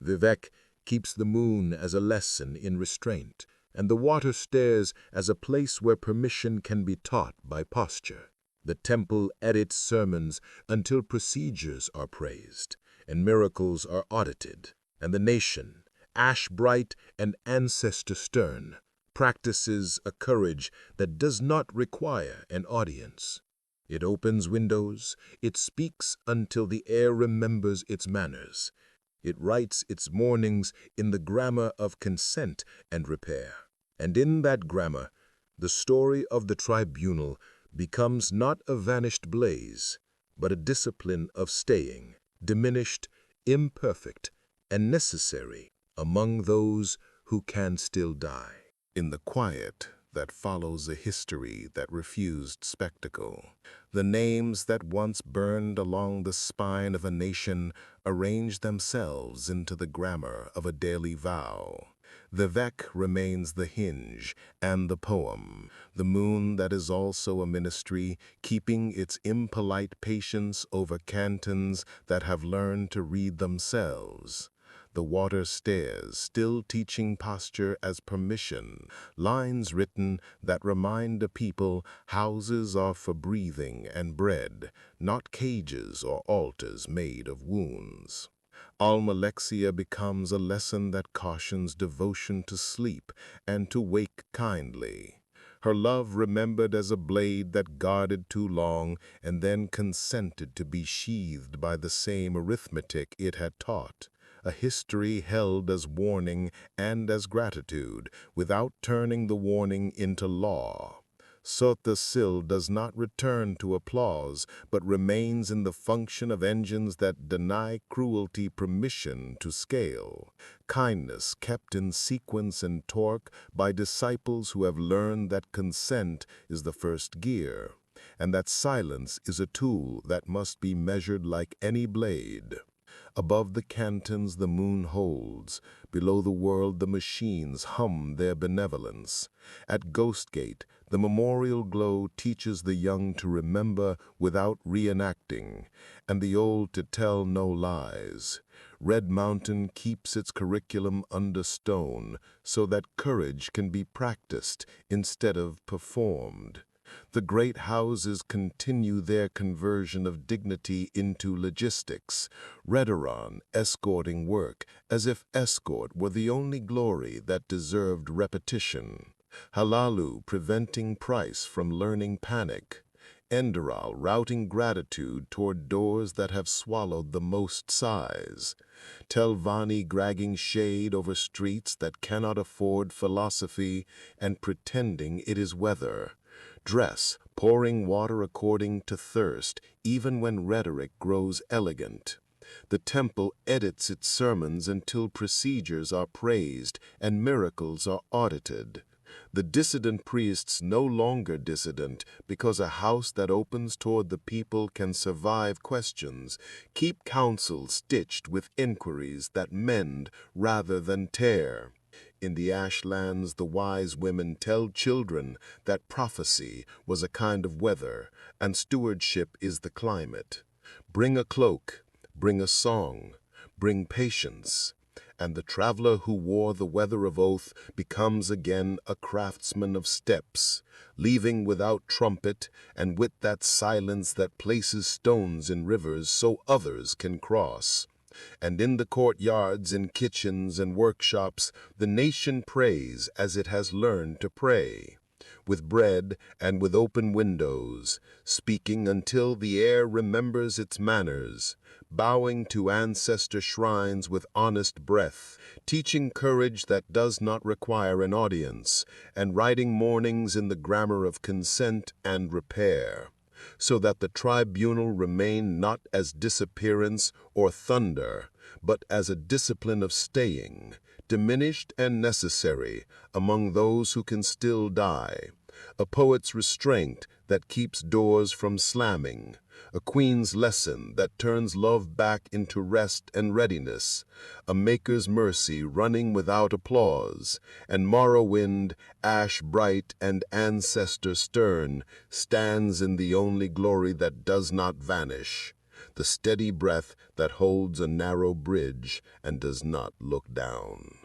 Vivec keeps the moon as a lesson in restraint, and the water stairs as a place where permission can be taught by posture. The temple edits sermons until procedures are praised, and miracles are audited, and the nation, ash bright and ancestor stern, practices a courage that does not require an audience. It opens windows, it speaks until the air remembers its manners. It writes its mornings in the grammar of consent and repair. And in that grammar, the story of the tribunal becomes not a vanished blaze, but a discipline of staying, diminished, imperfect, and necessary among those who can still die. In the quiet that follows a history that refused spectacle, the names that once burned along the spine of a nation arrange themselves into the grammar of a daily vow. Vivec remains the hinge and the poem, the moon that is also a ministry, keeping its impolite patience over cantons that have learned to read themselves. The water stares, still teaching posture as permission, lines written that remind a people houses are for breathing and bread, not cages or altars made of wounds. Almalexia becomes a lesson that cautions devotion to sleep and to wake kindly. Her love remembered as a blade that guarded too long and then consented to be sheathed by the same arithmetic it had taught. A history held as warning and as gratitude, without turning the warning into law. Sotha Sil does not return to applause, but remains in the function of engines that deny cruelty permission to scale. Kindness kept in sequence and torque by disciples who have learned that consent is the first gear, and that silence is a tool that must be measured like any blade. Above the cantons the moon holds, below the world the machines hum their benevolence. At Ghostgate, the memorial glow teaches the young to remember without reenacting, and the old to tell no lies. Red Mountain keeps its curriculum under stone so that courage can be practiced instead of performed. The great houses continue their conversion of dignity into logistics, Redoran escorting work as if escort were the only glory that deserved repetition, Halalu preventing price from learning panic, Indoril routing gratitude toward doors that have swallowed the most sighs, Telvanni dragging shade over streets that cannot afford philosophy and pretending it is weather. Dress, pouring water according to thirst, even when rhetoric grows elegant. The temple edits its sermons until procedures are praised and miracles are audited. The dissident priests no longer dissident because a house that opens toward the people can survive questions, keep counsel stitched with inquiries that mend rather than tear. In the ashlands, the wise women tell children that prophecy was a kind of weather, and stewardship is the climate. Bring a cloak, bring a song, bring patience, and the traveler who wore the weather of oath becomes again a craftsman of steps, leaving without trumpet and with that silence that places stones in rivers so others can cross. And in the courtyards, in kitchens and workshops, the nation prays as it has learned to pray, with bread and with open windows, speaking until the air remembers its manners, bowing to ancestor shrines with honest breath, teaching courage that does not require an audience, and writing mornings in the grammar of consent and repair, so that the tribunal remain not as disappearance or thunder, but as a discipline of staying, diminished and necessary among those who can still die, a poet's restraint that keeps doors from slamming, a queen's lesson that turns love back into rest and readiness, a maker's mercy running without applause, and Morrowind, ash bright and ancestor stern, stands in the only glory that does not vanish, the steady breath that holds a narrow bridge and does not look down.